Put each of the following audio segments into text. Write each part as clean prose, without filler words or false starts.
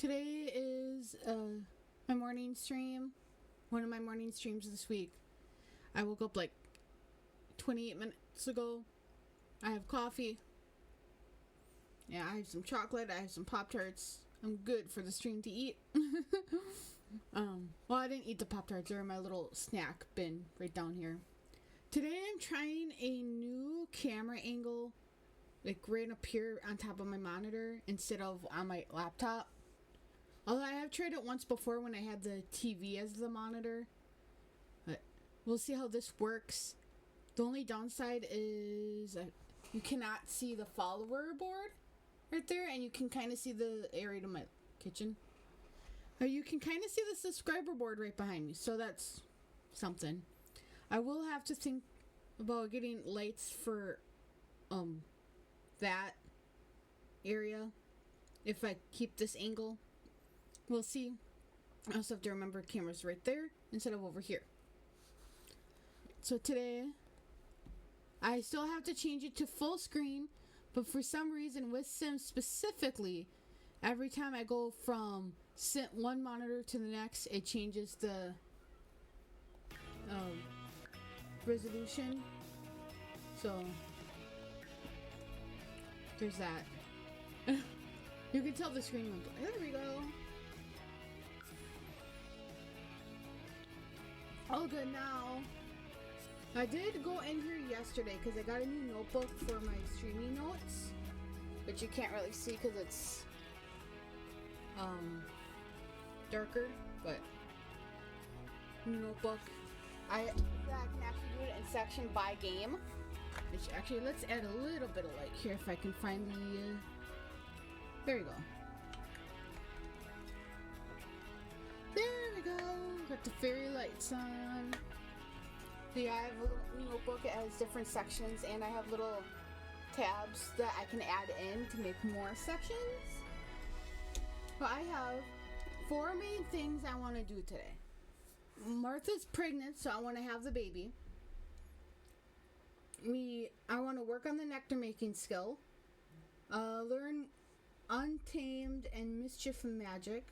Today is my morning stream. One of my morning streams this week. I woke up like 28 minutes ago. I have coffee. Yeah, I have some chocolate. I have some Pop-Tarts. I'm good for the stream to eat. Well, I didn't eat the Pop-Tarts. They're in my little snack bin right down here. Today I'm trying a new camera angle, like right up here on top of my monitor instead of on my laptop. Although I have tried it once before when I had the TV as the monitor. But we'll see how this works. The only downside is you cannot see the follower board right there, and you can kind of see the area to my kitchen. You can kind of see the subscriber board right behind me, so that's something. I will have to think about getting lights for that area if I keep this angle. We'll see. I also have to remember camera's right there instead of over here. So today, I still have to change it to full screen, but for some reason with Sims specifically, every time I go from one monitor to the next, it changes the resolution. So there's that. You can tell the screen went. There we go. All good now. I did go in here yesterday because I got a new notebook for my streaming notes, but you can't really see because it's darker. But new notebook. I can actually do it in section by game. Which actually, let's add a little bit of light here if I can find the. There we go. There we go. Got the fairy lights on. So yeah, I have a little notebook. It has different sections, and I have little tabs that I can add in to make more sections. But I have 4 main things I want to do today. Martha's pregnant, so I want to have the baby. I want to work on the nectar making skill. Learn Untamed and Mischief Magic.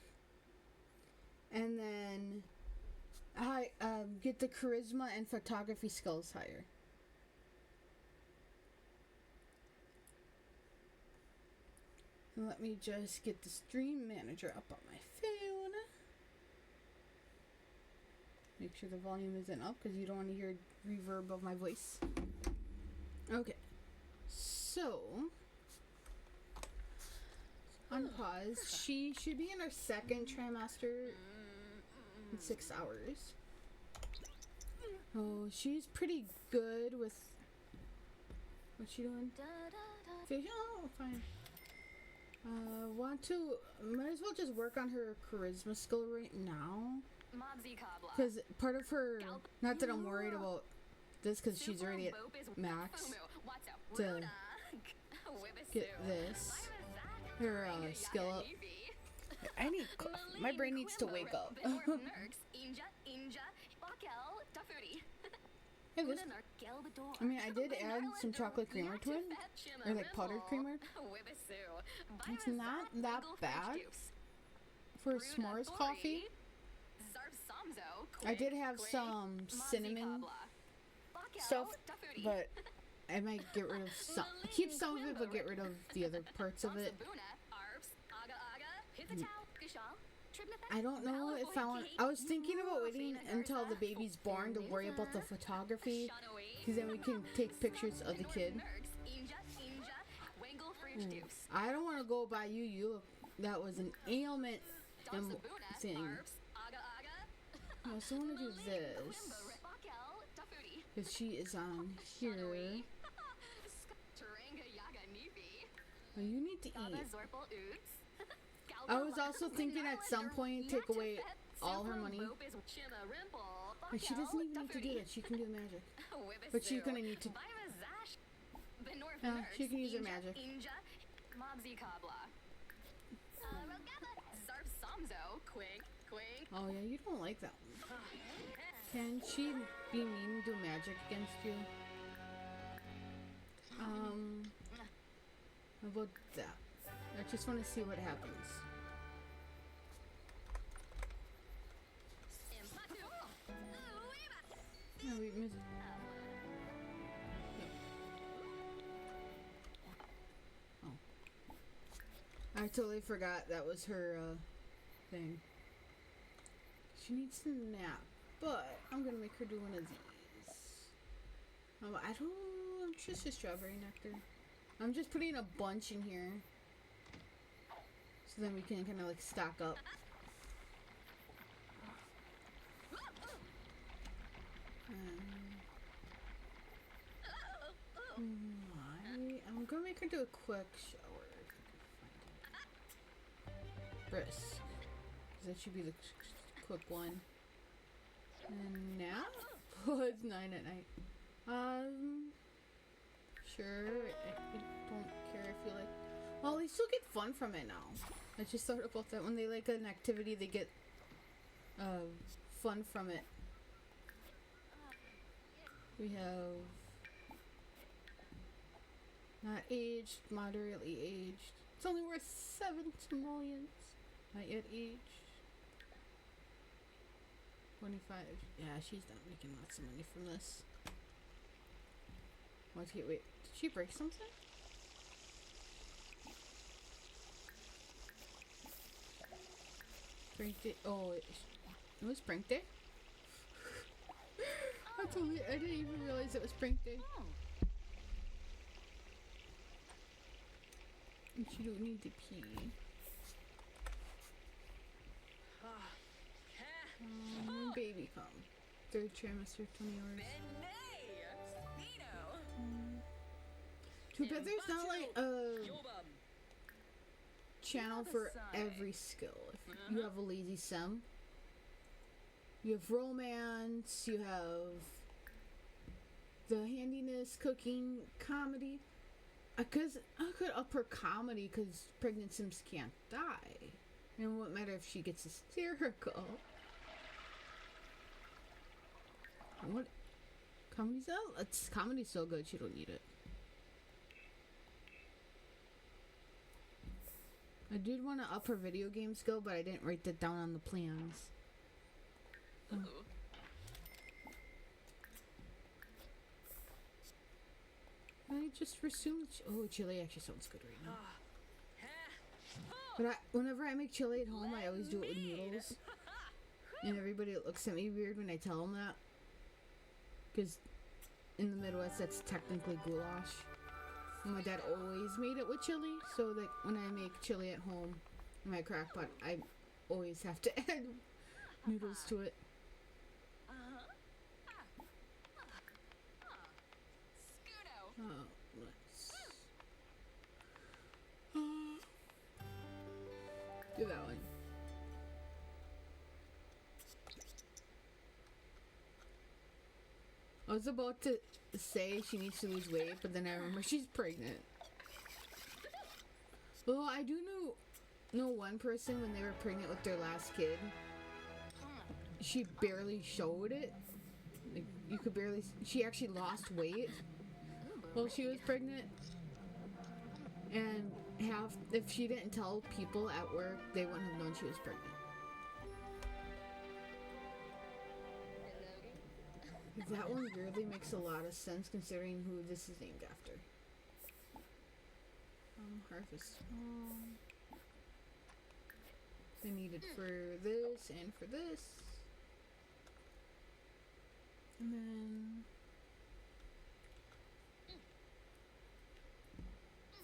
And then get the charisma and photography skills higher. And let me just get the stream manager up on my phone. Make sure the volume isn't up because you don't want to hear reverb of my voice. Okay. So, unpause. She should be in her second trimester in 6 hours. Oh, she's pretty good with. What's she doing? Oh, fine. Might as well just work on her charisma skill right now. Because part of her, not that I'm worried about this, because she's already at max, to get this, her skill up. My brain needs to wake up. Hey, I did add some chocolate creamer to it, or like powdered creamer. It's not that bad for s'mores coffee. I did have some cinnamon stuff, but I might get rid of some. Keep some of it, but get rid of the other parts of it. I don't know if I want. I was thinking about waiting until the baby's born to worry about the photography, because then we can take pictures of the kid. I don't want to go by you. That was an ailment thing. I also want to do this, because she is on here. Oh, you need to eat. I was also thinking at some point take away all her money. But she doesn't even need to do that. She can do the magic. But she's gonna need to. She can use her magic. Oh yeah, you don't like that one. Can she be mean to do magic against you? How about that? I just want to see what happens. I totally forgot that was her thing. She needs to nap, but I'm gonna make her do one of these. I don't. It's just a strawberry nectar. I'm just putting a bunch in here, so then we can kind of like stock up. I'm gonna make her do a quick shower if I can find it. Brisk. That should be the quick one. And now? Oh, it's 9 at night. Sure. I don't care if you like. Well, they still get fun from it now. I just thought about that. When they like an activity, they get fun from it. We have not aged, moderately aged. It's only worth 7 simoleons. Not yet aged. 25. Yeah, she's not making lots of money from this. Okay, wait. Did she break something? Brink day. Oh, it was Brink day? I didn't even realize it was Brink day. And she don't need to pee. When baby come. 3rd trimester, 20 hours. Too bad there's not like a channel for every skill. If you have a lazy sim, you have romance, you have the handiness, cooking, comedy. Because I could up her comedy because pregnant sims can't die. And it won't matter if she gets hysterical. What? Comedy's out? Comedy's so good, she don't need it. I did want to up her video game skill, but I didn't write that down on the plans. Oh. I just assumed. Oh, chili actually sounds good right now. But whenever I make chili at home, I always do it with noodles. And everybody looks at me weird when I tell them that. Because in the Midwest, that's technically goulash. And my dad always made it with chili, so that when I make chili at home in my crock pot, I always have to add noodles to it. Oh, let's do that one. I was about to say she needs to lose weight, but then I remember she's pregnant. Well, I do know one person when they were pregnant with their last kid. She barely showed it. Like, you could barely. She actually lost weight while she was pregnant. And if she didn't tell people at work, they wouldn't have known she was pregnant. That one weirdly makes a lot of sense considering who this is named after. Harvest. They need it for this and for this. And then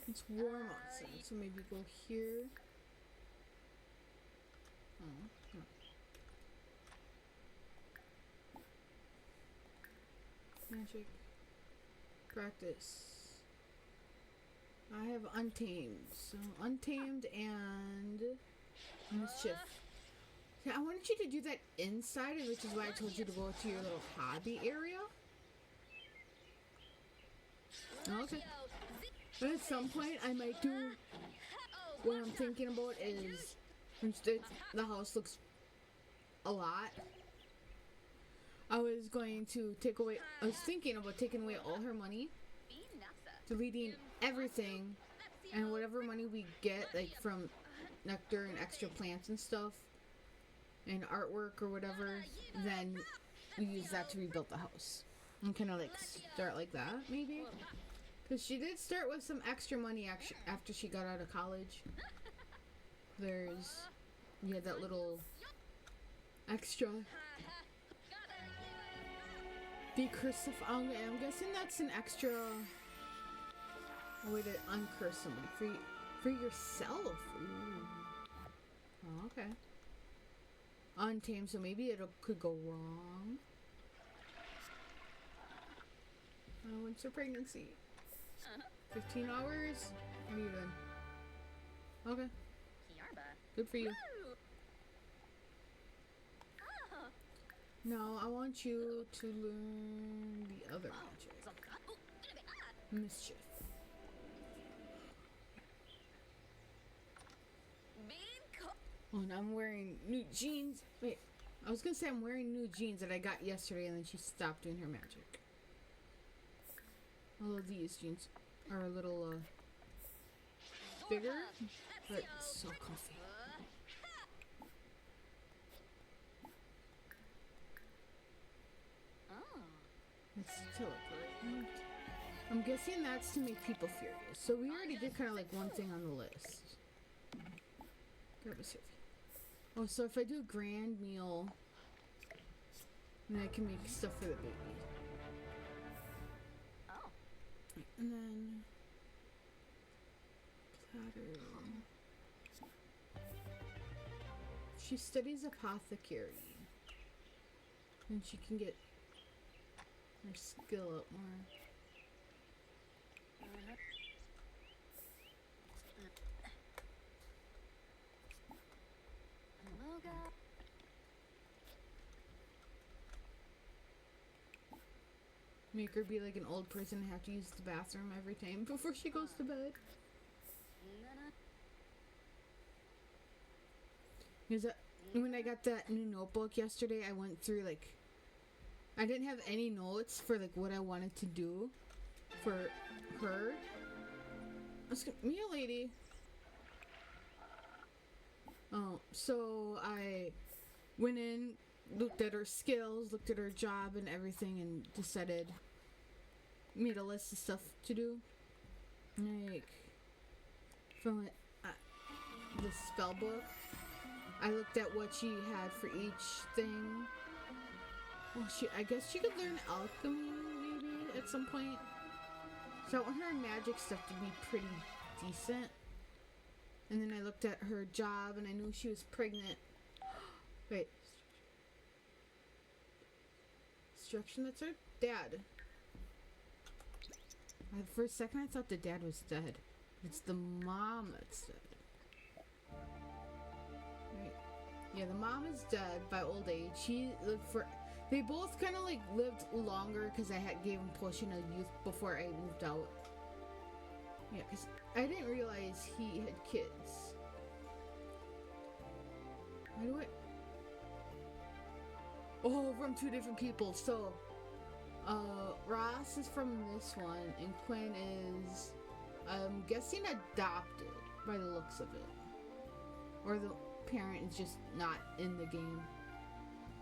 it's warm outside, so maybe go here. Oh, no. Magic. Practice. I have Untamed. So Untamed and Mischief. Yeah, I wanted you to do that inside, which is why I told you to go to your little hobby area. Okay. But at some point, I might do. What I'm thinking about is, since the house looks a lot, I was going to take away. I was thinking about taking away all her money, deleting everything, and whatever money we get, like from nectar and extra plants and stuff, and artwork or whatever, then we use that to rebuild the house. And kind of like start like that, maybe. Because she did start with some extra money after she got out of college. there's that little extra decursive. I'm guessing that's an extra way to uncurse someone for yourself. Ooh. Oh, okay. Untamed, so maybe it could go wrong. When's her pregnancy? 15 hours? What are you doing? Okay. Good for you. No, I want you to learn the other magic. Mischief. Oh, and I'm wearing new jeans. Wait, I was gonna say I'm wearing new jeans that I got yesterday, and then she stopped doing her magic. Although these jeans are a little bigger, but so comfy. Let's teleport. I'm guessing that's to make people furious. So we already did kind of like one thing on the list. Grab a serving. Oh, so if I do a grand meal, then I can make stuff for the baby. Oh. And then platter. She studies apothecary, and she can get her skill up more. Make her be like an old person and have to use the bathroom every time before she goes to bed. Because when I got that new notebook yesterday, I went through like, I didn't have any notes for like what I wanted to do for her. Me a lady. Oh, so I went in, looked at her skills, looked at her job and everything, and decided, made a list of stuff to do. Like, from the spell book, I looked at what she had for each thing. Well, I guess she could learn alchemy, maybe, at some point. So I want her magic stuff to be pretty decent. And then I looked at her job, and I knew she was pregnant. Wait. Instruction, that's her dad. For a second, I thought the dad was dead. It's the mom that's dead. Right. Yeah, the mom is dead by old age. She lived for... They both kind of like lived longer because I gave him potion of youth before I moved out. Yeah, because I didn't realize he had kids. Why do I... Oh, from two different people. So, Ross is from this one, and Quinn is, I'm guessing, adopted by the looks of it. Or the parent is just not in the game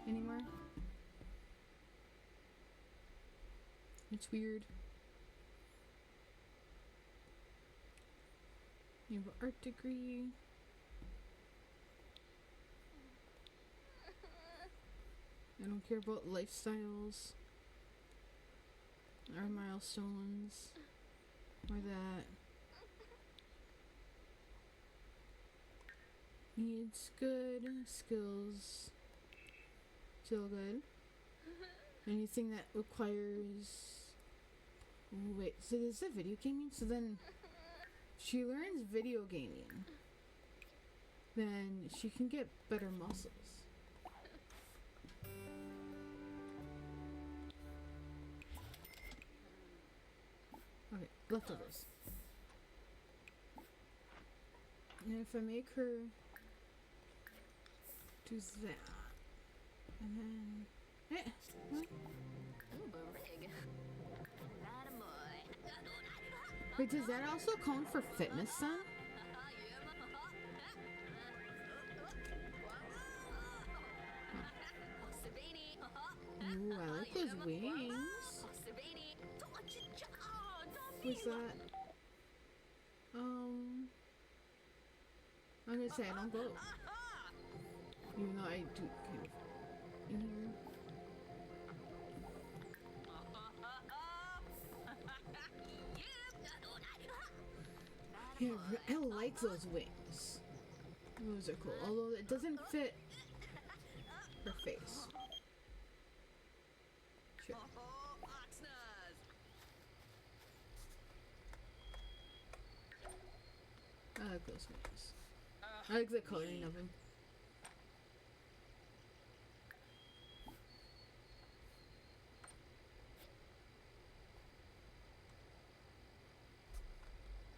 anymore. It's weird. You have an art degree. I don't care about lifestyles or milestones or that. Needs good. Skills still good. Anything that requires... Wait, so this is a video gaming? So then she learns video gaming. Then she can get better muscles. Okay, leftovers. And if I make her do that, and then... what? Wait, does that also count for fitness then? Ooh, I like those wings. What's that? I'm gonna say I don't go. Even though I do kind of in here. Yeah, I like those wings. Those are cool. Although it doesn't fit her face. Sure. I like those wings. I like the coloring of them.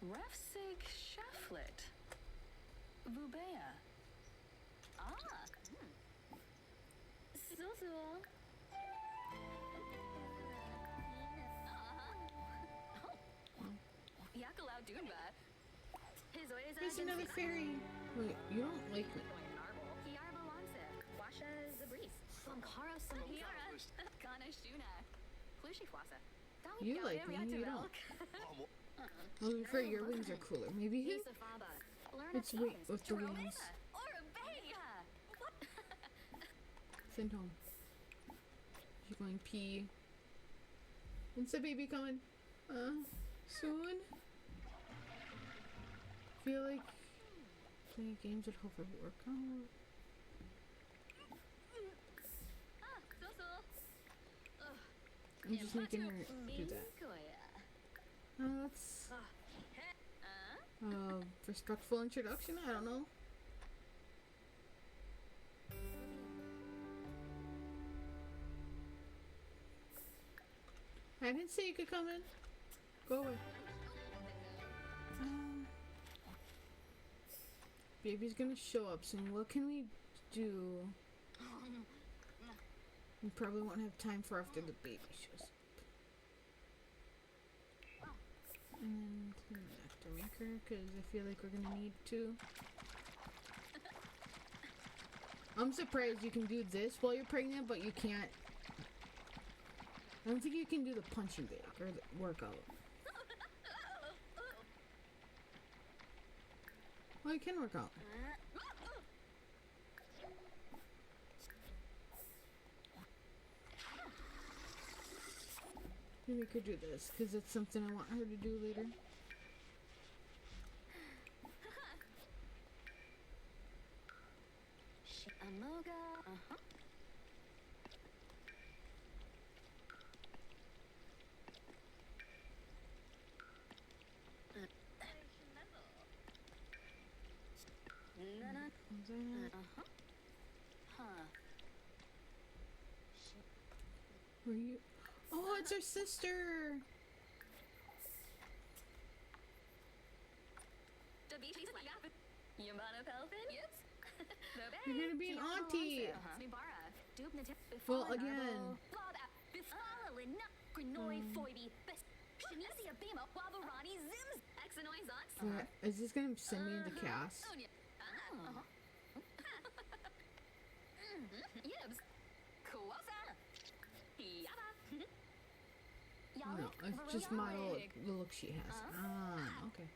Refsig Shaflet. Vubea. Ah. Zuzu. Yakalau Dunba. Here's another fairy. Wait, you don't like me. Hiarba Wansa. Washa Zabris. Sankara Samhiara. Kana Shuna. Plushi Fwasa. You like me, you don't. Well, for your wings are cooler. Maybe his. It's wait with the wings. Send home. She's going pee. When's the baby coming? Soon? Feel like playing games at home for work. I'm just making her do that. That's respectful introduction. I don't know. I didn't say you could come in. Go away. Baby's gonna show up soon. What can we do? We probably won't have time for after the baby shows up. And then clean the nectar maker, because I feel like we're gonna need to. I'm surprised you can do this while you're pregnant, but you can't. I don't think you can do the punching bag or the workout. Well, you can work out. Maybe we could do this, because it's something I want her to do later. Amoga. Were you? Oh, it's her sister! You're gonna be an auntie! Well, again. Is this gonna send me into chaos? No, it's just model the look she has. Ah, okay.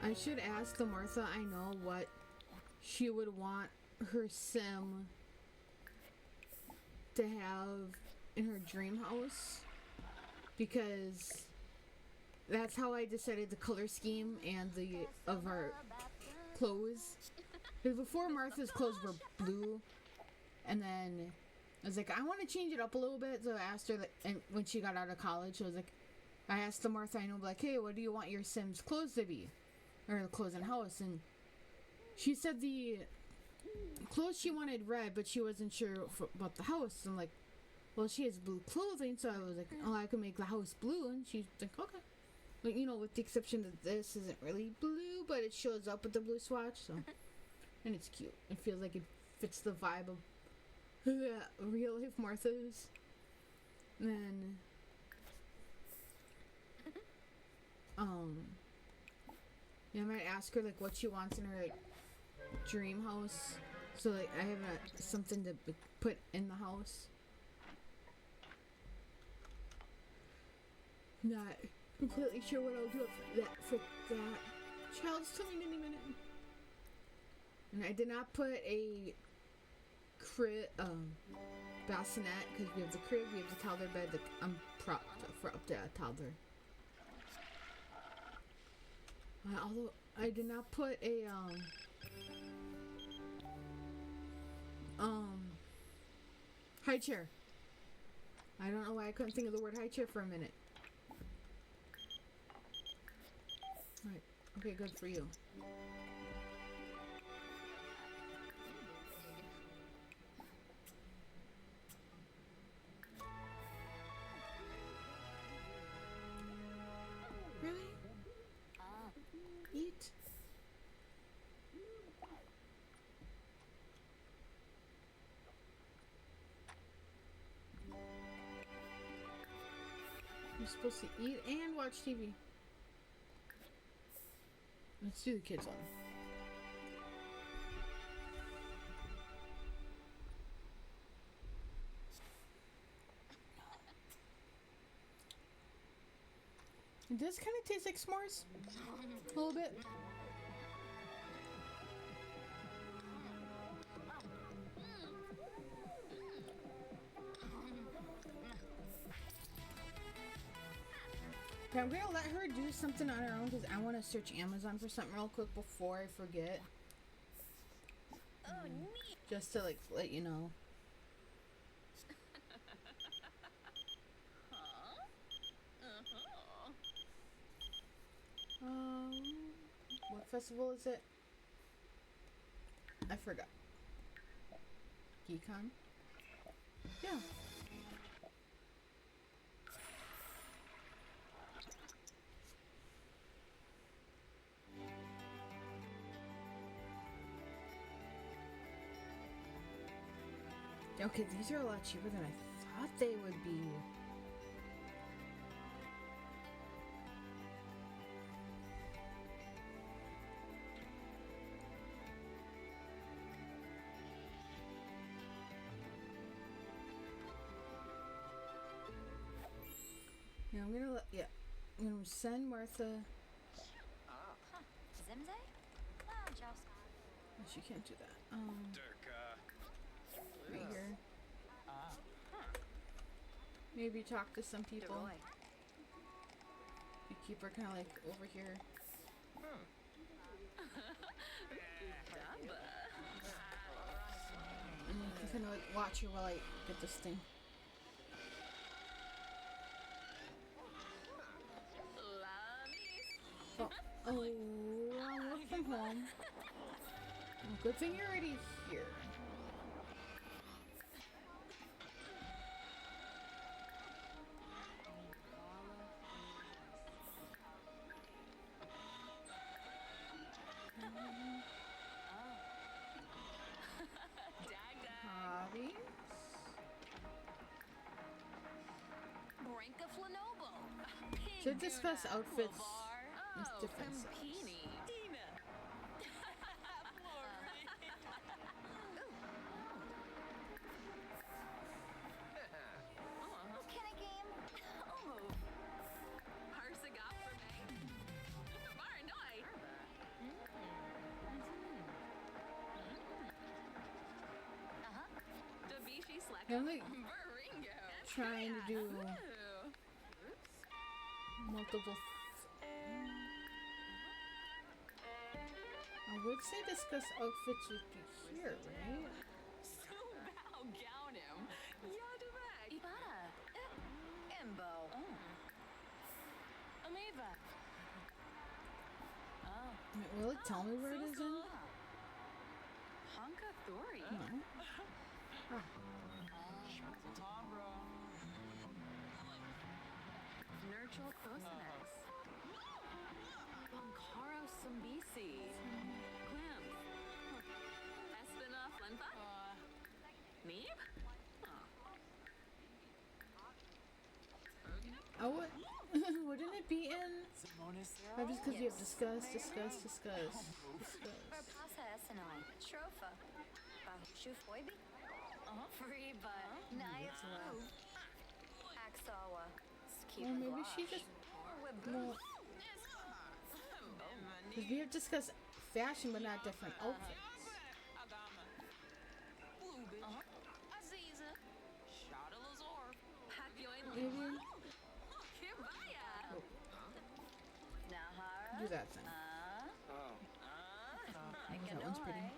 I should ask the Martha I know what she would want her sim to have in her dream house, because that's how I decided the color scheme and the of our clothes. Because before, Martha's clothes were blue, and then I was like, I want to change it up a little bit. So I asked her, and when she got out of college, I asked the Martha I know, like, hey, what do you want your Sims clothes to be, or the clothes in house? And she said the clothes she wanted red, but she wasn't sure about the house. I'm like, well, she has blue clothing, so I was like, oh, I can make the house blue, and she's like, okay. But, you know, with the exception that this isn't really blue, but it shows up with the blue swatch, so. And it's cute. It feels like it fits the vibe of real life Martha's. And then, yeah, I might ask her, like, what she wants in her, like, dream house. So, like, I have something to put in the house. Not completely sure what I'll do for that. Child's coming any minute. And I did not put a bassinet because we have the crib, we have the toddler bed. I'm propped for up to a toddler. Although I did not put a high chair. I don't know why I couldn't think of the word high chair for a minute. Alright. Okay, good for you. Really? Eat. You're supposed to eat and watch TV. Let's do the kids one. It does kind of taste like s'mores. A little bit. Okay, I'm gonna let her do something on her own because I want to search Amazon for something real quick before I forget. Oh, neat. Just to like let you know. What festival is it? I forgot. Geekon? Yeah. Okay, these are a lot cheaper than I thought they would be. Yeah, I'm gonna send Martha. Zimze? Oh, Joust. Oh, she can't do that. Right here. Maybe talk to some people. You keep her kind of like over here. And you can kind of like watch her while I get this thing. Oh, work from home. Well, good thing you're already here. Hobbies? Branka Flanobo. To discuss outfits with different styles. I'm like trying to do multiple. I would say discuss outfits would be here, right? Will it tell me where it is in? No. Ah. Nurtural Cosinex. Bonkaro Sumbisi. Glim. Espina Flenfa. Neeb? Oh, what? Wouldn't it be in? Oh, just because you have discuss. Pasa Esenoi. Tropha. Shufoibi? Free, but Nayatsu. Axawa. Well, maybe she just well, because we have discussed fashion, but not different outfits. Maybe do that thing. Oh, that one's pretty.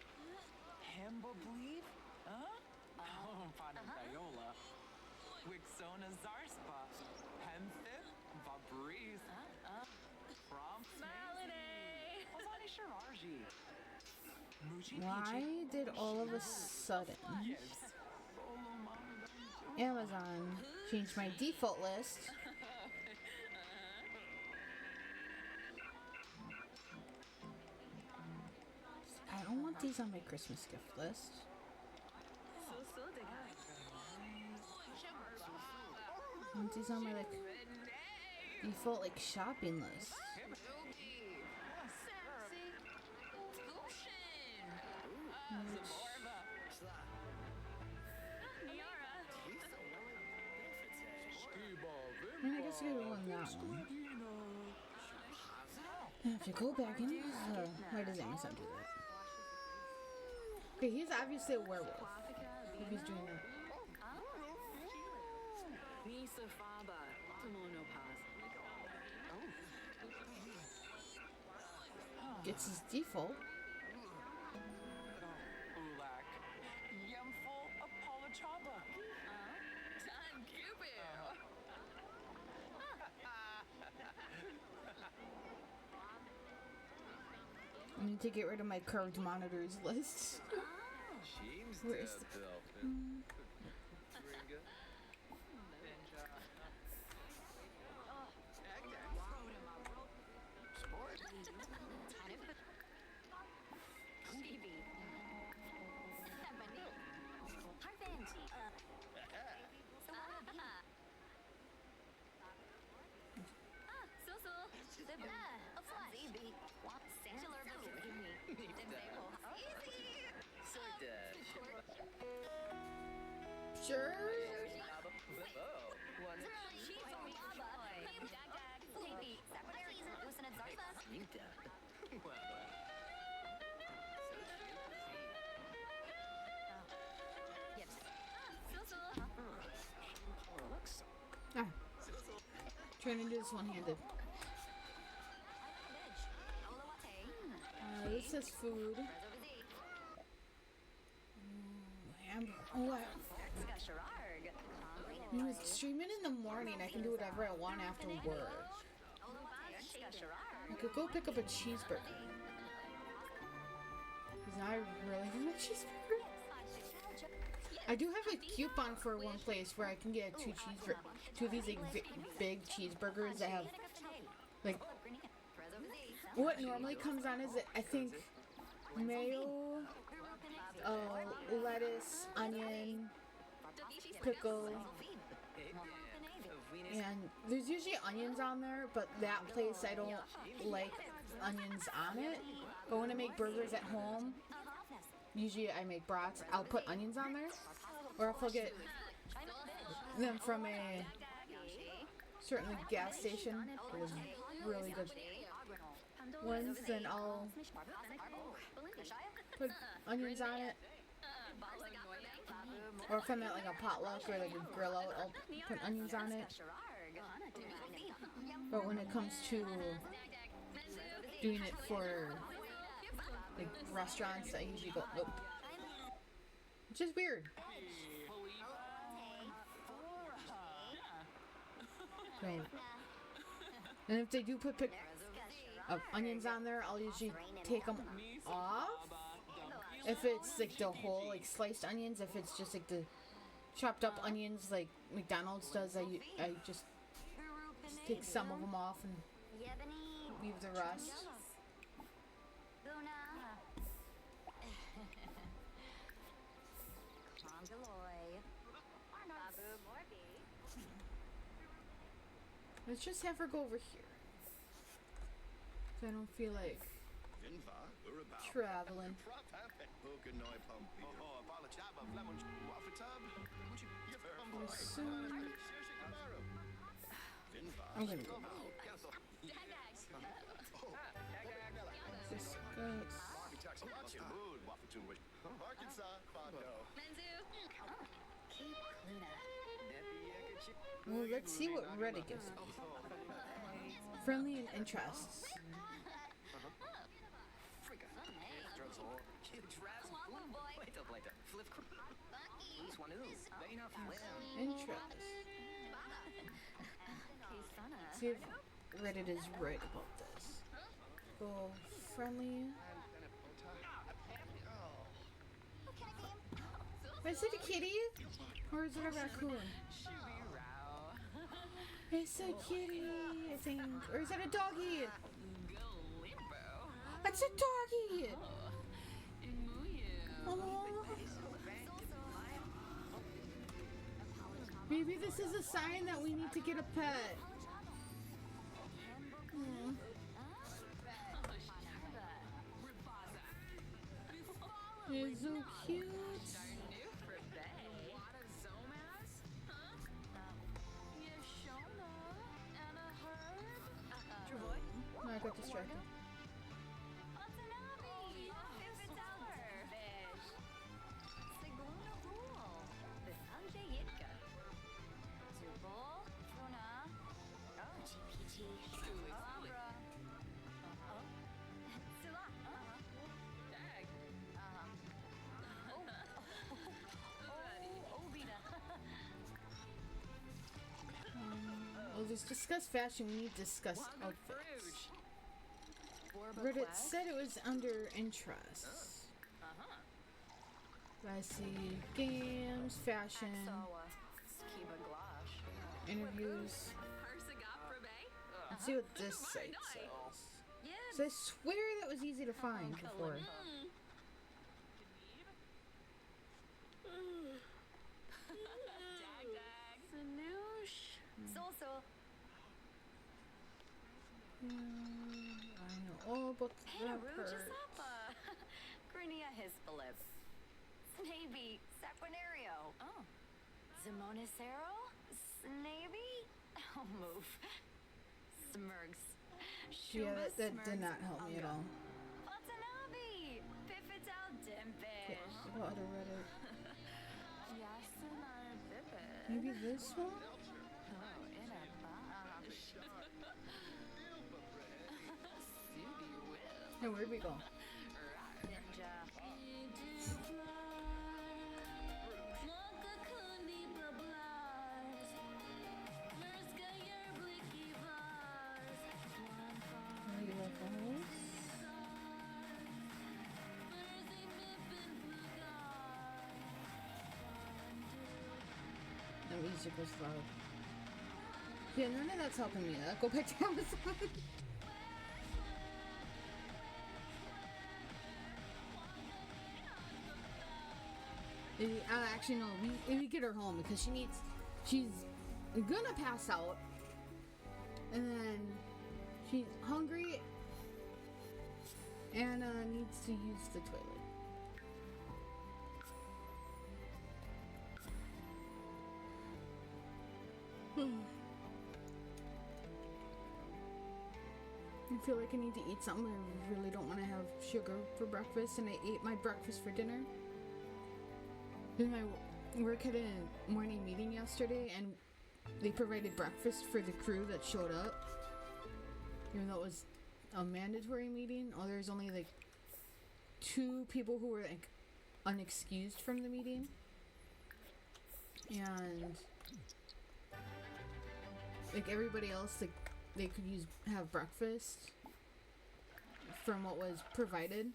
Hamba bleed? Huh? Oh, Viola. Wixona Zarspa. Hemthip. Vabris. From Holiday. Ozani Shirarji. Why did all of a sudden Amazon change my default list? I don't want these on my Christmas gift list. I want these on my like default like shopping list. I mean, I guess I could go on that one. I have to go back in. Why does Amazon do that? Okay, he's obviously a werewolf. If he's doing that. Nisa Faba. Tomono Paz. Gets his default. Ulak. Yemful Apolachaba. Tan Cupid. I need to get rid of my curved monitors list. Where is the... Sure. Ah. Trying to do this one-handed. This says food. When I was streaming in the morning, I can do whatever I want after work. I could go pick up a cheeseburger. Because I really want a cheeseburger. I do have a coupon for one place where I can get two of these like big cheeseburgers that have like what normally comes on is I think mayo, lettuce, onion, pickle, and there's usually onions on there, but that place I don't like onions on it. But when I make burgers at home, usually I make brats, I'll put onions on there. Or if I'll get them from a certain gas station, it was really good ones, then I'll put onions on it. Or if I'm at like a potluck or like a grill out, I'll put onions on it. But when it comes to doing it for like restaurants, I usually go nope. Which is weird. Right. And if they do put onions on there, I'll usually take them off. If it's like the whole like sliced onions, if it's just like the chopped up onions like McDonald's does, I just take some of them off and leave the rest. Let's just have her go over here. So I don't feel like traveling. I'm gonna go. Discuss. Well, let's see what Reddit gives us. Friendly and interests. Interest. See if Reddit is right about this. Go friendly. Is it a kitty? Or is it a raccoon? It's a kitty, I think. Or is it a doggy? It's a doggy! Oh. Maybe this is a sign that we need to get a pet. Hmm. It's so cute. No, I got distracted. Well, just discuss fashion. We need to discuss outfits. Reddit said it was under interests. I see games, fashion, interviews. Let's see what this site says. So I swear that was easy to find before. I know all about the perks. Grinia Hispalip. Snaby Saquinario. Oh. Zimonicero? Snaby? Oh, move. Smurgs. Yeah, that did not help me at all. Watanabe! Pipital Dimpish. Okay, what about other Reddit? Yasunar Pipit. Maybe this one? Oh, in a box. Hey, where'd we go? Ninja. The music was loud. Yeah, none of that's helping me. Go back to Amazon. Actually, no. We get her home because she's gonna pass out, and then she's hungry and needs to use the toilet. I feel like I need to eat something. I really don't want to have sugar for breakfast, and I ate my breakfast for dinner. Then my work had a morning meeting yesterday, and they provided breakfast for the crew that showed up, even though it was a mandatory meeting. Oh, there's only like 2 people who were like unexcused from the meeting, and like everybody else, like they could have breakfast from what was provided.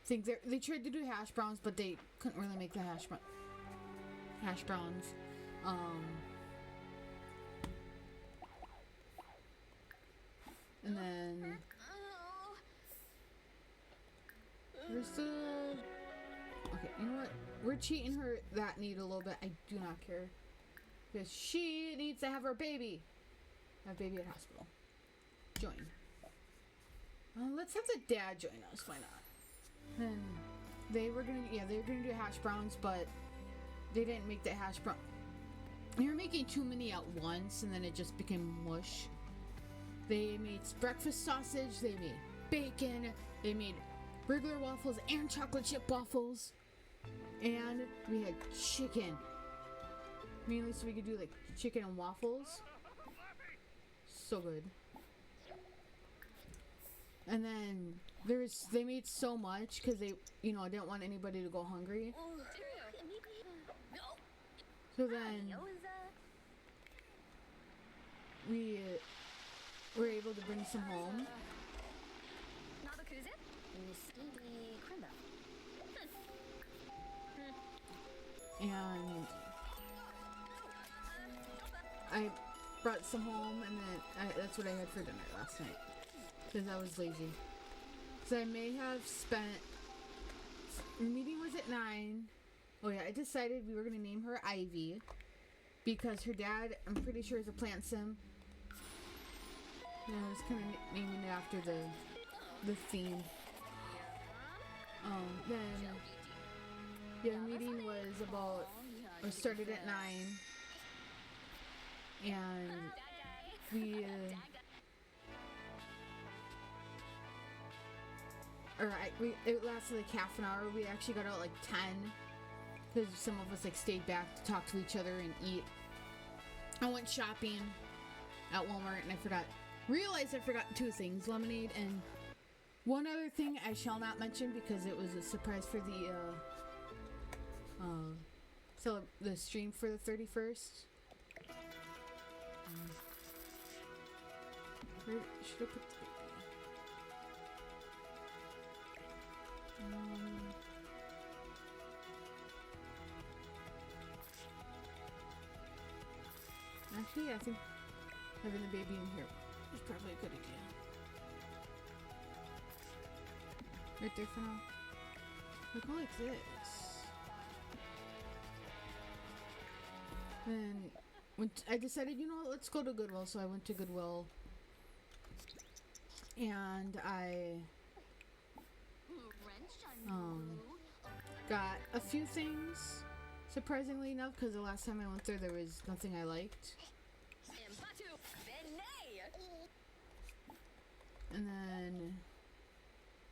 Think they tried to do hash browns, but they couldn't really make the hash browns. And then where's the... Okay, you know what? We're cheating her that need a little bit. I do not care. Because she needs to have her baby. Have baby at hospital. Join. Let's have the dad join us. Why not? And they were gonna do hash browns, but they didn't make the hash brown. They were making too many at once, and then it just became mush. They made breakfast sausage, they made bacon, they made regular waffles and chocolate chip waffles, and we had chicken. Mainly so we could do like chicken and waffles. So good. And then they made so much because they, didn't want anybody to go hungry. So then we were able to bring some home. And I brought some home, and then that's what I had for dinner last night. Because I was lazy. So I may have spent... The meeting was at 9. Oh yeah, I decided we were going to name her Ivy. Because her dad, I'm pretty sure, is a plant sim. And I was kind of naming it after the theme. Then... Yeah, the meeting was started at 9. And it lasted like half an hour. We actually got out like 10 because some of us like stayed back to talk to each other and eat. I went shopping at Walmart and I realized I forgot 2 things: lemonade and one other thing I shall not mention because it was a surprise for the stream for the 31st. Where should I put the baby? Actually, I think having the baby in here is probably a good idea. Right there for now. Like, go like this. Then I decided, let's go to Goodwill. So I went to Goodwill. And I got a few things, surprisingly enough, because the last time I went there was nothing I liked. And then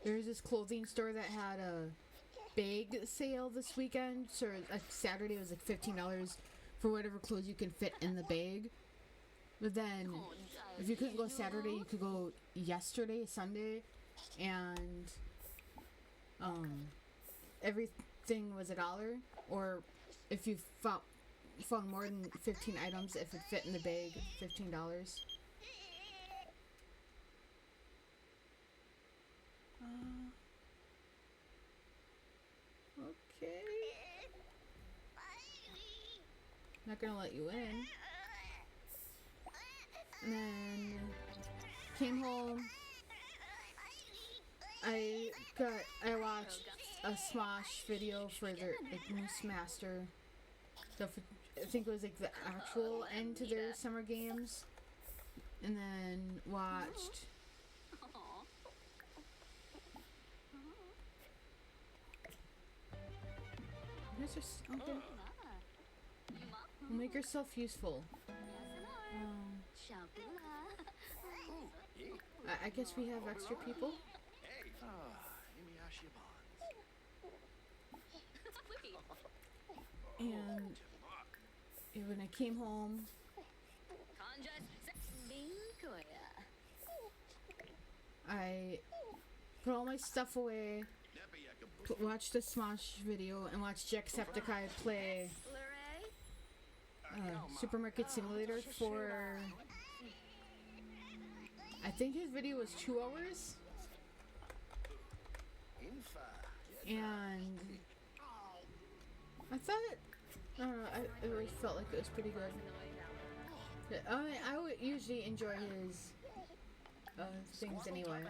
there's this clothing store that had a bag sale this weekend. So like Saturday it was like $15 for whatever clothes you can fit in the bag. But then if you couldn't go Saturday, you could go yesterday, Sunday, and everything was $1. Or if you found more than 15 items, if it fit in the bag, $15. Okay. Not gonna let you in. And then came home. I watched a Smosh video for their new Master stuff. I think it was like the actual end to their summer games. And then watched okay. Make yourself useful. I guess we have extra people. And when I came home, I put all my stuff away, watched the Smosh video, and watched Jacksepticeye play Supermarket Simulator for... I think his video was 2 hours. And I thought I don't know, I always felt like it was pretty good. I would usually enjoy his things anyway.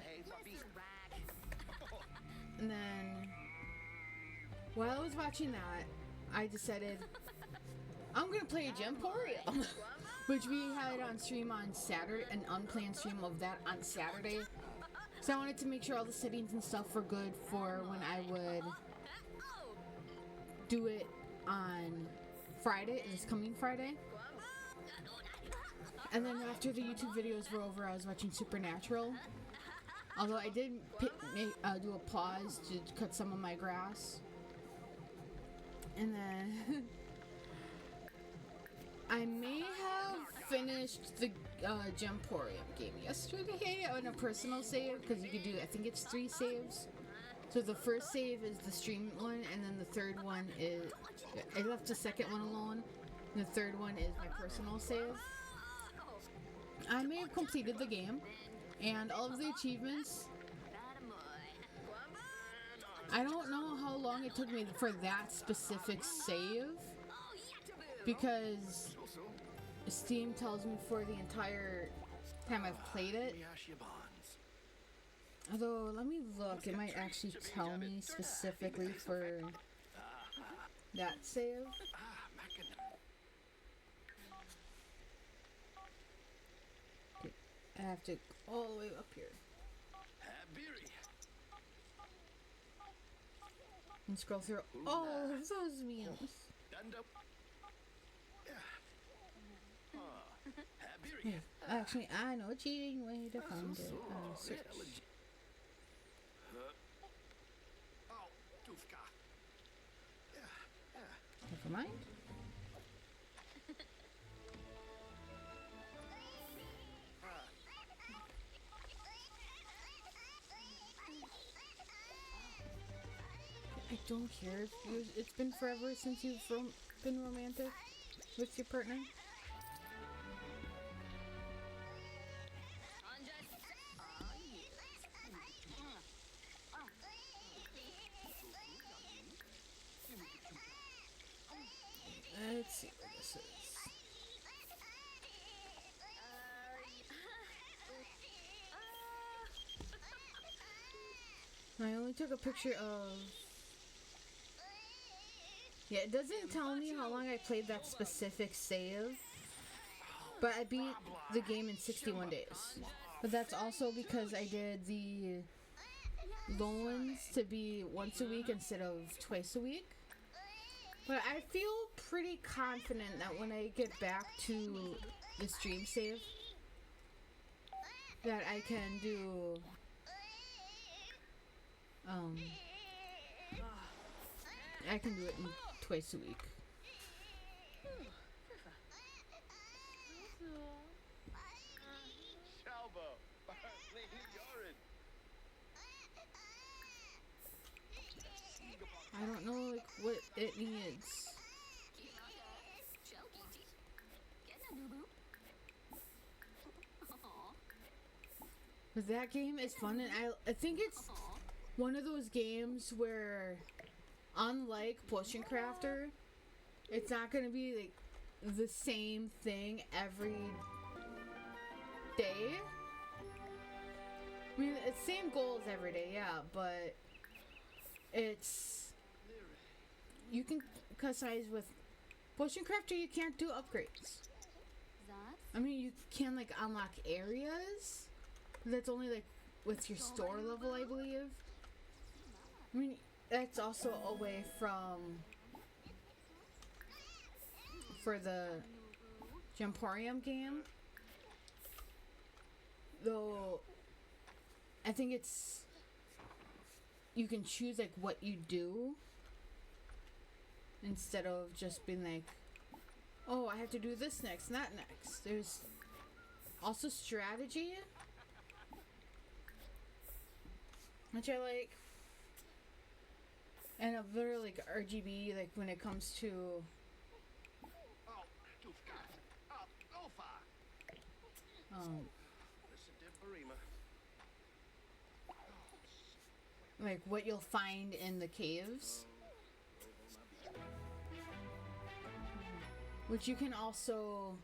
And then while I was watching that, I decided I'm gonna play Gemporium, which we had on stream on Saturday, an unplanned stream of that on Saturday. So I wanted to make sure all the settings and stuff were good for when I would do it on Friday, this coming Friday. And then after the YouTube videos were over, I was watching Supernatural. Although I did do a pause to cut some of my grass. And then I may have finished the Gemporium game yesterday on a personal save, because you could do, I think it's 3 saves. So the first save is the stream one, and then the third one is, I left the second one alone, and the third one is my personal save. I may have completed the game, and all of the achievements. I don't know how long it took me for that specific save, because Steam tells me for the entire time I've played it. Although, let me look, it might actually tell me specifically for that save. Okay, I have to go all the way up here. And scroll through all of those meals. Yeah, actually, I know a cheating way to find it. Search. Never mind. I don't care if it's been forever since you've been romantic with your partner. Let's see what this is. I only took a picture of... Yeah, it doesn't tell me how long I played that specific save, but I beat the game in 61 days. But that's also because I did the loans to be once a week instead of twice a week. But I feel pretty confident that when I get back to the stream save, that I can do I can do it in twice a week. I don't know like what it needs. But that game is fun, and I think it's one of those games where, unlike Potion Crafter, it's not gonna be like the same thing every day. I mean, it's same goals every day, yeah, but it's, you can customize with Potion Crafter. You can't do upgrades. I mean, you can like unlock areas. That's only like with your store level, I believe. I mean, that's also a way for the Gemporium game. Though, I think it's, you can choose like what you do instead of just being like, oh, I have to do this next, that next. There's also strategy, which I like, and a very like RGB, like when it comes to like what you'll find in the caves, which you can also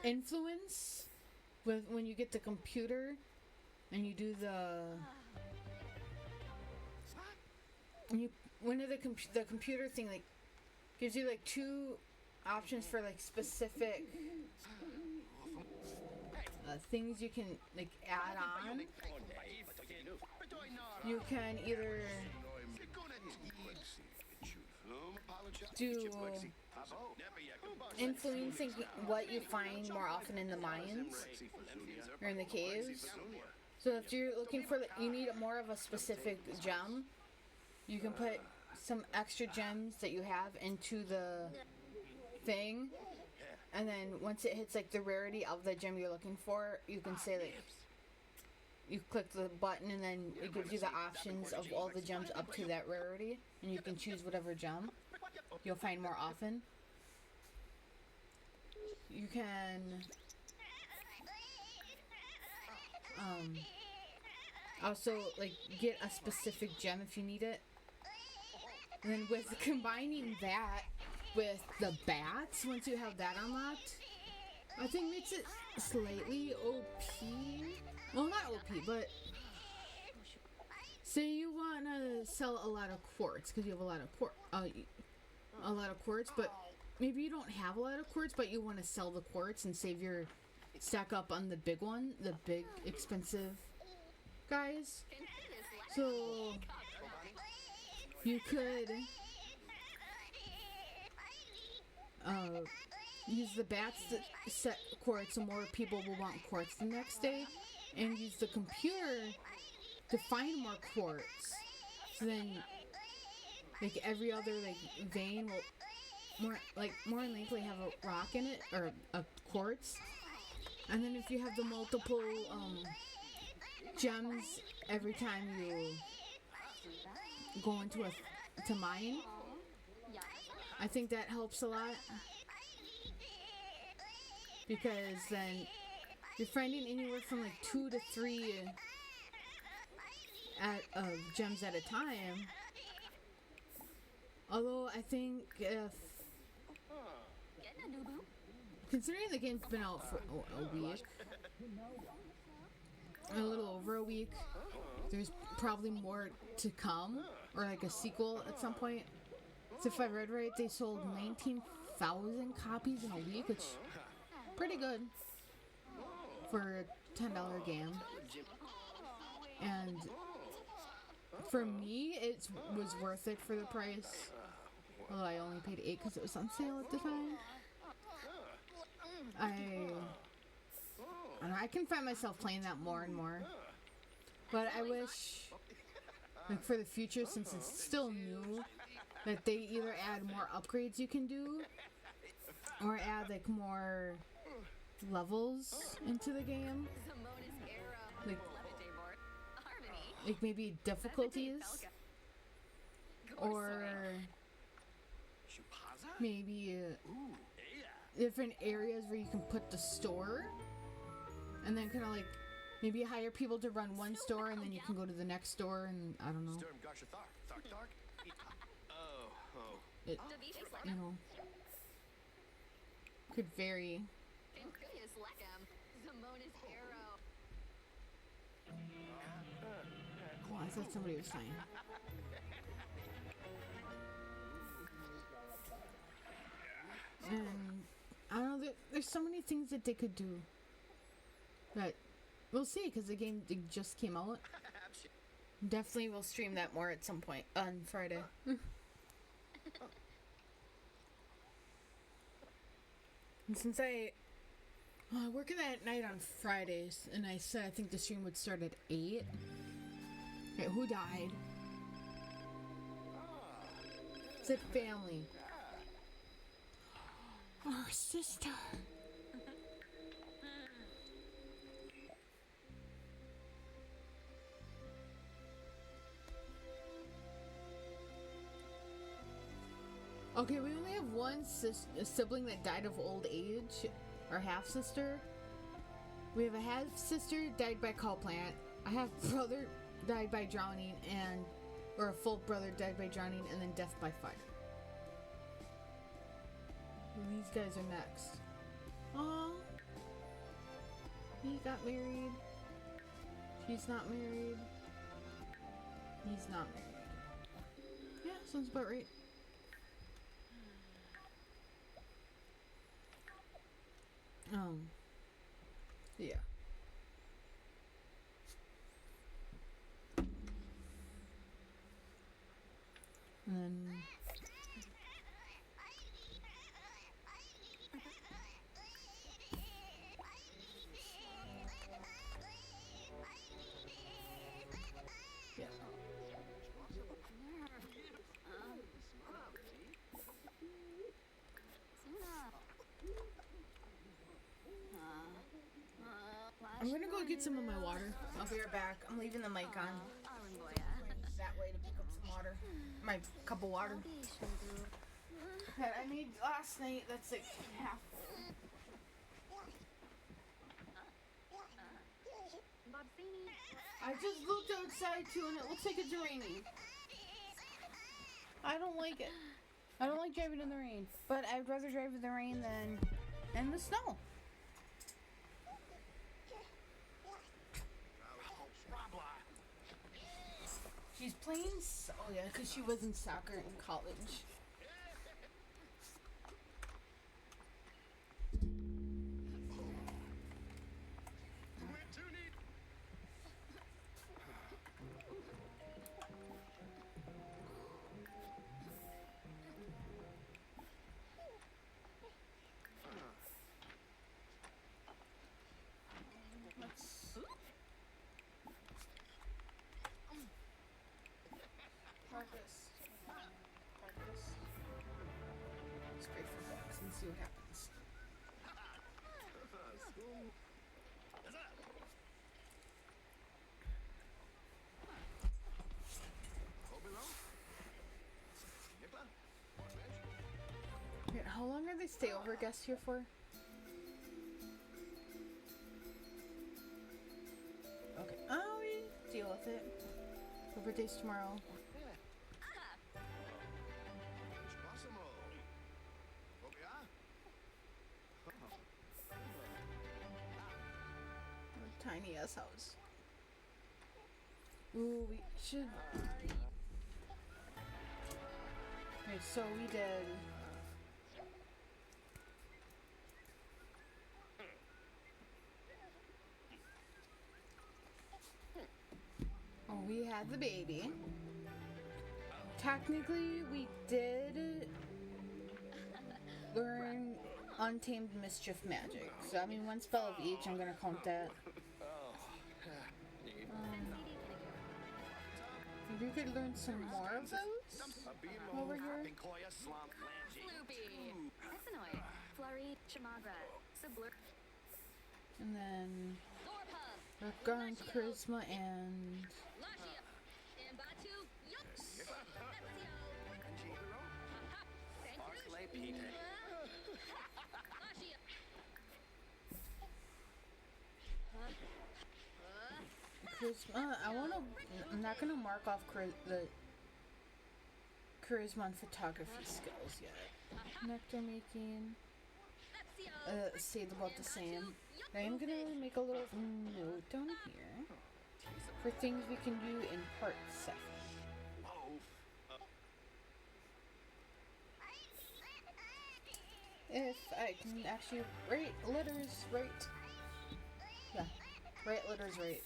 influence with when you get the computer and you do the the computer thing, like gives you like 2 options for like specific things you can like add on. You can either do influencing what you find more often in the mines or in the caves. So if you're looking for, you need more of a specific gem, you can put some extra gems that you have into the thing, and then once it hits like the rarity of the gem you're looking for, you can say like, you click the button and then it gives you the options of all the gems up to that rarity, and you can choose whatever gem you'll find more often. You can also like get a specific gem if you need it. And then with combining that with the bats, once you have that unlocked, I think makes it slightly OP. Well, not OP, but say you want to sell a lot of quartz because you have a lot of quartz, but maybe you don't have a lot of quartz, but you want to sell the quartz and save your stack up on the big one, the big expensive guys. So you could use the bats to set quartz so more people will want quartz the next day, and use the computer to find more quartz. So then, like every other like vein will more than likely have a rock in it or a quartz. And then if you have the multiple gems every time you go into to mine, I think that helps a lot, because then you're finding anywhere from like 2 to 3 gems at a time. Although I think if, considering the game's been out for a week, a little over a week, there's probably more to come, or like a sequel at some point. So if I read right, they sold 19,000 copies in a week, which is pretty good for a $10 game. And for me, it was worth it for the price. Although I only paid $8 because it was on sale at the time. I can find myself playing that more and more. But I wish, like for the future, since it's still new, that they either add more upgrades you can do, or add like more levels into the game. Like maybe difficulties, or maybe different areas where you can put the store, and then kind of like maybe hire people to run one store, and then you can go to the next store, and I don't know. It, you know, could vary. Oh, I thought somebody was saying. And I don't know, there's so many things that they could do. But we'll see, because the game just came out. Definitely will stream that more at some point on Friday. And since I work at night on Fridays, and I said I think the stream would start at 8. Wait, who died? Said family. Our sister. Okay, we only have one sibling that died of old age, our half sister. We have a half sister died by coal plant. A half brother died by drowning, or a full brother died by drowning, and then death by fire. And these guys are next. Aww. He got married. She's not married. He's not married. Yeah, sounds about right. Yeah. And I'm gonna go get some of my water. I'll be right back. I'm leaving the mic on. That way to pick up some water. My cup of water that I made last night. That's like half full. I just looked outside too and it looks like it's raining. I don't like it. I don't like driving in the rain. But I'd rather drive in the rain than in the snow. She's playing, oh yeah, because she was in soccer in college. Practice. Spray for bugs and see what happens. Wait, how long are they stay over guests here for? Okay. Oh, we deal with it. Her birthday's tomorrow. Tiny ass house. Ooh, we should. Okay, so we did. Oh, we had the baby. Technically, we did learn Untamed Mischief Magic. So, I mean, one spell of each, I'm gonna count that. Maybe we could learn some more of those over here. And then Garn's Charisma and Charisma. I'm not gonna mark off the Charisma and photography skills yet. Nectar making. Stays about the same. I am gonna make a little note down here for things we can do in part 7. If I can actually write letters right. Yeah, write letters right.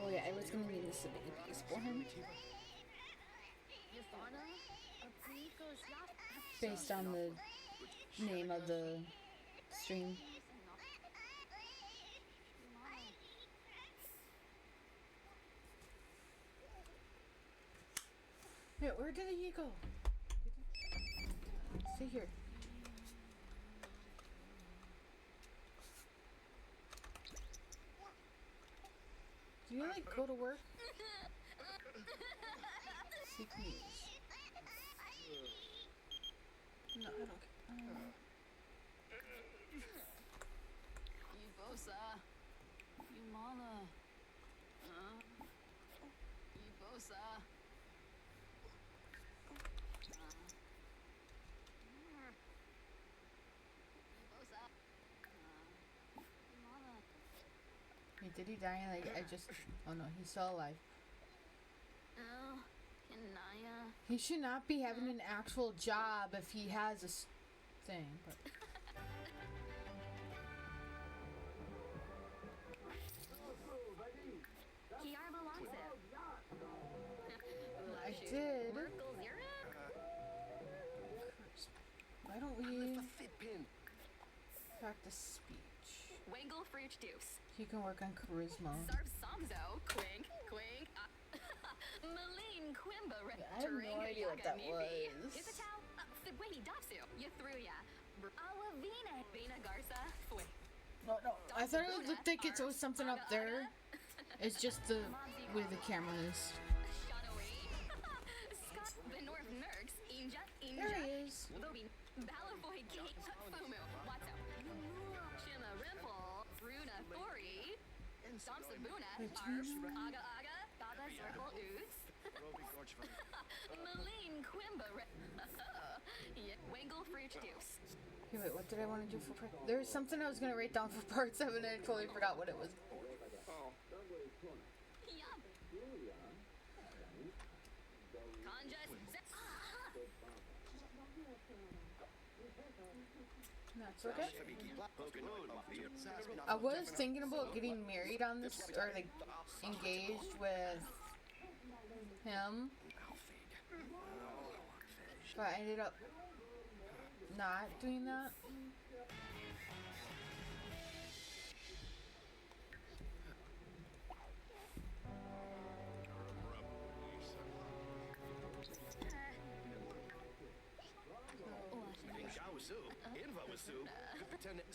Oh yeah, I was gonna need this big piece for him. Based on the name of the stream. Wait, where did he go? Stay here. Do you like go to work? Seek news. No, I don't care. Ibosa. Yumala. Ibosa. Wait, did he die? Like, I just... Oh no, he's still alive. Oh, Kanaya. He should not be having an actual job if he has a thing, but... I did. Why don't we practice speech? Wangle for each deuce. He can work on charisma. Zarb Samzo. Quink. Quink. Maline Quimba. I have no idea what that was. Isatao. Sibweni Dapsu. Yatruya. Awavina. Vina Garza. Fui. No, no. I thought it looked like it was something up there. It's just the way the camera is. Shadoway. Scott. The North Nerks. Inja. There he is. Lobi. Balafoy Gate. Fumu. What's up? Shima Ripple. Bruna Thori. Dom Sabuna. Arf. Aga Aga. Baba Circle Oots. Maline Quimba. Wangle Fruit Deuce. Okay, wait, what did I want to do for part? There was something I was going to write down for part 7 and I totally forgot what it was. Yup. Conjust. That's okay. I was thinking about getting married on this, or like engaged with him, but I ended up not doing that.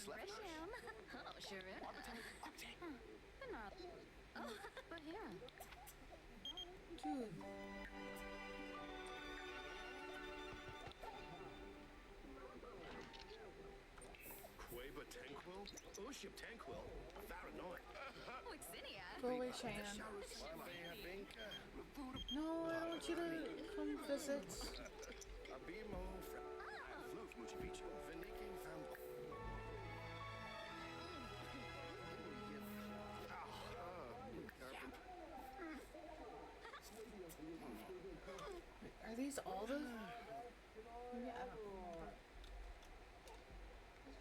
Grisham. Oh, sure is. Oh, but here. Dude. Quaba Tanquil? Uship Tanquil? Faranoid. Wixinia. Go away, Cheyenne. No, I want you to come visit. Abimo Floof Muchipichu. Viniki Fambo. Are these all the... Maybe, I don't know.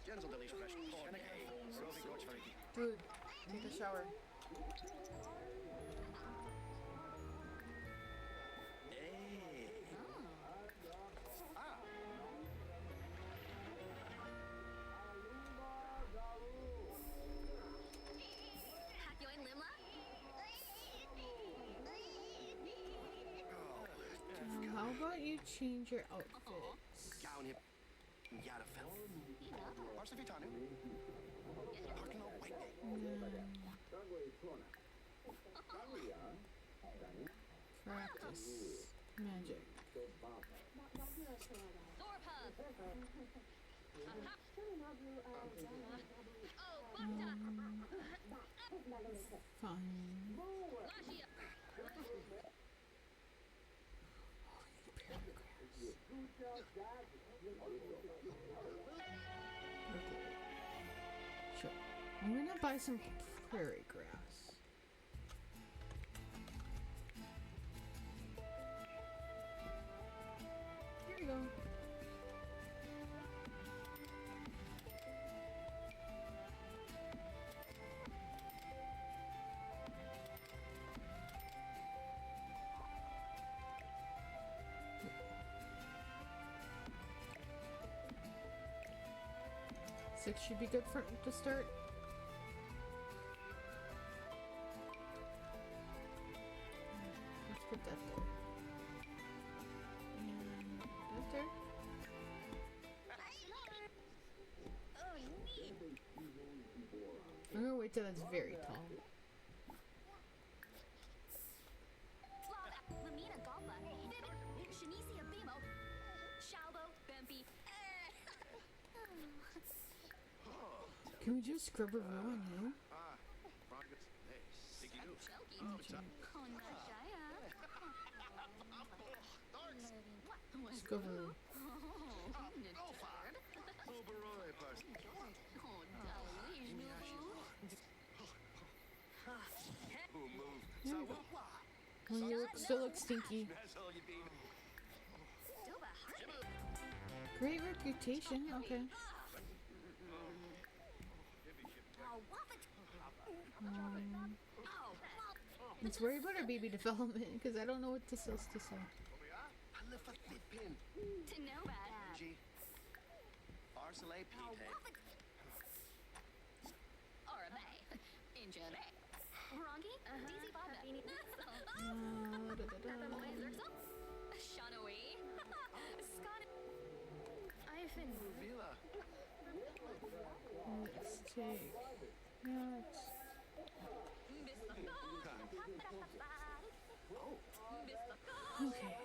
Gentle Delish Fresh. Rovi Gorge Fariki. Dude, take a shower. Hakyoin Limla. How about you change your outfits? Gown hip. Yadafel. Parsifitanu. Parkino White. Practice magic. Thorpub. Fine. Lashia. Sure. I'm gonna buy some prairie grass. Here you go. Six should be good for to start. Let's put that there. And that there. I'm gonna wait till it's very tall. Lamina Gobla. Shanisia Bimo. Shalbo. Bempi. Can we do scrub review on you? Scrub review. Well, you still look stinky. Great reputation. Okay. Let's worry about our baby development because I don't know what this else to say. To know that. Arsalay Pete. Orabe. Injabe. Rongi. Daisy Bobna. Da, da, da, da. Shanawi. Scott. take that. Okay.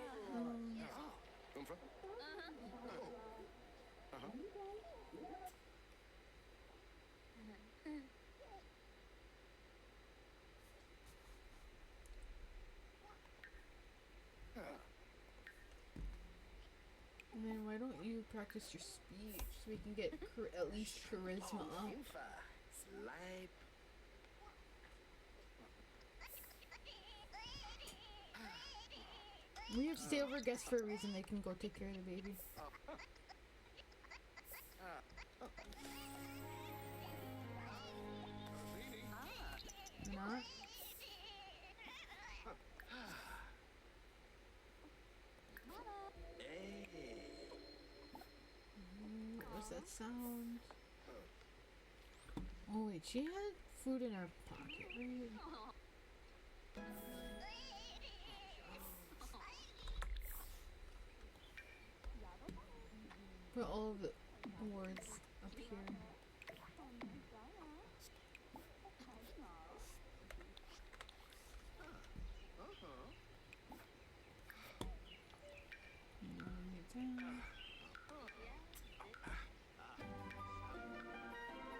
Umfra? And then why don't you practice your speech so we can get at least charisma up? Infa. Slipe. We have stay over guests for a reason. They can go take care of the baby. Not. What was that sound? Oh wait, she had food in her pocket, right? Put all of the words up here. Down.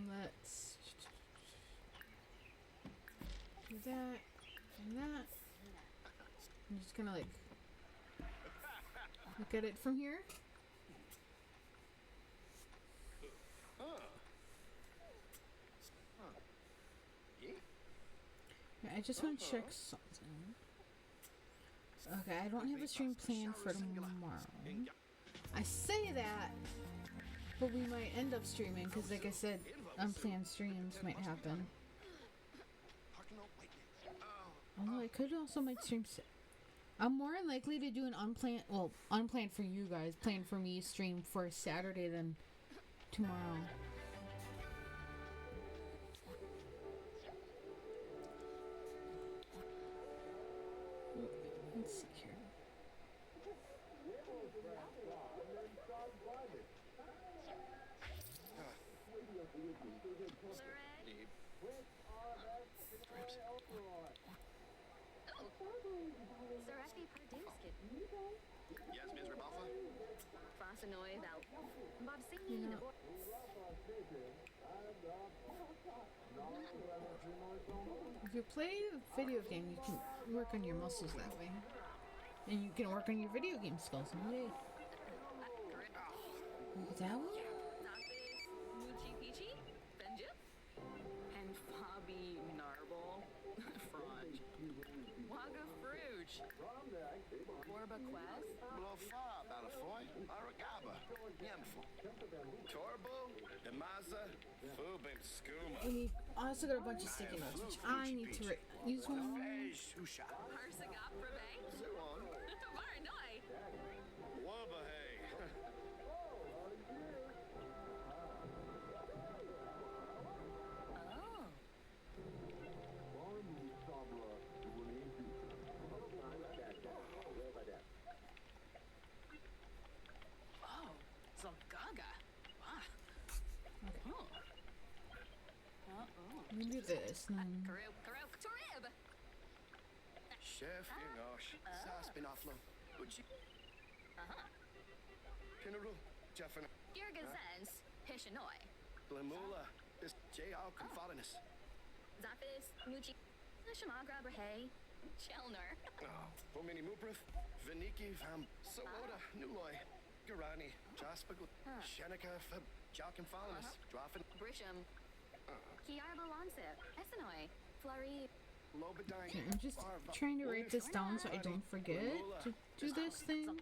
Let's do that and that. I'm just gonna like look at it from here. I just want to check something. Okay, I don't have a stream planned for tomorrow. I say that, but we might end up streaming because, like I said, unplanned streams might happen. Although I could also might stream. I'm more than likely to do an unplanned, well, unplanned for you guys, planned for me stream for Saturday than tomorrow. Let's see here. Zarafi Pardusket. Yes, Ms. Ribalfa? Fasanoi Val. Bob You Singing. know, if you play a video game, you can work on your muscles that way. And you can work on your video game skills in a way. That one? Zapis. Muchi Pichi. Benja. And Fabi Narble. Franj. Waga Fruge. Borba Quest. Blofa, Balafoy, Aragaba, Yemfo, Torbo, Demaza, Fubin, Skooma. We also got a bunch of sticky notes, which I need to use one. Shusha. Harsagap Rebe. Zuon. Varanoi. Wabahay. Oh. Oh, Zalgaga. Ah. Oh. Let me do this. And then Karuk, Torib. Chef Inosh, Saspinaflo, Uchi. Pinnaru, Jeffin, Girgazens. Hishanoi. Blamula, this J.L. Confalinus. Zapis. Muchi. Shamagra Brahe. Chelner. Pomini Muprif, Viniki, Vam, Soda, Nuloy, Garani, Jaspagl, Shenika, Fab, Jalkin Falinus, Droffin, Brisham. Kiarba Lansip. Essenoi. Flurry. Lobadine. okay, I'm just trying to write this down so I don't forget to do this thing.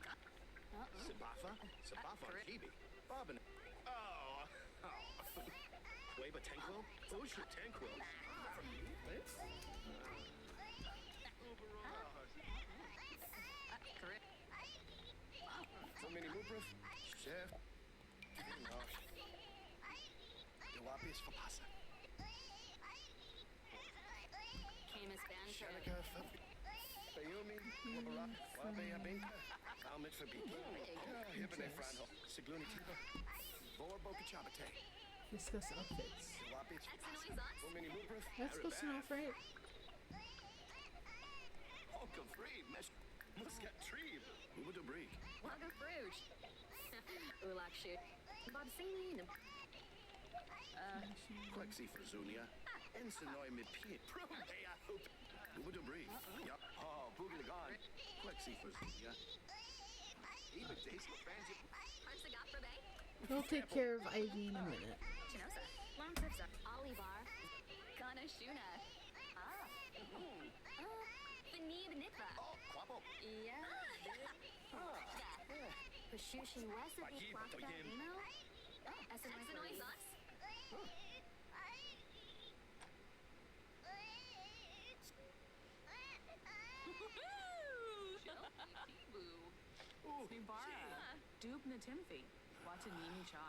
Sabafa, Chibi, Bobbin. Oh, Quaba Tenquil, Osha Tenquil. Pomini Muprif, Chef, Inosh, Dewapius Fapasa. Shenika for Bayumi, Wabe Abinka, Almit for Biki, Hibane Franho, Sigluni Tiba, Vor Boka Chabate, Discuss outfits. Wapich, Exinoisons. Omini Lubrif, That's close enough, right? Hoka Free, Mesh, Muscat Tree, Ubudu Break, Waga Fruge. Ulak shoot. Bobsine. Plexi for Zunia, Ensinoi Mid Pete, Prumea Hoop, Ubudu Break, Yup, Oh, Boogie Gone, Plexi for Zunia, Even Daisy Fancy, Harsagap Bay. We'll take care of Ivy in a minute. Chinosa. Longtipsa. Olivar. Kanashuna. Benib Nitva. Oh, Quapo, Yeah. Pashushi West of the Quackta email. Exinoisons. Nibara. Dubna Timfi. Watanimi Cha.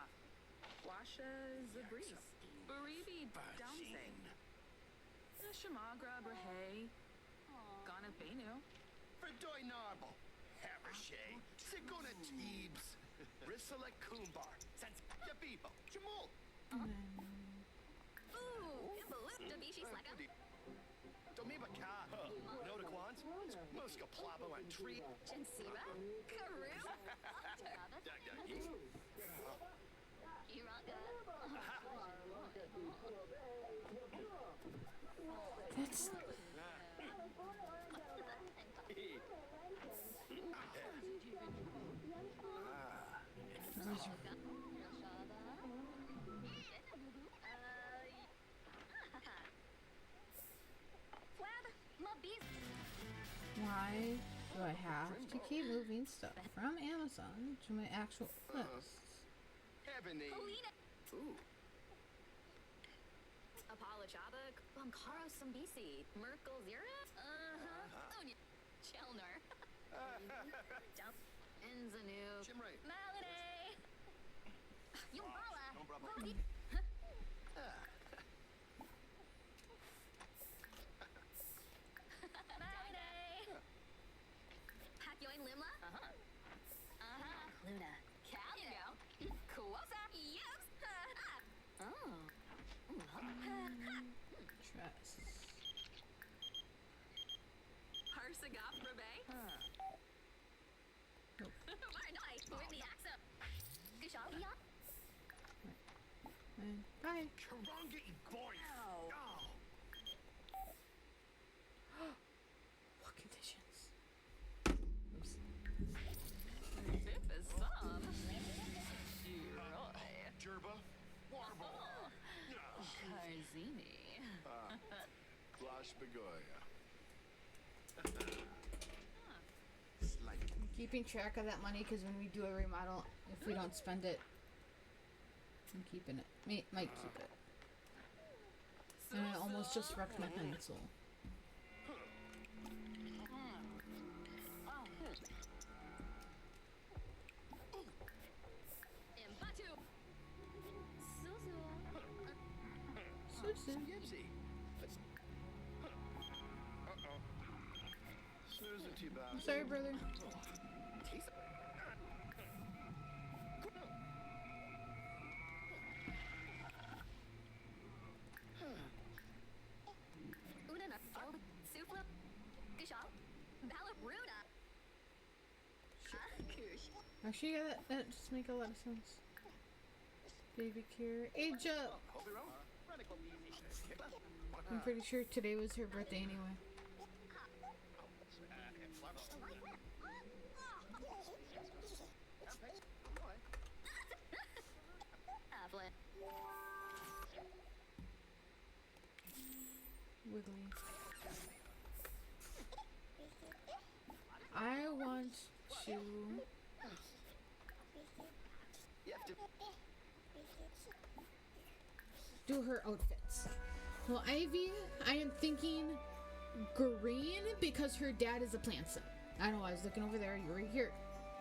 Washa Zabris. Baribi Damse. Shamagra Brahe. Ghana Benu. Verdoi Narble, Havershay, Siguna Teebs, Bristol Kumbar, Sans Yabibo, Jamul, Ooh. Dabishi Sleka. Domiba Ka, Noda Quans, Muska Plabo and Tree, Jensira. Karoo. Dagdagi, Iranga. That's why do I have to keep moving stuff from Amazon to my actual lists? Ebony, Ooh, Apollo Chabak, Bumkaro Sumbisi, Merkel Zira, Onya, Chelner, Dump, Enzanu, Chimray, Malade, Yumbala, no bravo. Rodi, Malade, Hakyoin Limla, Luna, Calio, Kuosa, yes, Trust. Harsagap Rabe. Marnai, Whitney Axum. Gishalia. Bye. Karanga boy. Oh, What conditions? Tip is some. Shiroi. Jerba, Warble, Karzini. Glash Begoya. Slight. Keeping track of that money because when we do a remodel, if we don't spend it, I'm keeping it. Might keep it. And I almost just wrecked my pencil. Mbatu. Suzu. Susan. Yipsy. Uh-oh. Susan T-Bow. I'm sorry, brother. Unana. Sufla. Gishal. Balabruda. Kush. Actually, yeah, that just make a lot of sense. Baby Cure. Age up! I'm pretty sure today was her birthday anyway. Avlet. Wiggly. I want to You have to. do her outfits. Well, Ivy, I am thinking green because her dad is a plantson. I know, I was looking over there. You were here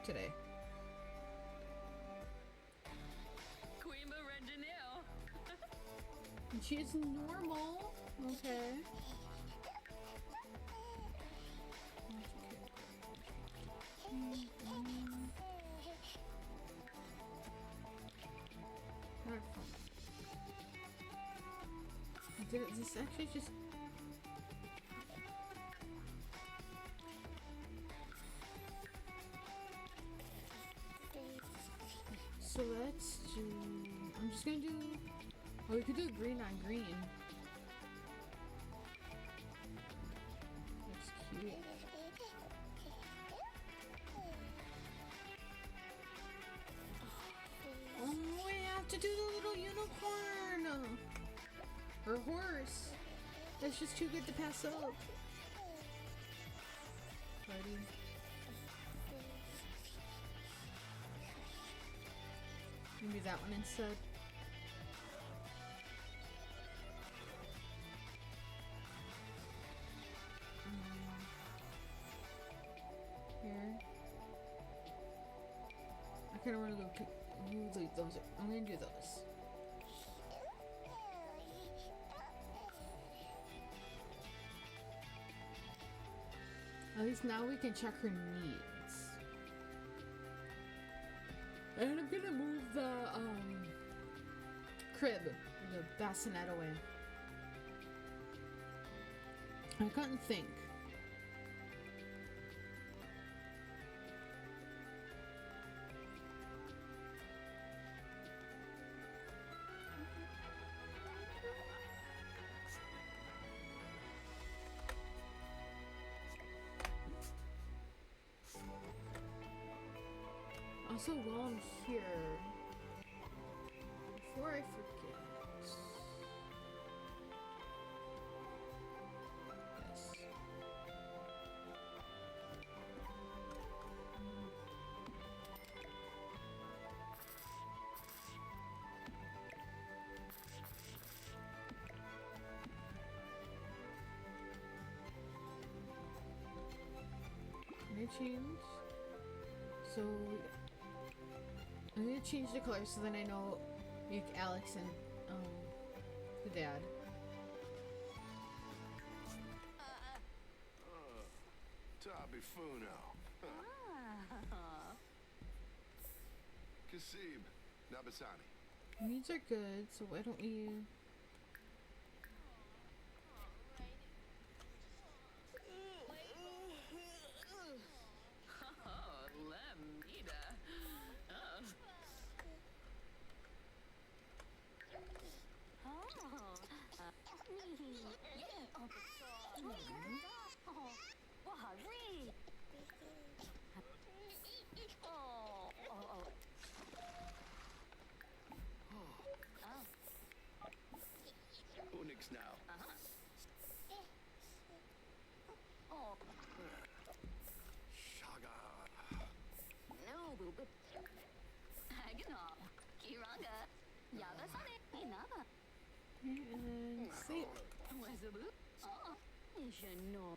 today. Queen Renjanil. And she's normal. Okay. Not fun. Did this actually just... So let's do... I'm just gonna do... Oh, we could do green on green. That's cute. Oh, we have to do the little unicorn! Or horse. That's just too good to pass up. Party. Maybe that one instead. Here. I kind of want to go pick those. I'm gonna do those. At least now we can check her needs. And I'm gonna move the crib, the bassinet away. I couldn't think. Also, while I'm here, before I forget, yes. Can I change? So I'm gonna change the color so then I know like Alex and the dad. Tabifuno. Kasib. Nabasani. Needs are good, so why don't we... Oh, Lemnita. Oh. Unix now. Shaga. No, boo boo. Hagenal. Kiranga. Yabasane. Inaba. And sleep. Wezabu. Oh. Ishano.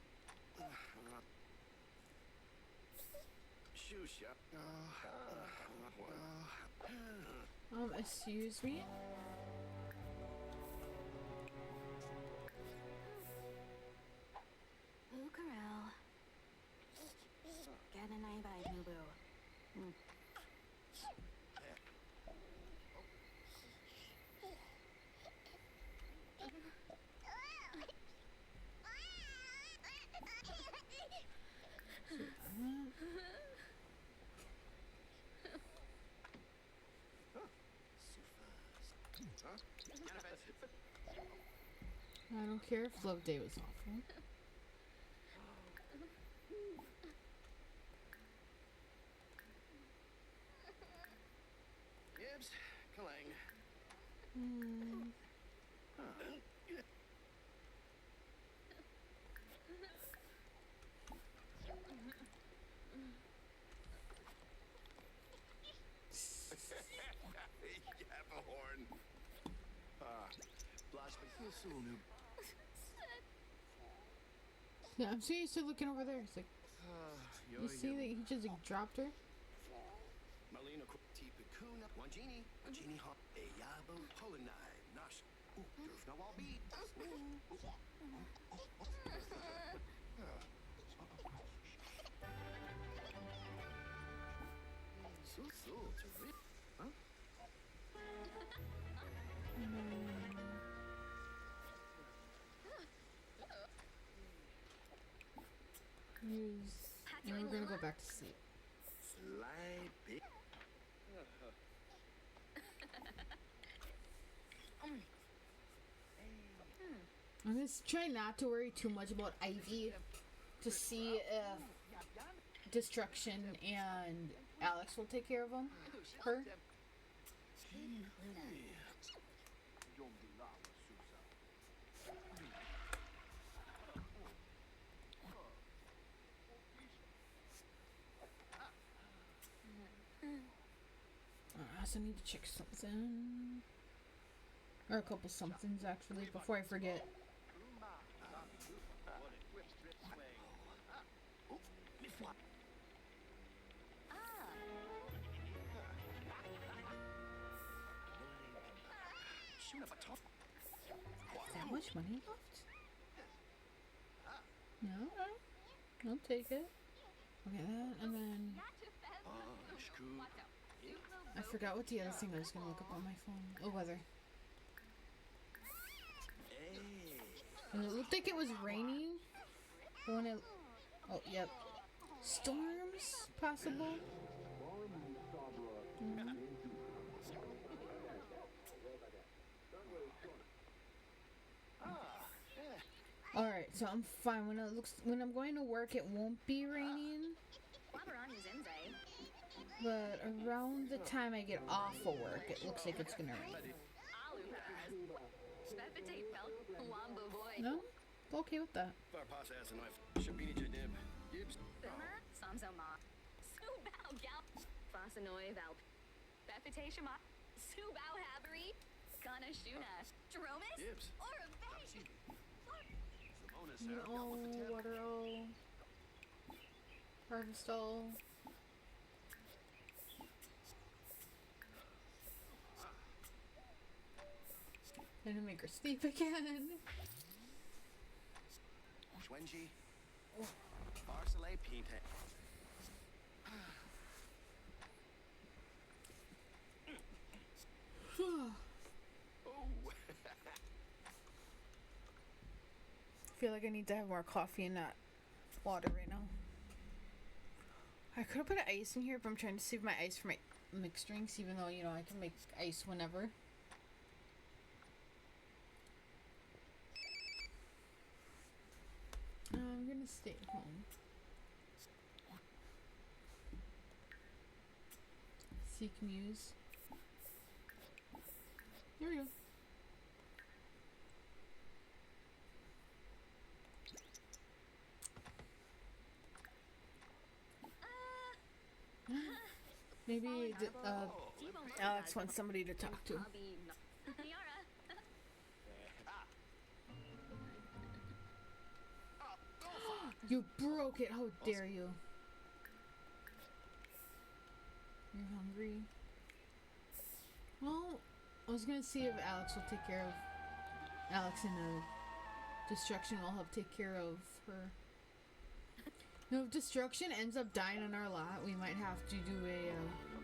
Shusha. Excuse me? Bukarel. Get an eye by boo boo. I don't care if Love Day was awful. Gibbs. Kalang. Yapahorn. Blush, but he'll soon. Yeah, I'm seriously looking over there. It's like, you see that he just like, dropped her? Malina Tipikuna, Wangini, Genie Hop, Ayabo, Polinai, Nash. Now I'll be. So, to read. Huh? Use. And we're gonna go back to sleep. Slide big. I'm gonna try not to worry too much about Ivy to see if Destruction and Alex will take care of him. Her. I also need to check something. Or a couple somethings actually before I forget. That much money left? No, I'll take it. Okay, that, and then I forgot what the other thing I was gonna look up on my phone. Oh, weather. And it looked like it was raining. But when it, oh, yep. Storms possible. Alright, so I'm fine. When I'm going to work, it won't be raining. But around the time I get off of work, it looks like it's gonna rain. No? Okay with that. Oh, water all. Harvest all. Gonna make her sleep again. Schwenji. Barcelay Pinte. I feel like I need to have more coffee and not water right now. I could have put ice in here, but I'm trying to save my ice for my mixed drinks, even though, you know, I can make ice whenever. I'm gonna stay at home. Seek Muse. Here we go. Maybe Alex wants somebody to talk to. You broke it! How dare you? You're hungry? Well, I was gonna see if Alex will take care of Alex and Destruction will help take care of her. No, if Destruction ends up dying on our lot, we might have to do a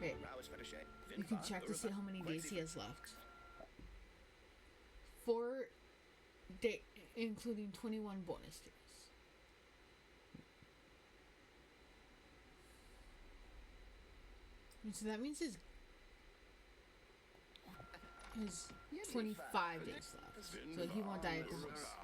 wait. You can check to see how many days he has left. 4 days, including 21 bonus days. And so that means his 25 days left. So he won't die at the house.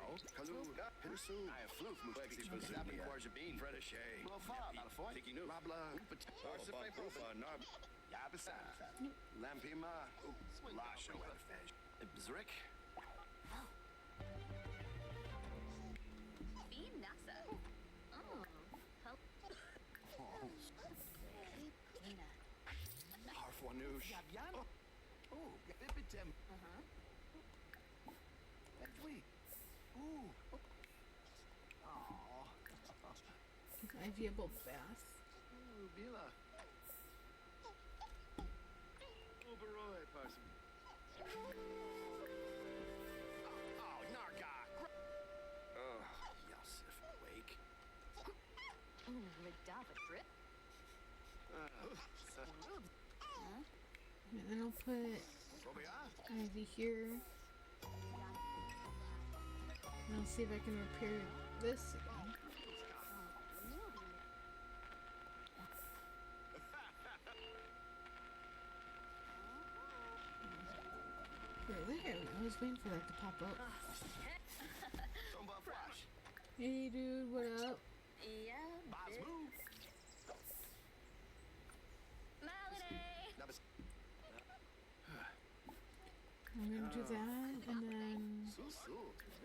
Ideable bath. And then I'll put Ivy here. And I'll see if I can repair this again. There we go. I was waiting for that to pop up. Hey dude, what up? Yeah, bitch. Melody. I'm gonna do that and then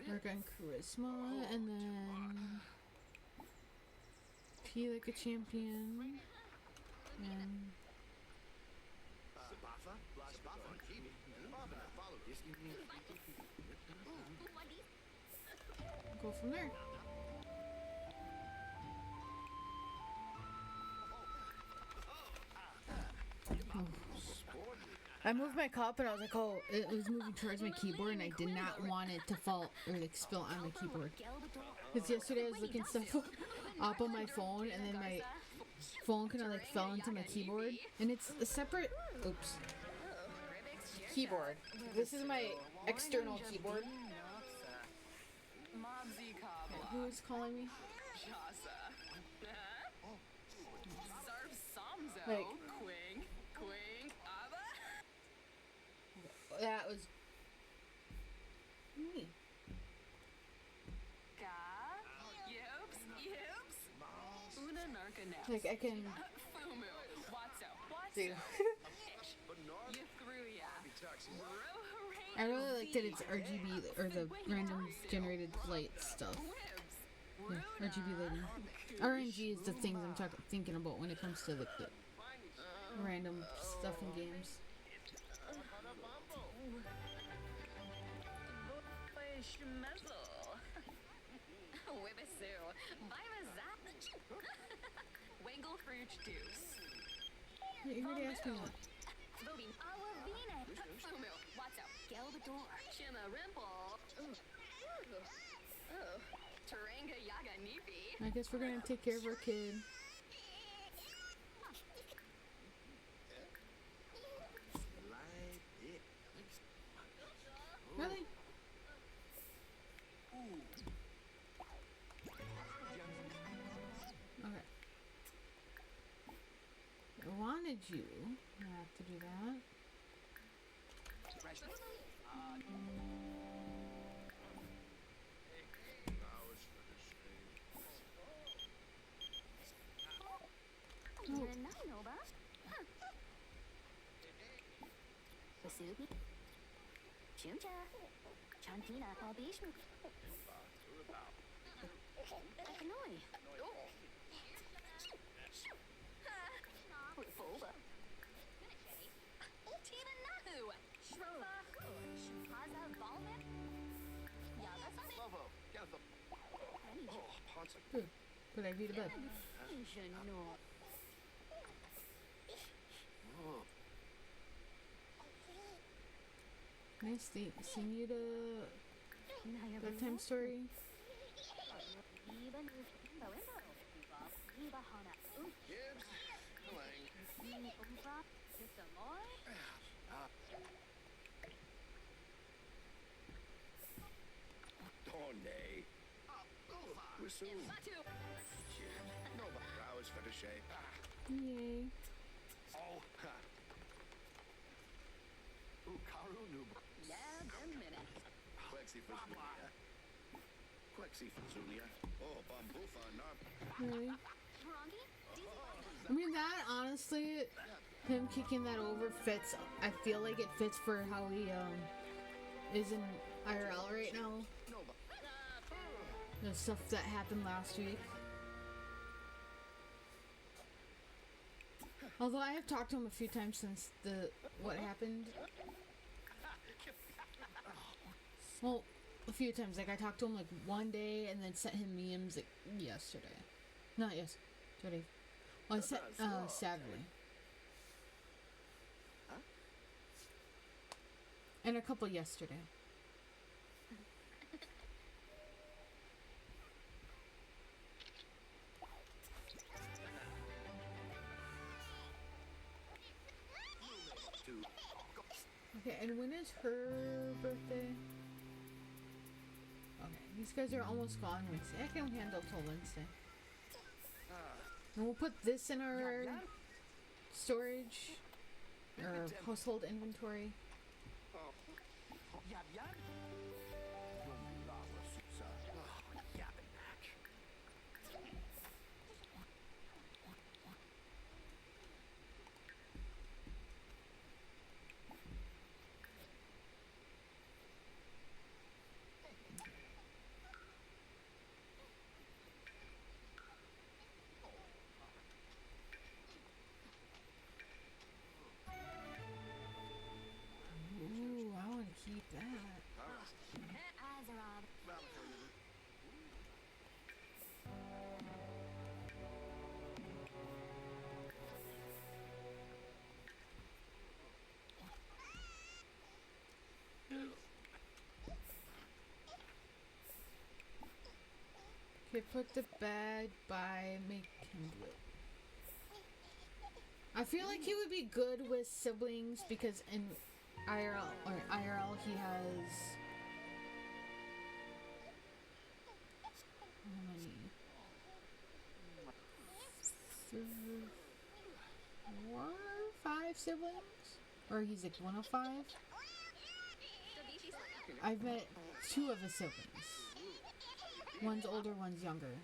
work on charisma and then pee like a champion and go from there. I moved my cup and I was like, oh, it was moving towards my keyboard and I did not want it to fall or like spill on my keyboard. Because yesterday I was looking stuff up on my phone and then my phone kind of like fell into my keyboard. And it's a separate, oops, keyboard. This is my external keyboard. Mobsy Cobbler. Who is calling me? Jasa. Sarv Samzo. Like- Quing. Quing. Abba. That was me. Ka. Yops. Yops. Una Narcanel. Like I can Fumu. Watso. do. Watso. Yathruya. I really like that it's RGB or the random generated light stuff. Yeah, RGB lighting. RNG is the things I'm thinking about when it comes to the random stuff in games. Schmezzle. Wibisu. Vimazap. Wangle Fruit Deuce. Yeah, you already asked me that. Voting Awavine. Fumu. Watso. Gelbador. Shima Rimple. Taranga Yaga Nipi. I guess we're gonna take care of our kid. Really? Okay. I wanted you not to do that. Oh. Nova. Wasubi. Chumcha. Chantina. Albishmu. Noi. Rufoba. Tina Nahu. Shrofa. Haza Balman. Yaga Good. Put Ivy to bed. No. Nice seeing you to bedtime story. Donne. Whistle. No, but flowers for the shape. Yay. Oh, ha. Karu Nub. Yeah, them minute. Quexi for Zulia. Quexi for Zulia. Oh, Bambufa, Narp. Really? Rongi? I mean, that honestly, him kicking that over fits. I feel like it fits for how he is in IRL right now. No, but. The stuff that happened last week. Although I have talked to him a few times since what happened. Well, a few times. Like I talked to him like one day and then sent him memes like yesterday. Not yesterday. Well, I sent Saturday. And a couple yesterday. To and when is her birthday? Okay, these guys are almost gone Wednesday. I can handle till Wednesday. And we'll put this in our storage or household inventory. Yab yab. Yapping match. Ooh, I want to keep that. Azarab. Okay, put the bad by make him do it. I feel like he would be good with siblings because in IRL he has how many? 4, 5 siblings? Or he's like 1 of 5? I've met 2 of his siblings. One's older, one's younger.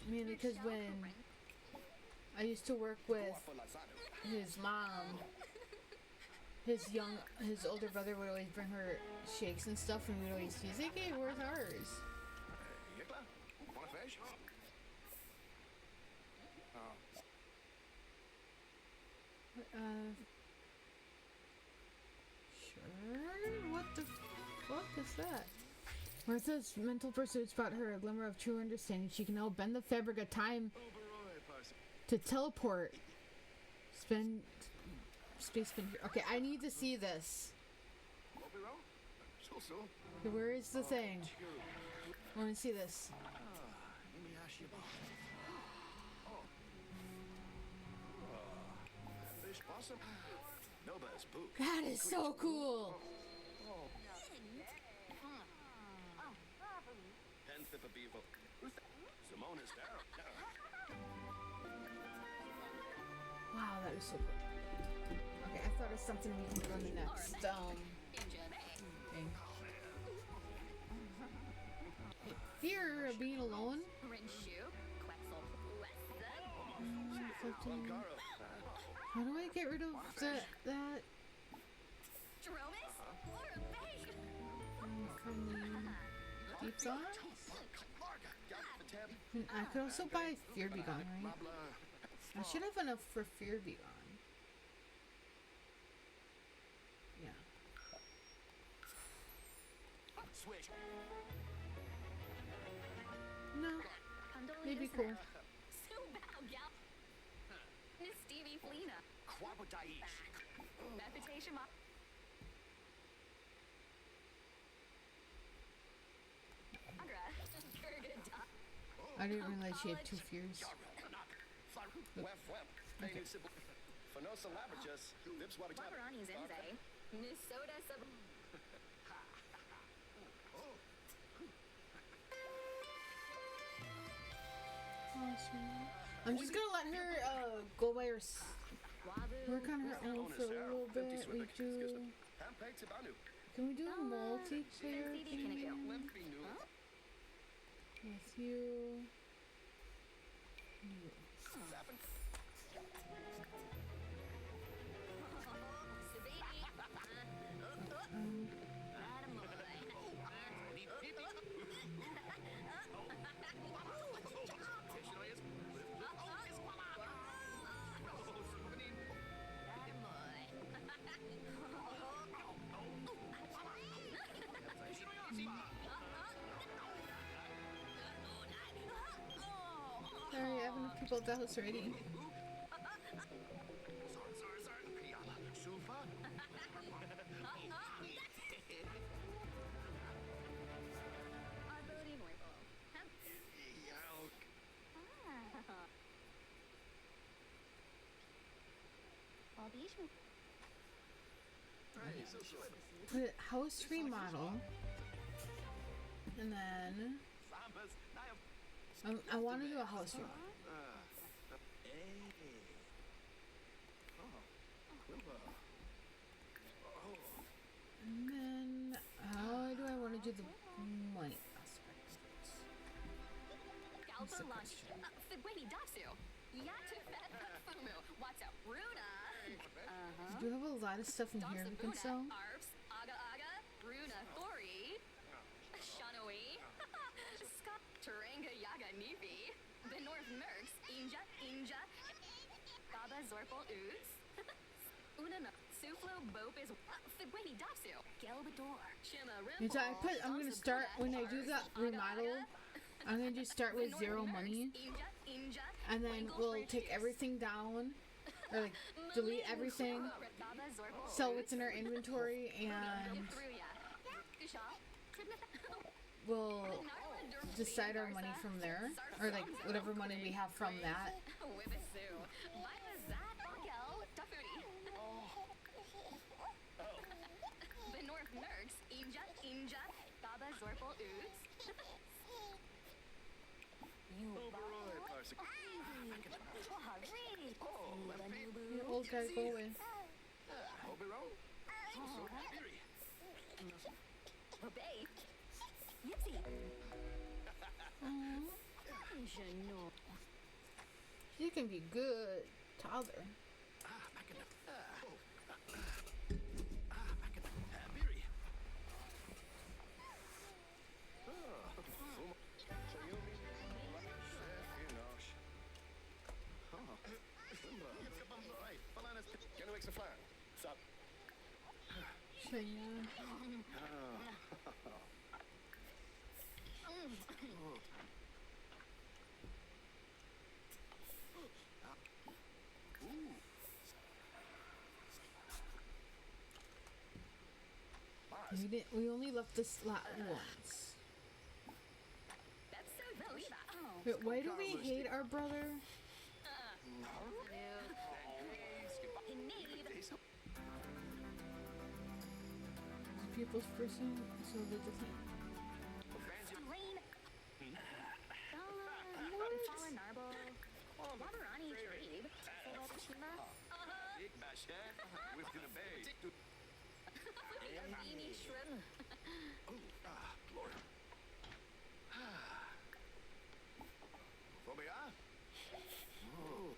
I mean, because when I used to work with his mom, his older brother would always bring her shakes and stuff, and we'd always tease, like, hey, where's ours? Yikla? Want a fish? Sure. What the fuck is that? Martha's mental pursuits brought her a glimmer of true understanding. She can now bend the fabric of time to teleport. Spend space spin here. Okay, I need to see this. Okay, where is the thing? I want to see this. That is so cool. Wow, that is so cool. Okay, I thought it was something we can do on the next thing. Fear of being alone. How do I get rid of that? From the deep sauce? I could also buy Fear Be Gone, right? I should have enough for Fear Be Gone. Yeah. No. Maybe cool. Stevie Flina. Reputation. I didn't realize she had 2 fears. Okay. Wabarani Zenze. Minnesota sub. I'm just gonna let her go by her work on her own for a little bit. We do. Can we do a multiplayer thing with you? Sorry, I have enough people at the house already. Hey, so so. Put house remodel. And then Sambas. I want to do a house remodel. Hey. Oh. Quimba. Oh. And then how do I want to do the money aspect? Galpa the Launch. question. Figweni Datsu. Yatu Fet Fumu. Watso. Runa. Do you have a lot of stuff in here we can sell? Arps. Aga Aga. Runa Thori. Shanoi. Scott. Taranga Yaga Nifi. The North Mercs. Inja. Baba Zorpal Oods. Unana. Suflo Bope is Figweni Datsu. Gelbador. Shima Rimple. I'm gonna start when I do that remodel. I'm gonna just start with zero money, and then we'll take everything down, or like delete everything, sell what's in our inventory, and we'll decide our money from there, or like whatever money we have from that. The North Nerds, Inja, Baba Zorpal Oods. Oberoi, Parsec. Oh, Lampin. The old guy go away. Oberon. So Biri. Obey. Yipsy. You can be good, toddler. Back in the. Back in the. Biri. Gonna make some fire. What's up? Cheyenne. We only left this lot once. That's so Valiba. But why do we hate our brother? People's person, so they're the same. Rain. Fallen Narble. Wabarani Trade. Chima. Big bash, with the bay. Beanie Shrimp. Lord. Obea? Oh.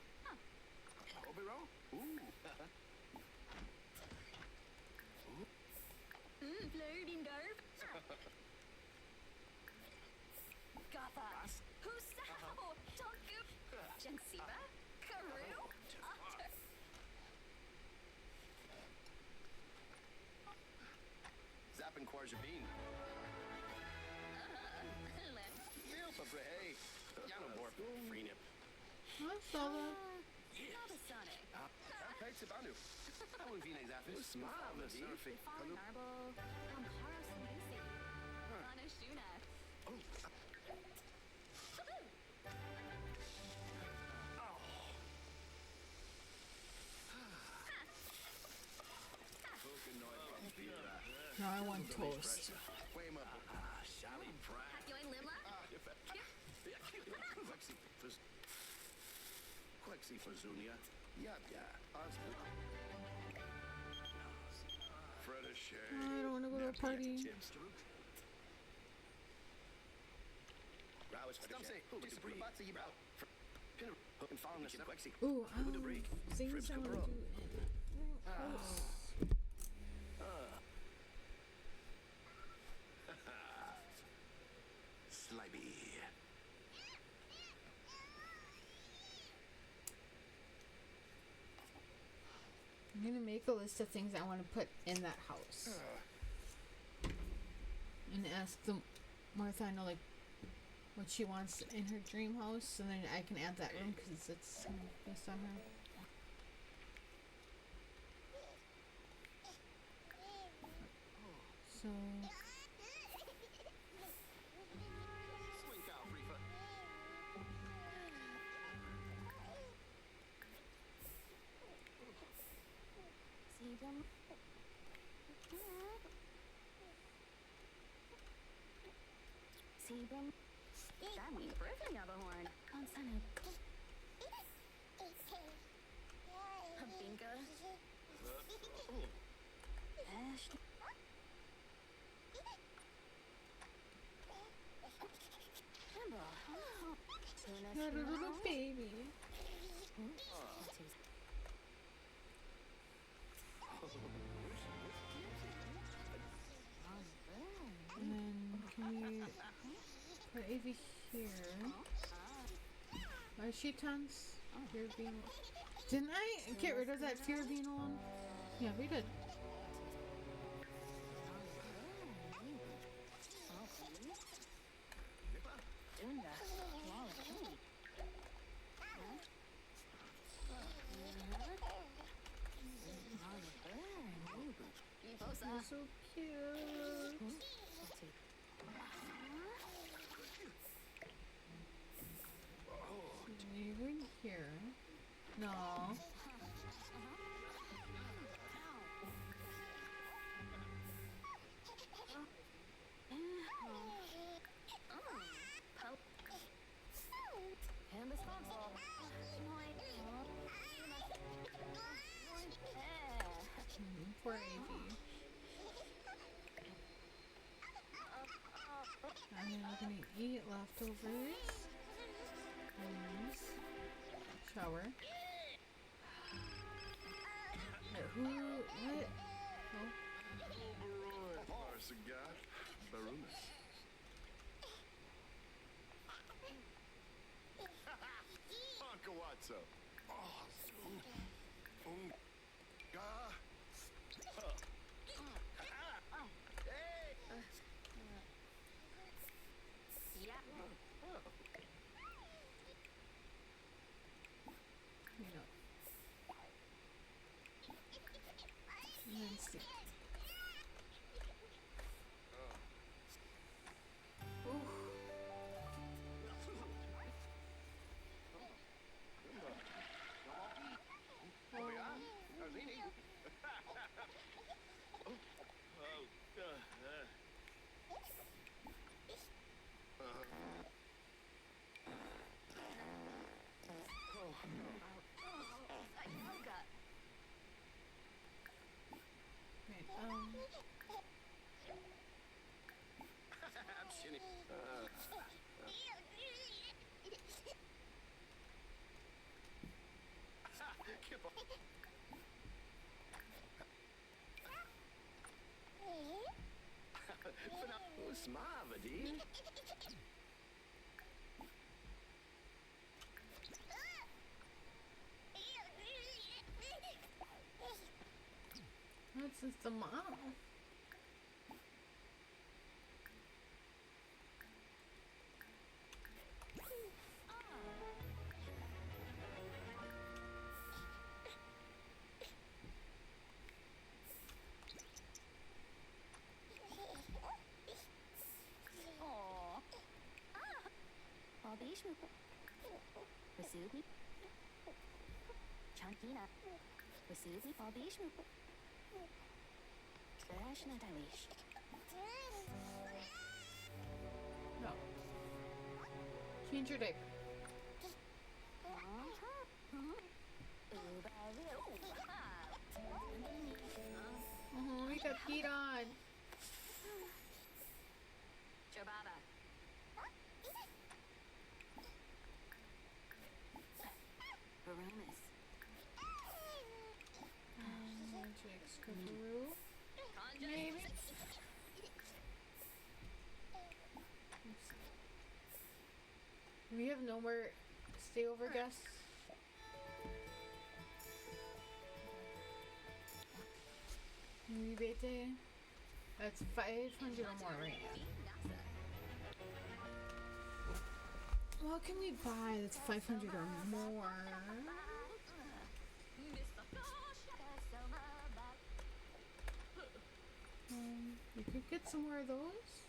Obero? Ooh. Flirting Derp. Gotha. Husao. Tonku. Jensiba. Karu. Otter. Zap and Quarjabine. Neil Fabre. Yano Borp. Free nip. I saw that. Nabasane. Peg Sabanu. I wouldn't be an example. Smile, Miss Surfing. Fallen Narble. Amparo Salusi. Anashuna. Now I want toast. Shally Pratt. Yoin Limla. Quexi Fazunia. Yabya. Fred I don't want to go to a party. Ooh, things I want to do in house. Slimy. I'm gonna make a list of things I want to put in that house, and ask them, Martha. I know like what she wants in her dream house, and then I can add that room because it's based on her. So Swink out, Reefa. Sebum. Dami. Griffin Yabahorn. Consana. Habinka. Ash. Kimba. Not a little baby. And then can we put Avy here? She tons. Fear of being. Didn't I get rid of that fear of being alone? Yeah, we did. You're so cute. You're in here. No. Poor Avy. And then we're gonna eat leftovers. Please. Shower. Who? What? Oh. Oberoi, Parsagat, Barunas. Ankawatso. Ga. You know. And then stick. Ooh. Right, Smavadi. That's just the mom. Vasubi. Chankina. Vasubi. Albishmu. Slash Natalish. No. Change your diaper. Oh, we got peed on. Jababa. Baronis. Magic Scooperoo. Maybe. We have no more stay over guests. Rebate. That's 500 or more right now. What can we buy that's 500 or more? We could get some more of those.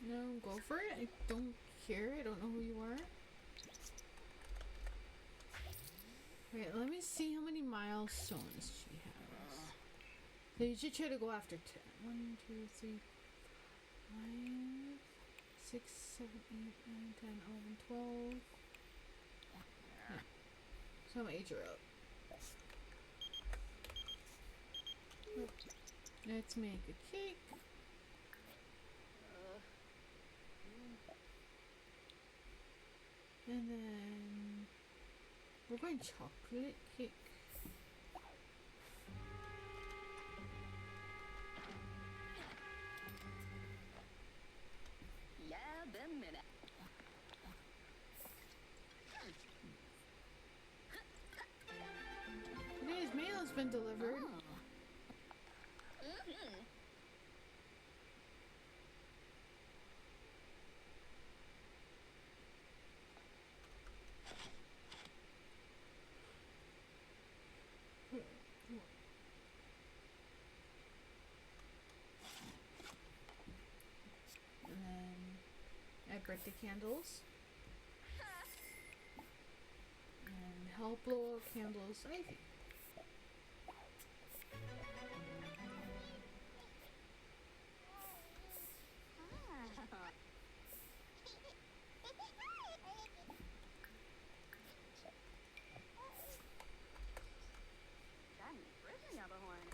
No, go for it. I don't care. I don't know who you are. Wait, let me see how many milestones she has. So you should try to go after 10. 1, 2, 3, 5, 6, 7, 8, 9, 10, 11, 12. Yeah. So I'm age her up. Let's make a cake. And then we're going chocolate cake. Yeah, been minute. Today's mail has been delivered. And then I birthday candles. And help blow out candles. Ivy. Johnny, bring the horn.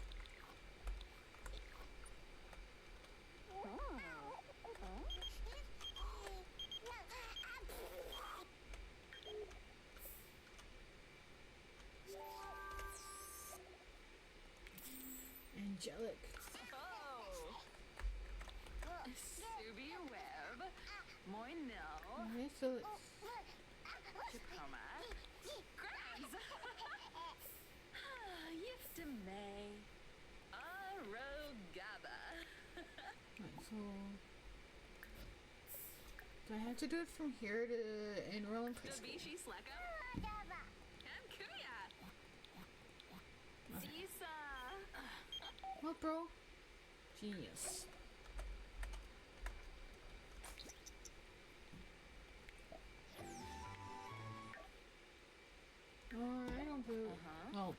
Angelic. Oh. Subi Web. Moinil. Okay, so let's Tacoma. Grams. Yifta May. Arogaba. right, so do I have to do it from here to enroll in preschool? Dabishi Sleka. And Kuya. Isa. What, bro? Genius. Oh, I don't do. Well,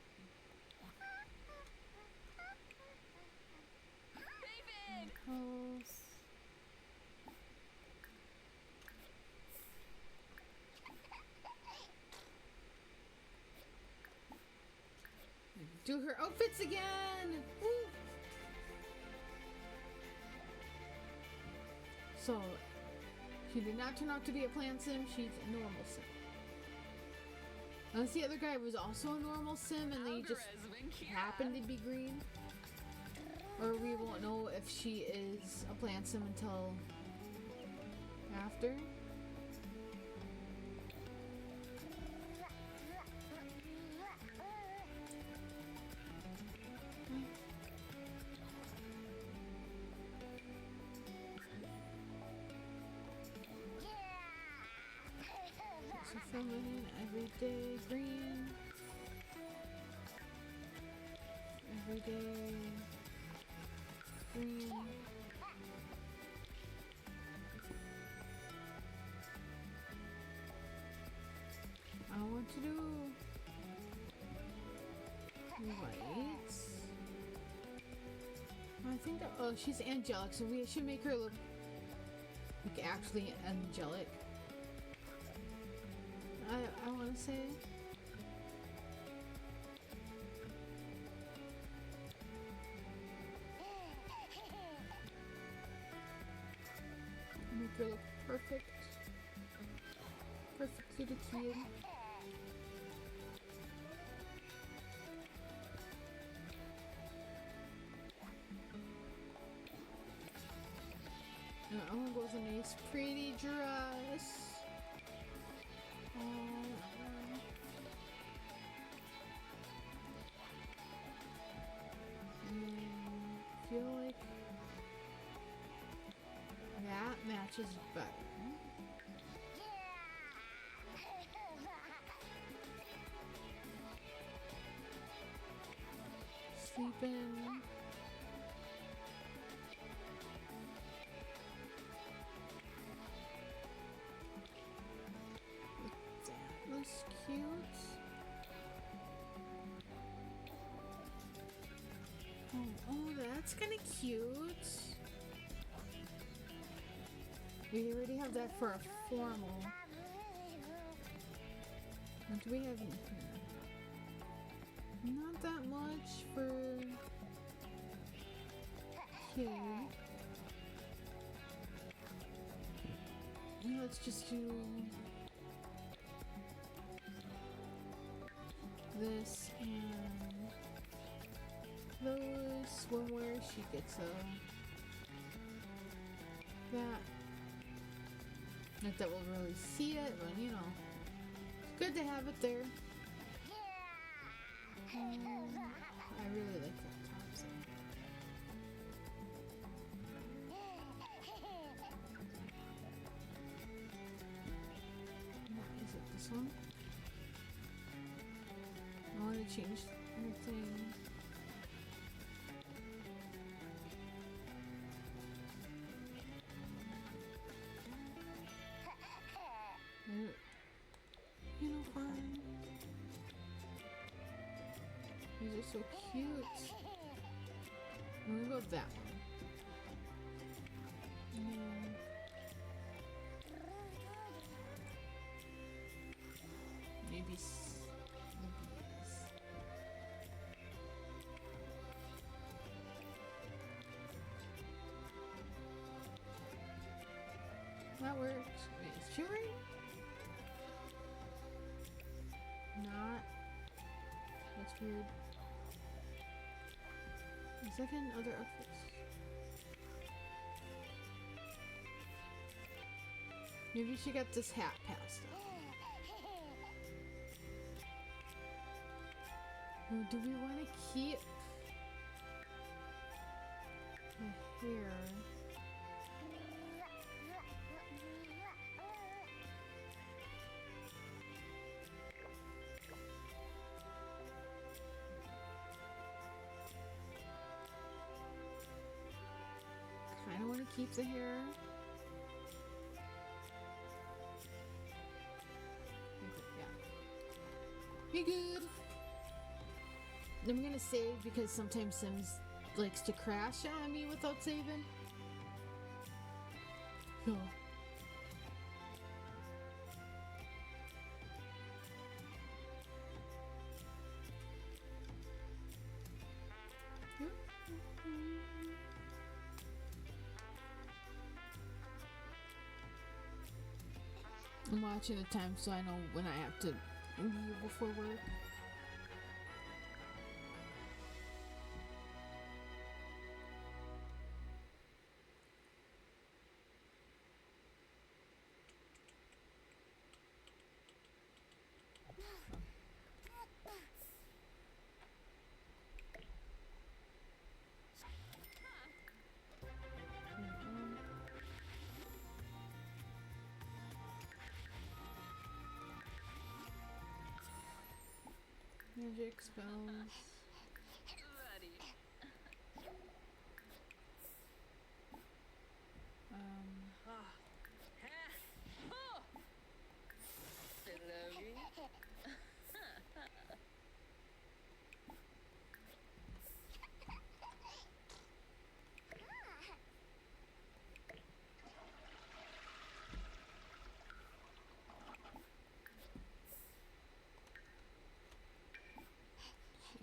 David. close. Do her outfits again! Woo! So, she did not turn out to be a plant sim, she's a normal sim. Unless the other guy was also a normal sim and they just happened to be green. Or we won't know if she is a plant sim until after. So feminine, everyday green. Everyday green. I want to do whites. I think that, oh, she's angelic, so we should make her look like actually angelic. I want to say. Make her look perfect. Perfect to the kid. And I want to go with a nice pretty dress. Feel like that matches better. Sleeping. cute. Oh, that's kind of cute. We already have that for a formal. What do we have in here? Not that much for kid. Let's just do this and those one where she gets that. Not that we'll really see it, but you know, it's good to have it there. I really like that top zone. Is it this one? I want to change everything. Uniform. These are so cute. I'm gonna go with that one. Maybe yes. That works. Wait, is she wearing? Not. That's weird. Is that in other outfits? Maybe she got this hat passed up. Or do we want to keep the hair? Kind of want to keep the hair. Yeah. Be good. I'm gonna save because sometimes Sims likes to crash on me without saving. So. I'm watching the time so I know when I have to leave before work. Magic spells. Buddy.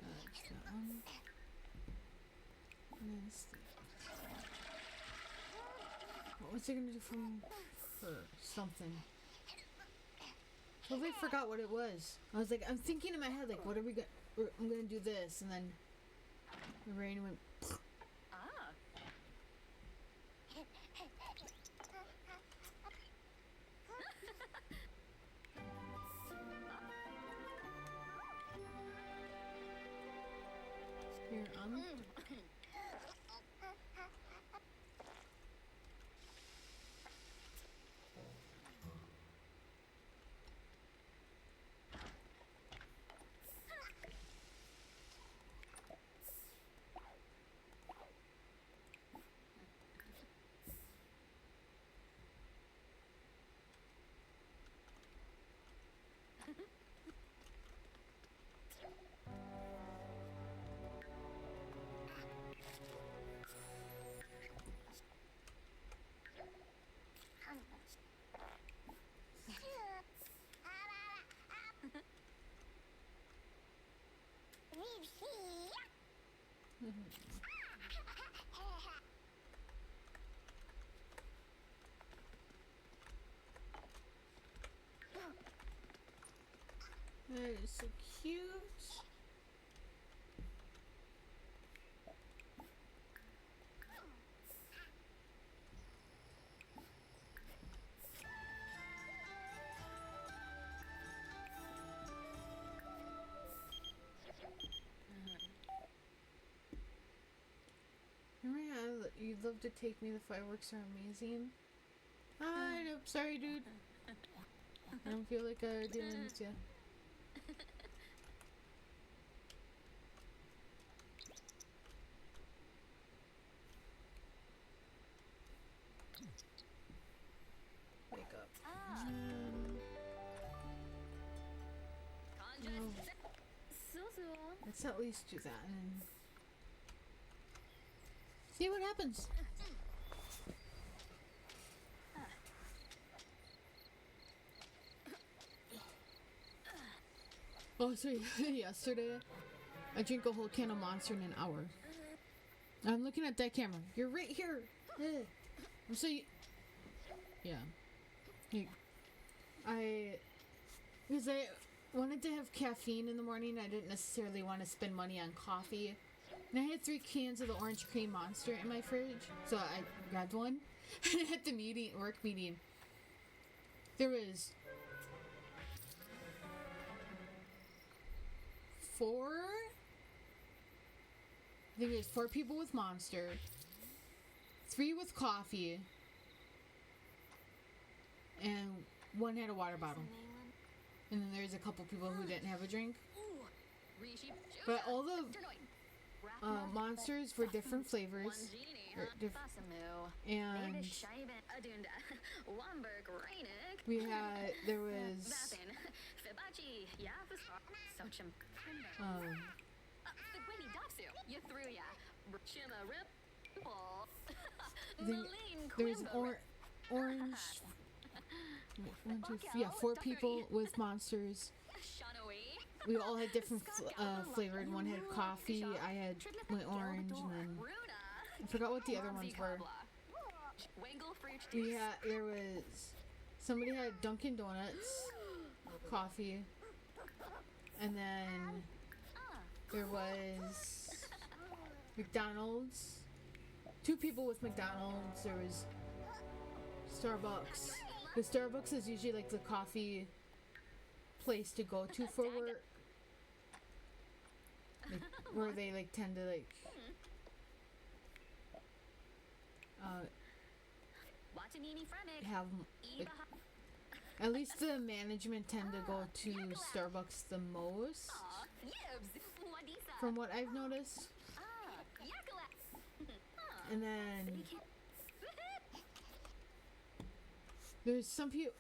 That's that one. And then what was it gonna do from her? Something. Totally forgot what it was. I was like, I'm thinking in my head, like, what are we gonna? I'm gonna do this, and then the rain went. Ah. Here, That is so cute. Remember how you'd love to take me? The fireworks are amazing. I know. Sorry, dude. I don't feel like dealing with you. Wake up. Let's at least do that and see what happens. Oh, so yesterday I drank a whole can of Monster in an hour. I'm looking at that camera. You're right here. I'm so yeah. Because I wanted to have caffeine in the morning. I didn't necessarily want to spend money on coffee. And I had 3 cans of the orange cream Monster in my fridge, so I grabbed one. And at the work meeting, there was 4. I think there's 4 people with Monster, 3 with coffee, and 1 had a water bottle. And then there's a couple people who didn't have a drink. But all the Monsters were different flavors. And there was there's an orange. 1, 2, 3, 4 people with Monsters. We all had different flavored. One had coffee. I had my orange, and then I forgot what the other ones were. There was somebody had Dunkin' Donuts, coffee, and then there was McDonald's. 2 people with McDonald's. There was Starbucks. The Starbucks is usually like the coffee place to go to for work, like, where they like tend to like have like, at least the management tend to go to Starbucks the most, from what I've noticed. And then there's some people,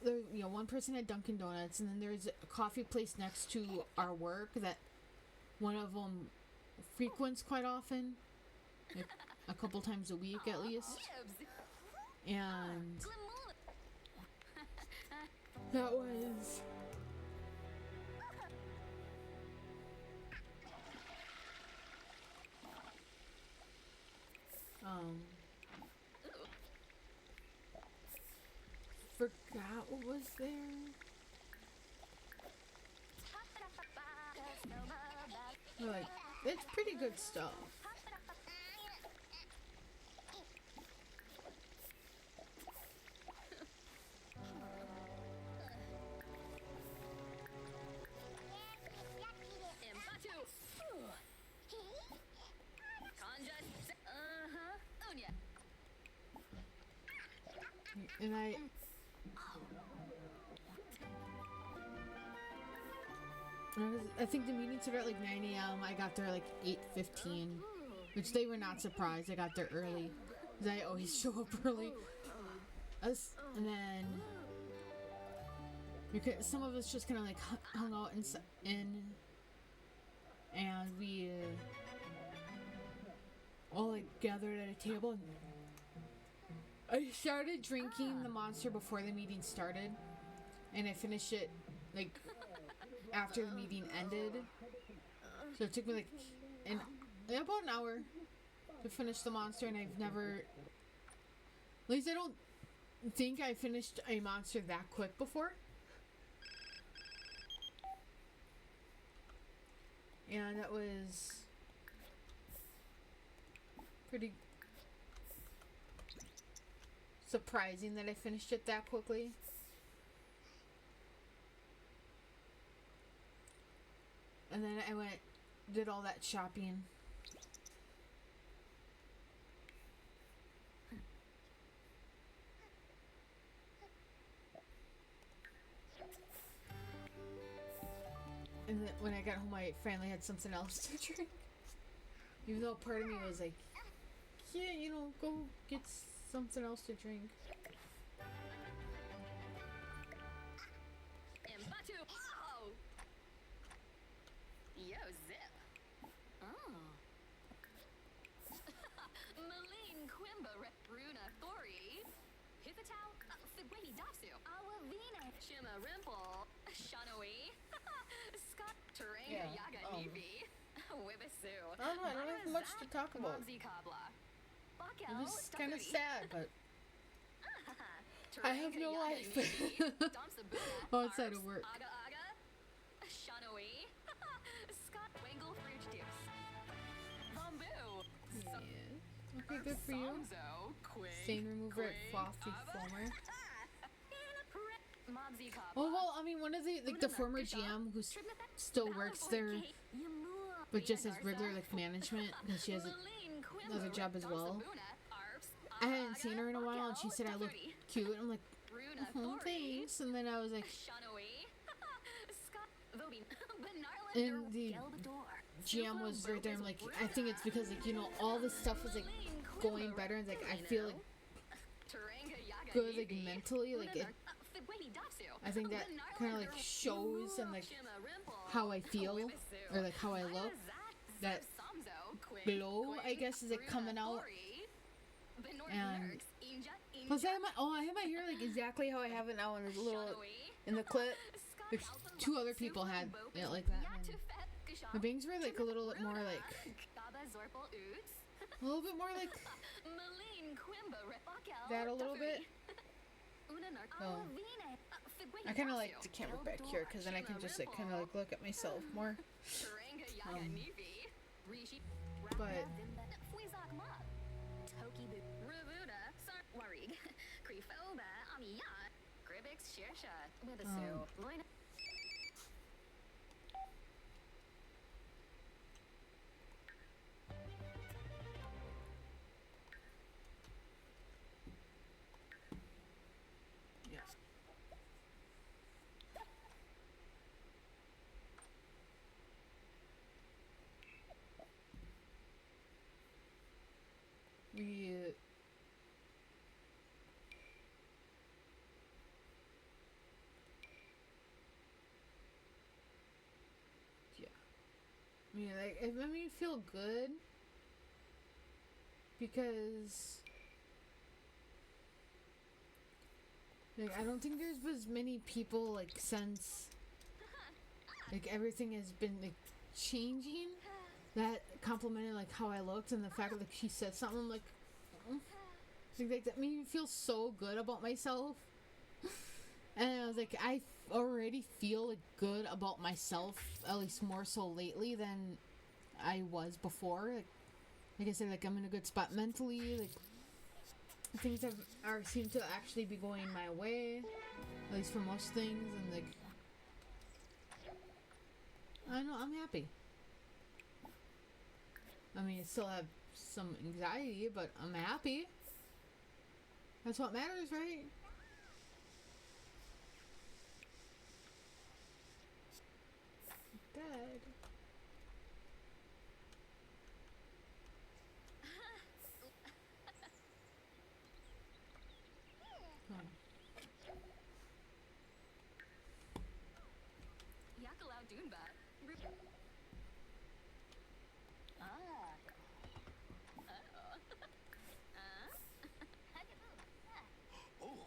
one person had Dunkin' Donuts, and then there's a coffee place next to our work that one of them frequents quite often, like a couple times a week at least. And that was forgot what was there. Like, it's pretty good stuff. And I think the meeting started at like 9 a.m. I got there like 8:15, which they were not surprised. I got there early, because I always show up early. And then some of us just kind of like hung out and we all like gathered at a table. I started drinking the Monster before the meeting started, and I finished it like after the meeting ended. So it took me like about an hour to finish the Monster, and I've never, at least I don't think I finished a Monster that quick before. And that was pretty surprising that I finished it that quickly. And then I did all that shopping. And then when I got home, I finally had something else to drink. Even though part of me was like, yeah, you know, go get something else to drink. Mbatu. Oh. Yo, zip. Oh. Maline Quimba Runa Thori. Hippotow. Figwini Dasu. Awavina. Shima Rimple. Shanoi. Scott. Teranga Yeah, Yaga Nivi. Wibisu. I don't know, I don't have much to talk about. Momsy Kabla. It was kind of sad, but I have no life. Outside of work. Aga Aga. Shanoi. Scott Wangle Fruit Juice. Bamboo. Yeah. Okay, good for you. Sonzo. Stain remover at Frosty Foamer. Mobsy Kabla. Oh well, I mean, one of the the former GM who still works there, but just as regular like management because she has another job as well. I hadn't seen her in a while, and she said I look cute. I'm like, oh, thanks. And then I was like, and the GM was right there. I'm like, I think it's because like you know all this stuff was like going better, and like I feel like good like mentally, like it. I think that kind of like shows and like how I feel or like how I look. That glow, I guess, is like coming out. And plus, I have my hair like exactly how I have it now in the little in the clip. Like, two other people had it like that. And my bangs were like a little bit more like a little bit more like that a little bit. Oh. I kind of like the camera back here because then I can just like kind of like look at myself more. But yeah. We yeah. I mean, like, it made me feel good because like I don't think there's as many people like since like everything has been like changing that complimented like how I looked and the fact that like she said something I'm like, like that made me feel so good about myself. And I was like, I already feel like good about myself, at least more so lately than I was before. Like I said, like I'm in a good spot mentally. Like things seem to actually be going my way, at least for most things. And like, I know I'm happy. I mean, I still have some anxiety, but I'm happy. That's what matters, right? Dad. Yakalau Doonbat. Oh,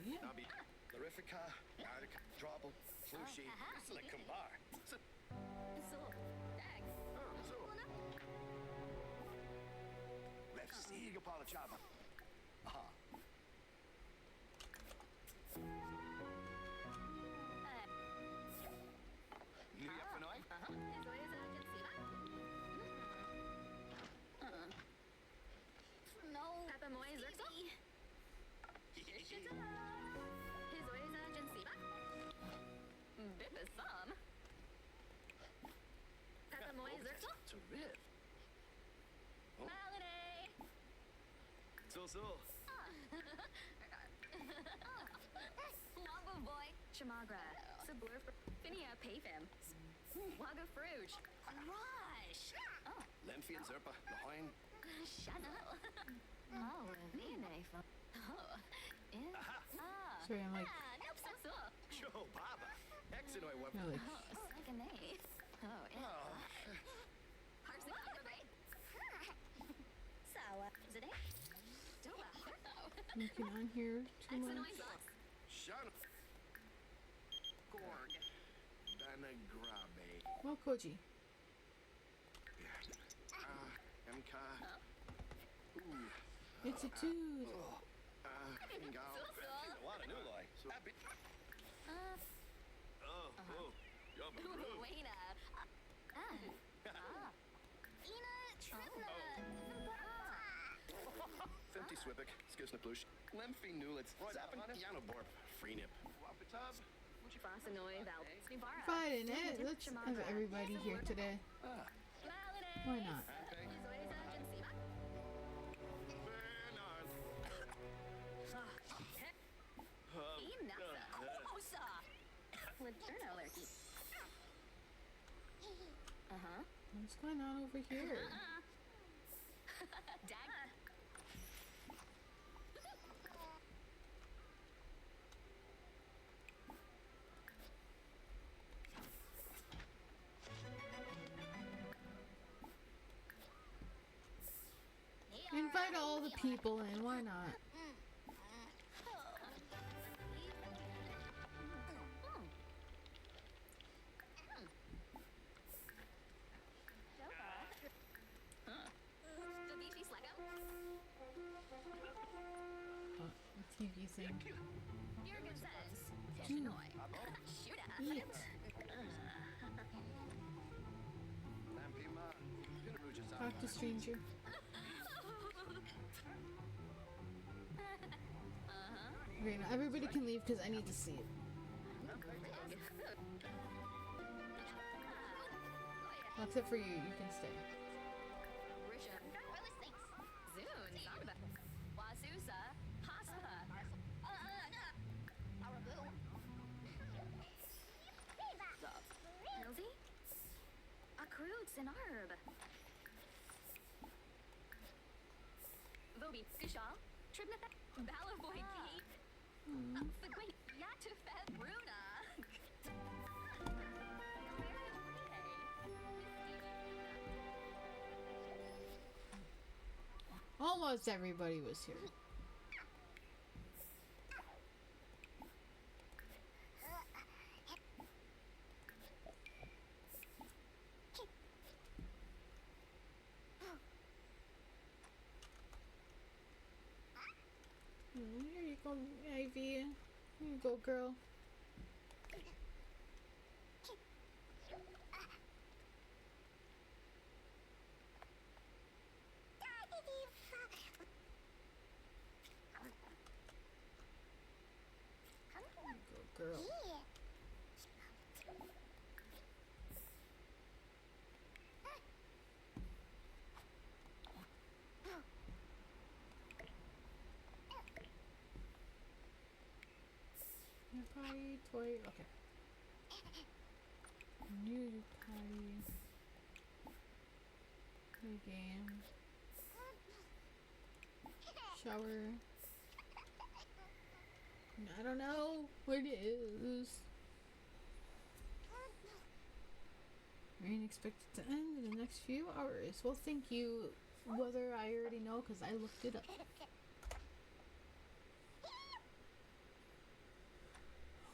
Yeah. Nabi, Larifica, Nardica, Trouble, Flushi, Slikumbar. Lefsiga Palachaba. Aha. Riv. Holiday. So. Wamba boy. Shamagra. Sabur. Finia Payfim. Waga Fruge. Rush. Oh, Lemfi and Zerpa. Lahoin. Chanel. Oh, Vinefa. Oh, in. Sorry, I'm like, Nope, so. Joe Baba. Exinoy web. you're like, Oh, second A. Oh, yeah. Parsi Everbay. Sawa. Zade. Duba. looking on here too much. Exinoy Zox. Shana. Gorg. Danagrabe. Oh, Koji. MK. Ooh. It's a tooth. Fingal. A lot of new life. So happy. Oh. Yum. Wayna. Ina Tripna. Fenty Swipik. Skisna Plush. Lemfi Nulitz. Zappin. Yano Borp. Freenip. Wapatab. Frosanoy Val. Snivara. Fine, let's have everybody here today. Why not? Uh-huh. What's going on over here? Dag. Invite all the people in, why not? Oh, the TV thing. Jurgen says, Mm. shoot at Eat. Lampima. Pinnarujas. Talk to stranger. Okay, now everybody can leave because I need to see it. Except for you, you can stay. Wazusa, Haspa. Milzy? Akroots and Arb. Vobi, Gushal, Tribnatha, Balavoy Key. The great Yatufeb Runa. Almost everybody was here. Here you go, Ivy. Here you go, girl. Go, girl. New party, toy, okay. New party. New game. Shower. I don't know what it is. Rain expected to end in the next few hours. Well, thank you. Whether I already know, because I looked it up.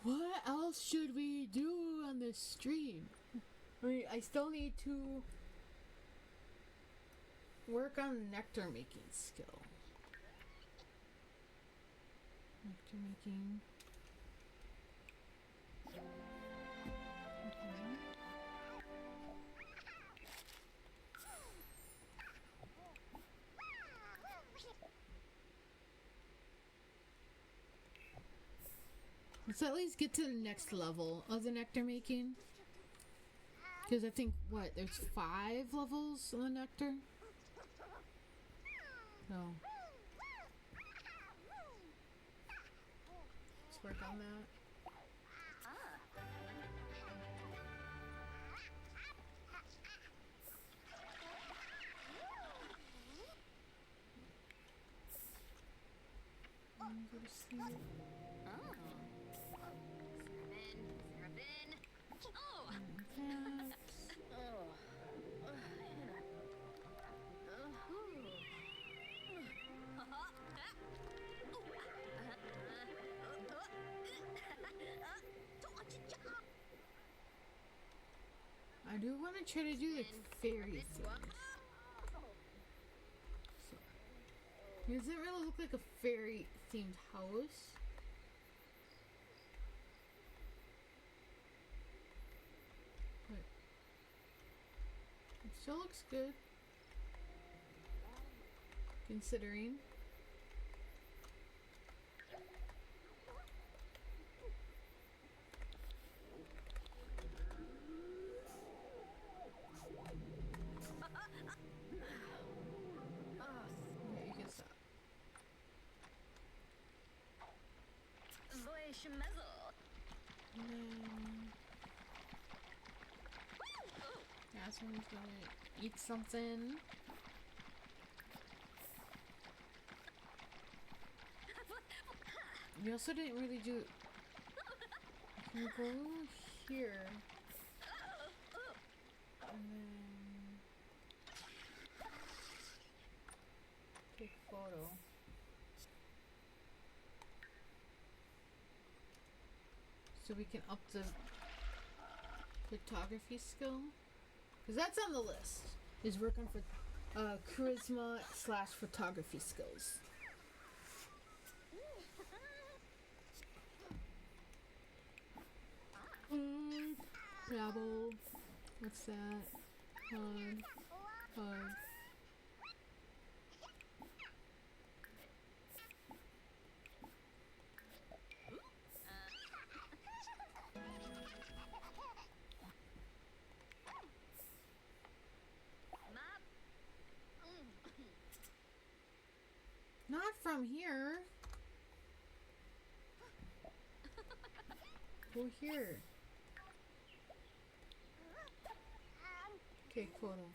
What else should we do on this stream? I still need to work on nectar making skill. Nectar making. Let's at least get to the next level of the nectar making. Because I think, what, there's 5 levels of the nectar? No. Let's work on that. Go to sleep. Oh. Seraphim. Oh. Cats. I do want to try to do the fairy thing. It doesn't really look like a fairy themed house. But it still looks good. Considering. Okay, you can stop. And then Aswin's gonna eat something. We also didn't really do. Can we go here? And then take a photo. So we can up the photography skill. Because that's on the list. Is working for charisma / photography skills. Babble. What's that? Hug. Not from here. Go here. Okay, photo.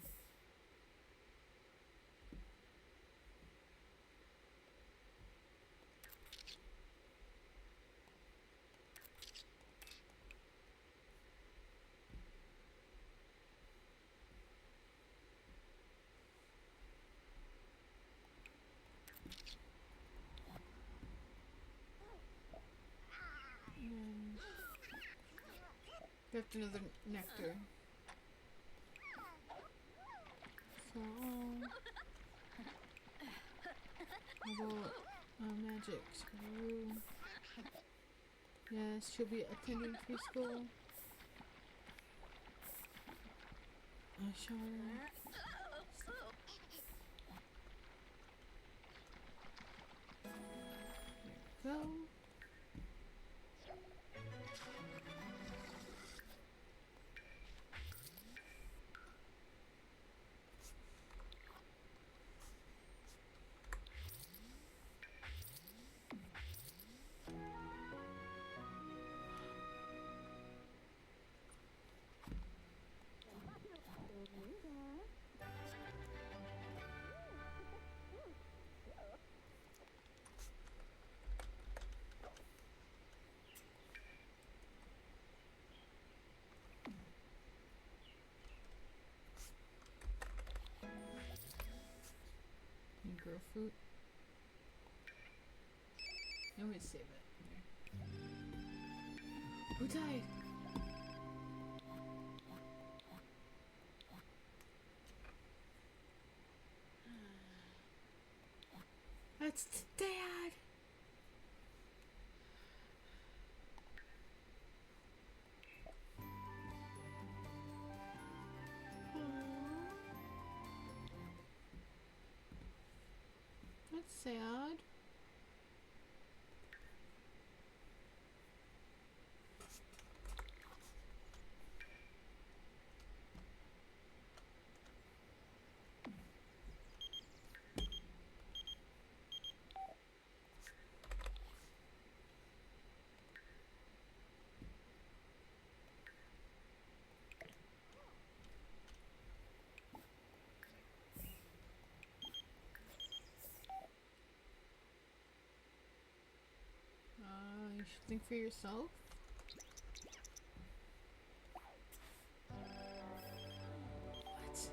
Left another nectar. So, how about magic screw? Yes, she'll be attending preschool. Shower. There we go. Grow fruit. I'm gonna save it. There. Who died? That's Dad. That's sad. something for yourself? What?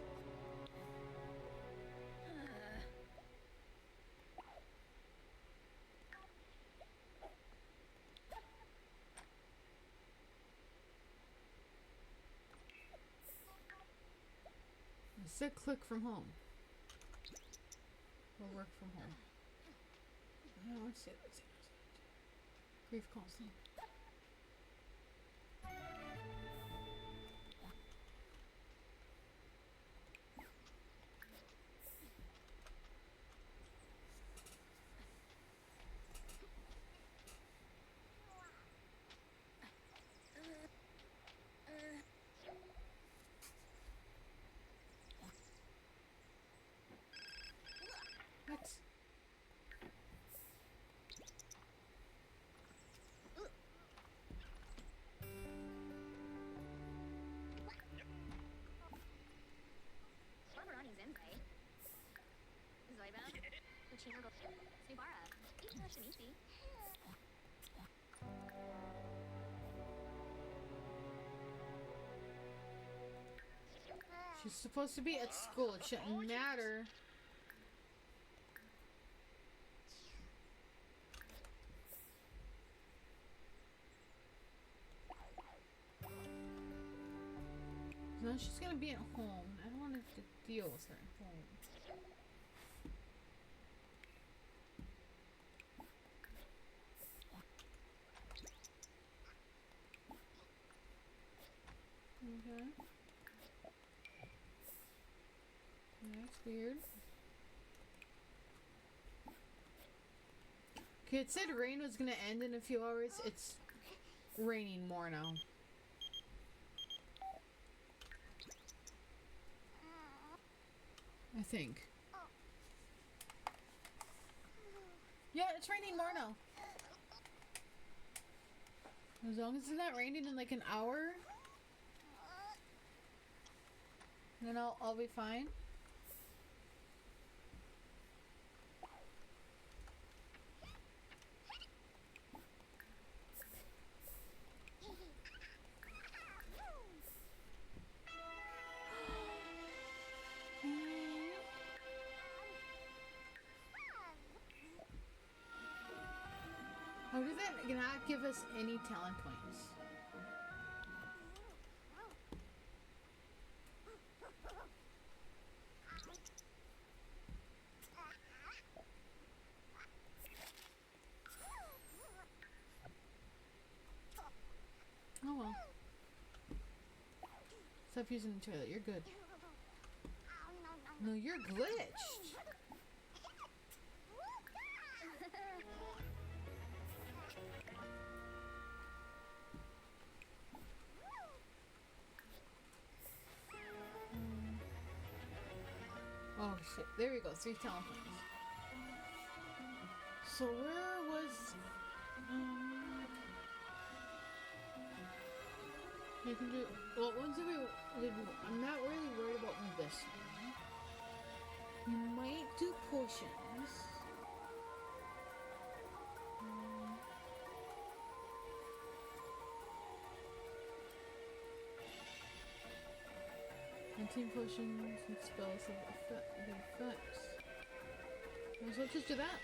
It said click from home. Or work from home. No, let's see. Grief counseling. What? Barbarani Zenbai. Zoiba. Uchino Subara. Ika Shinichi. She's supposed to be at school. It shouldn't matter. No, she's gonna be at home. I don't want to have to deal with her at home. Okay. That's weird. Okay, it said rain was gonna end in a few hours. It's raining more now. I think. Yeah, it's raining more now. As long as it's not raining in like an hour, then I'll be fine. How did that not give us any talent points? Oh well. Stop using the toilet. You're good. No, you're glitched. Oh shit, there we go, 3 talent points. So where was... you can do... Well, ones that we did, I'm not really worried about this one. You might do potions. Team potions and spells have effects. So let's just do that.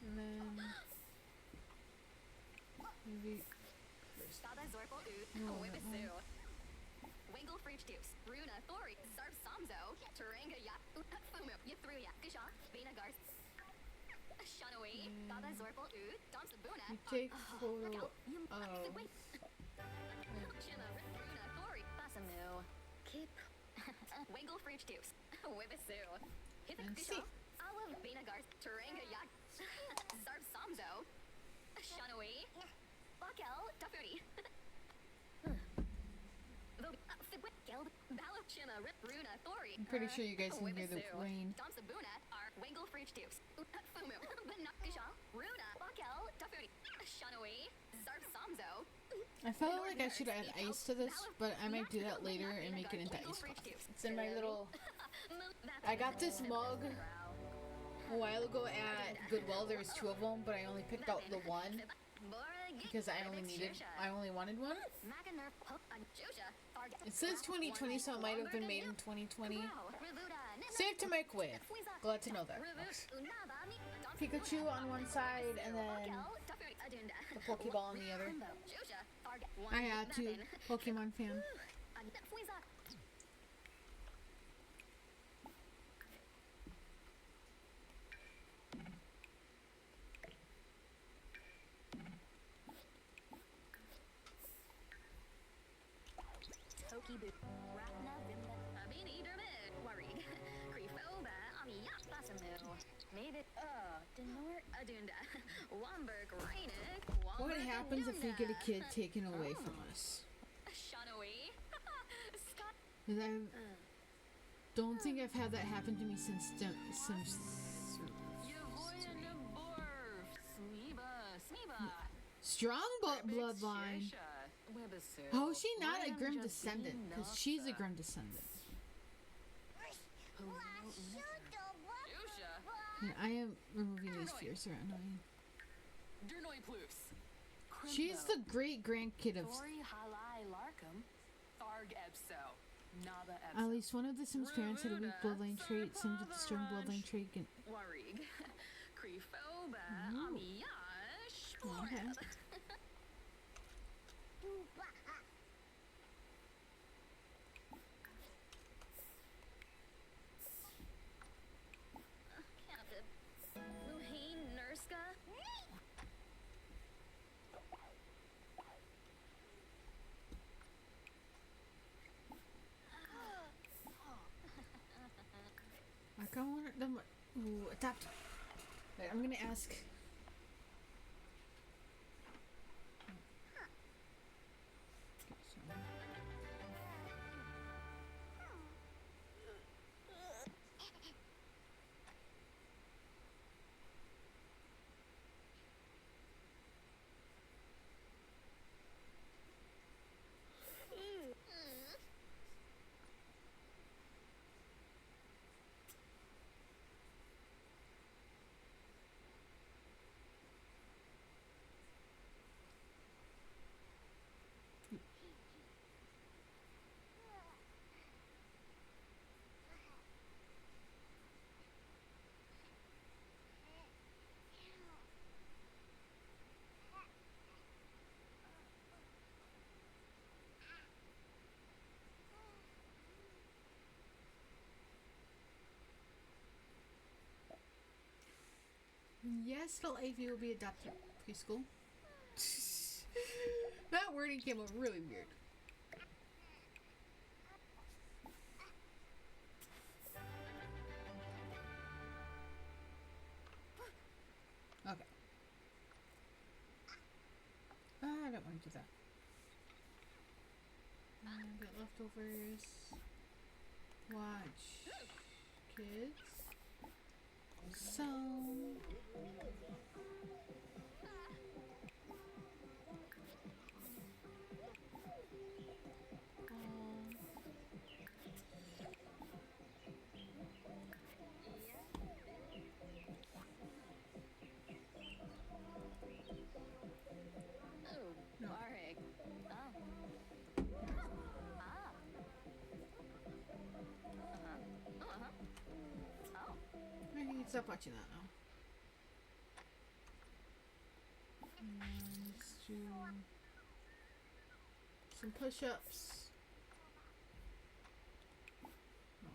And then maybe first. Baba Zorpal Ood. No, Wibisu. Wingle Fruit Juice. Runa Thori. Zarb Samzo. Taranga Ya. Fumu. Yathruya. Gisha. Bina Gars. Shanawi. Baba Zorpal Ood. Damsabuna. You take photo of... Shina. Runa Thori. Basamu. Keep. Wingle Fruit Juice. Wibisu. And see. Olive Bina Gars. Taranga Ya. Zarb Samzo. Shanawi. Bakel. Tafuri. I'm pretty sure you guys can hear the rain. I felt like I should add ice to this, but I might do that later and make it into ice coffee. It's in my little I got this mug a while ago at Goodwill. There was two of them, but I only picked out the one because I only wanted one. It says 2020, so it might have been made in 2020. Safe to microwave. Glad to know that. Pikachu on one side and then the Pokeball on the other. I had to. Pokemon fan. Tokibu. Ratna Vimla. Abini Dermit. Warig. Creefoba. Amiya. Basamu. Maybe. Denor Adunda. Womberg. Rainik. What happens if we get a kid taken away from us? Shanawi. Scott. 'Cause I don't think I've had that happen to me since Strongbolt bloodline. How is she not a Grim Descendant? Because she's a Grim Descendant. And I am removing these fears around me. She's the great grandkid of. At least one of the Sims' parents had a weak bloodline trait. Sims with a strong bloodline trait can. Warig. Creefoba. Ooh. Amiya. Okay. Luhane Nurska. I kind of want them. Ooh, adapt. Right, I'm gonna ask. Yes, little AV will be adopted preschool. That wording came out really weird. Okay. I don't want to do that. Get leftovers. Watch kids. So. No. Warig. Oh. Ah. Oh. I can stop watching that now. Let's do some push-ups. No.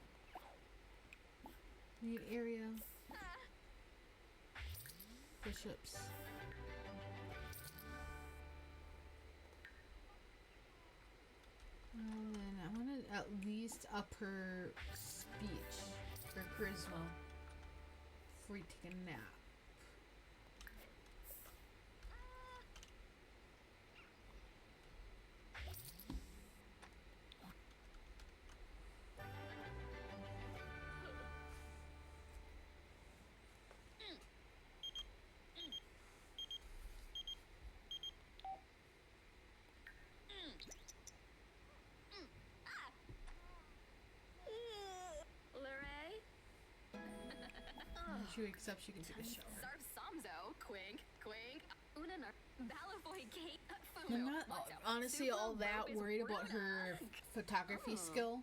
Need area. Push-ups. And then I want to at least up her speech or charisma before we take a nap. Lorraine. she wakes up, she can take a shower. Zarf Samzo, Quink, Quink, Unanar, Balafoy Kate, I'm not honestly all that worried about her photography skill.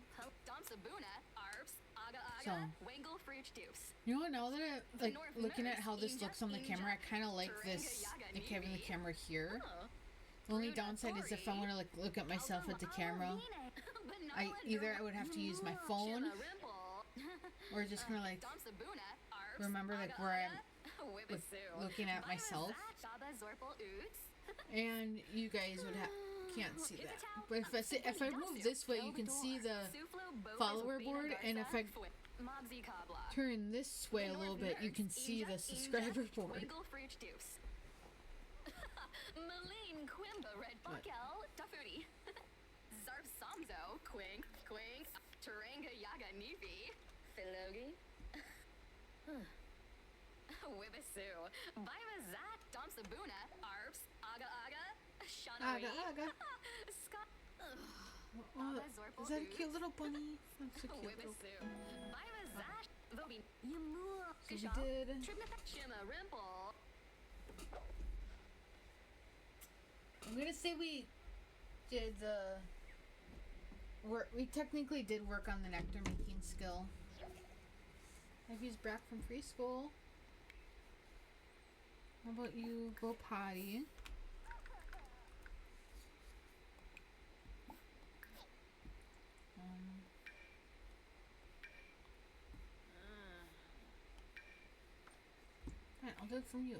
Domsabuna, Arps, Aga So. Aga, Wangle Fruit Deuce. You know, now that I like looking at how this looks on the camera, I kind of like this, like having the camera here. The only downside is if I want to like look at myself at the camera, I would have to use my phone or just kind of like remember like where I'm like, looking at myself, and you guys would can't see that. But if I move this way, you can see the follower board, and if I turn this way a little bit, you can see the subscriber board. Maline Quimba Red Buckel Tafudi Zarf Samzo Quink Quink Taranga Yaga Nifi Philogi Wibisu Biva Zat Domsabuna Arps Aga Aga Shanoi Aga. Scott Oh, is that a cute little bunny? That's a cute little. Wibisu Biva Zat Vobi Yamu So we did. Shima Rimple I'm gonna say we did the work. We technically did work on the nectar making skill. Ivy's back from preschool. How about you go potty? Fine, I'll do it from you.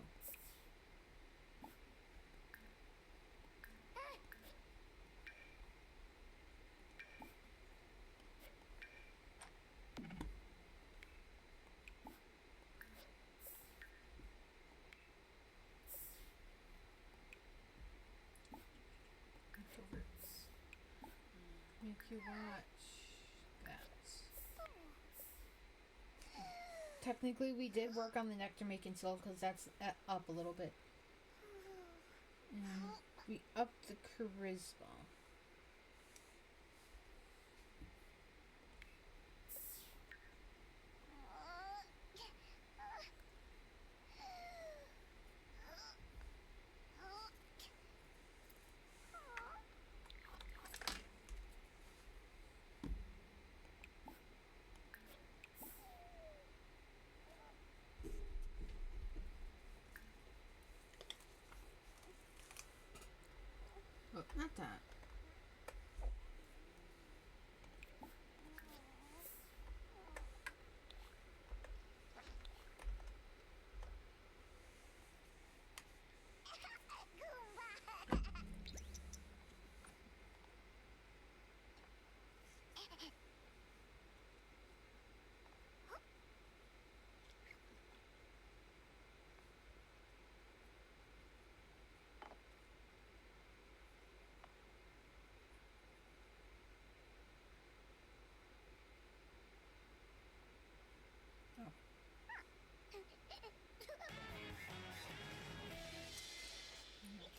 Make you watch that. Technically, we did work on the nectar making skill because that's up a little bit. And we upped the charisma. Oh, not that.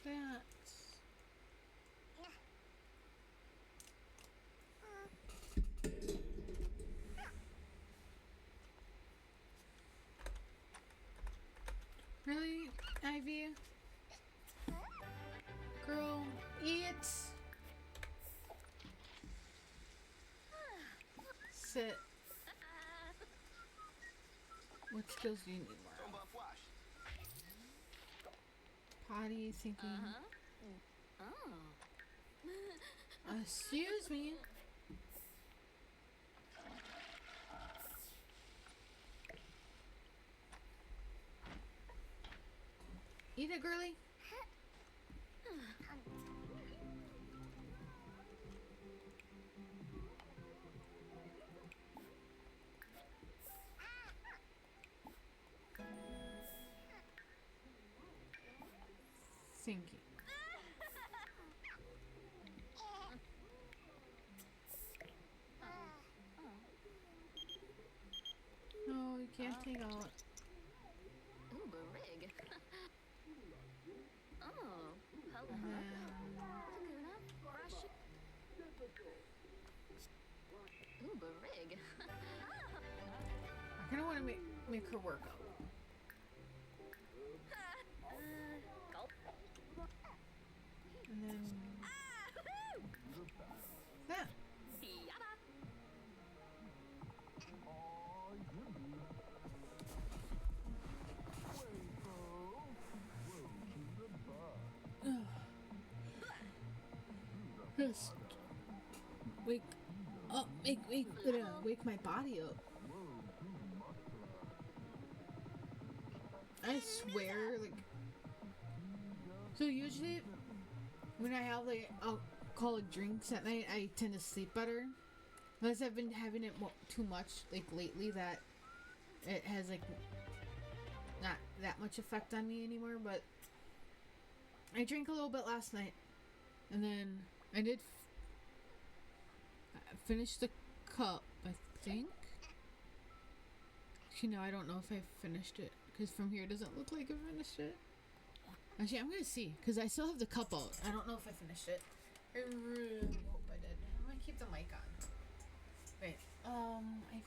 That. Really, Ivy? Girl, eat. Sit. What skills do you need more of? Tomba Fwash. Potty, thinking. Oh Excuse me. Eat it, girly. Thinking. No, you can't take out. Ooh, Barig. Oh, hello. And then Laguna, Rush. Ooh, Barig. I kind of want to make her work out. Gulp. And then that. Yabba. Just wake up, wake my body up. I swear, like, so usually when I have like alcoholic drinks at night, I tend to sleep better. Unless I've been having it too much, like lately, that it has like not that much effect on me anymore. But I drank a little bit last night, and then I did finish the cup, I think. Actually, no, I don't know if I finished it, because from here it doesn't look like I finished it. Actually, I'm gonna see, because I still have the cup out. I don't know if I finished it. I really hope I did. I'm gonna keep the mic on. Wait, Ivy.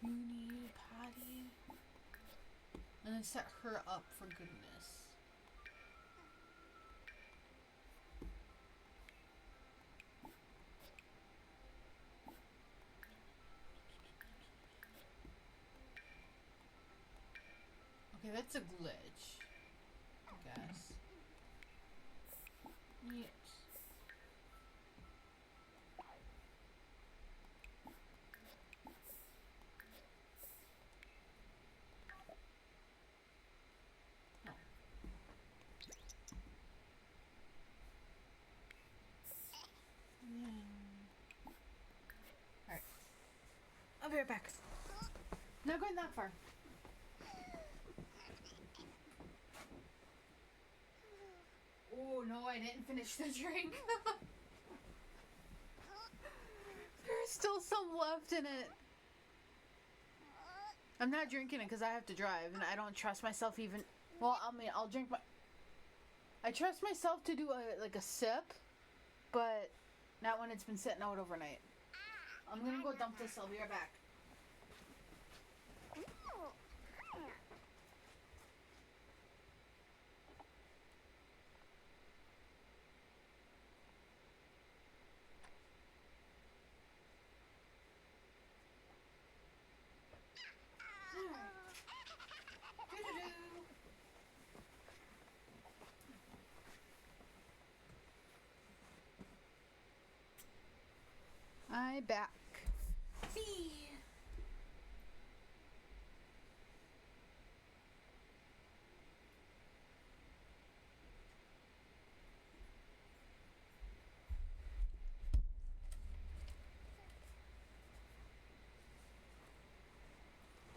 You need potty. And then set her up for goodness. Okay, that's a glitch, I guess. Yes. Oh. Yeah. Alright. I'll be right back. Not going that far. Oh no, I didn't finish the drink. There's still some left in it. I'm not drinking it because I have to drive and I don't trust myself even. Well, I mean, I'll drink my. I trust myself to do a sip, but not when it's been sitting out overnight. I'm gonna go dump this. I'll be right back. I back. See.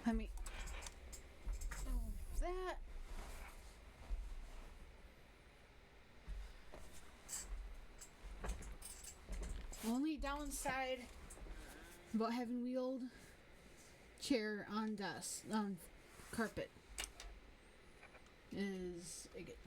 Let me move that. Only downside about having wheeled chair on dust on carpet is it get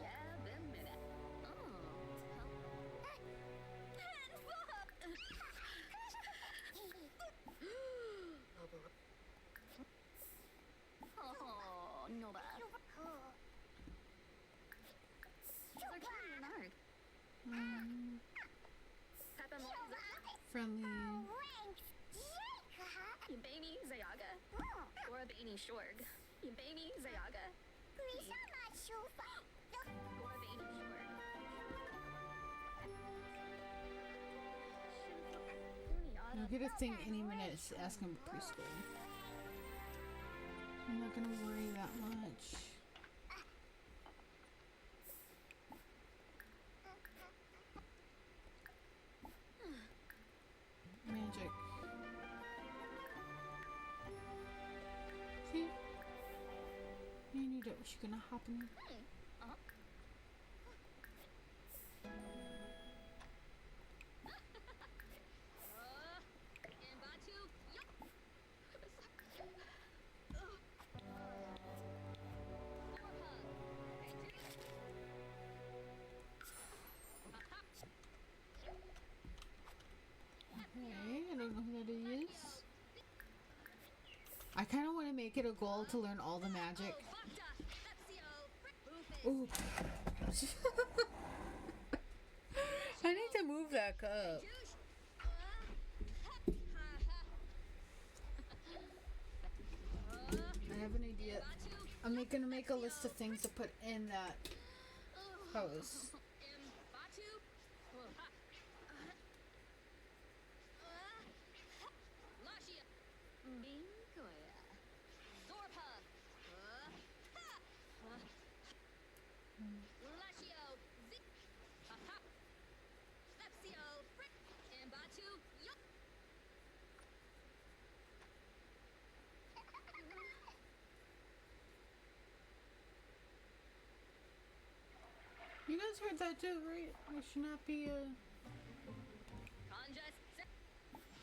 Yeah, been a minute. Oh, no bad. They're kind of Renard. Peppa Moiza. friendly. Yimbani Zayaga. Or a Bani Shorg. Yimbani Zayaga. Or a Bani Shorg. You'll get a thing any minute. It's asking about preschool. I'm not gonna worry that much. Magic. See? You knew that was gonna happen. I kind of want to make it a goal to learn all the magic. Ooh. I need to move that cup. I have an idea. I'm gonna make a list of things to put in that pose. You guys heard that too, right? I should not be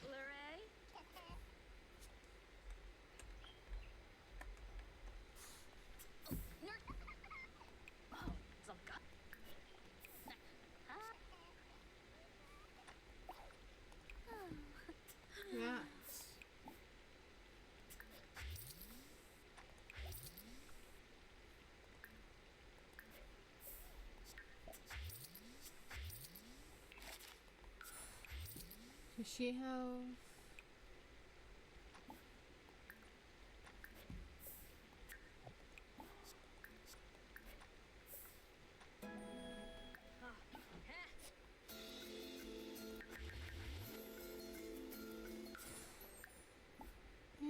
Luray? yeah. Does she have? Yeah.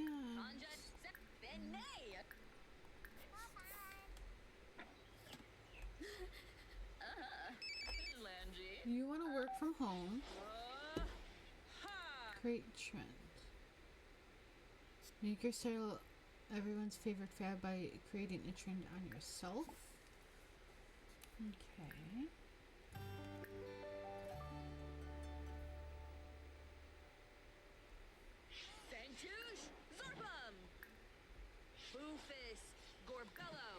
Langy. You want to work from home? Ha! Great trend. Make your style everyone's favorite fad by creating a trend on yourself. Okay. Santush Zorbum! Boofus Gorbello!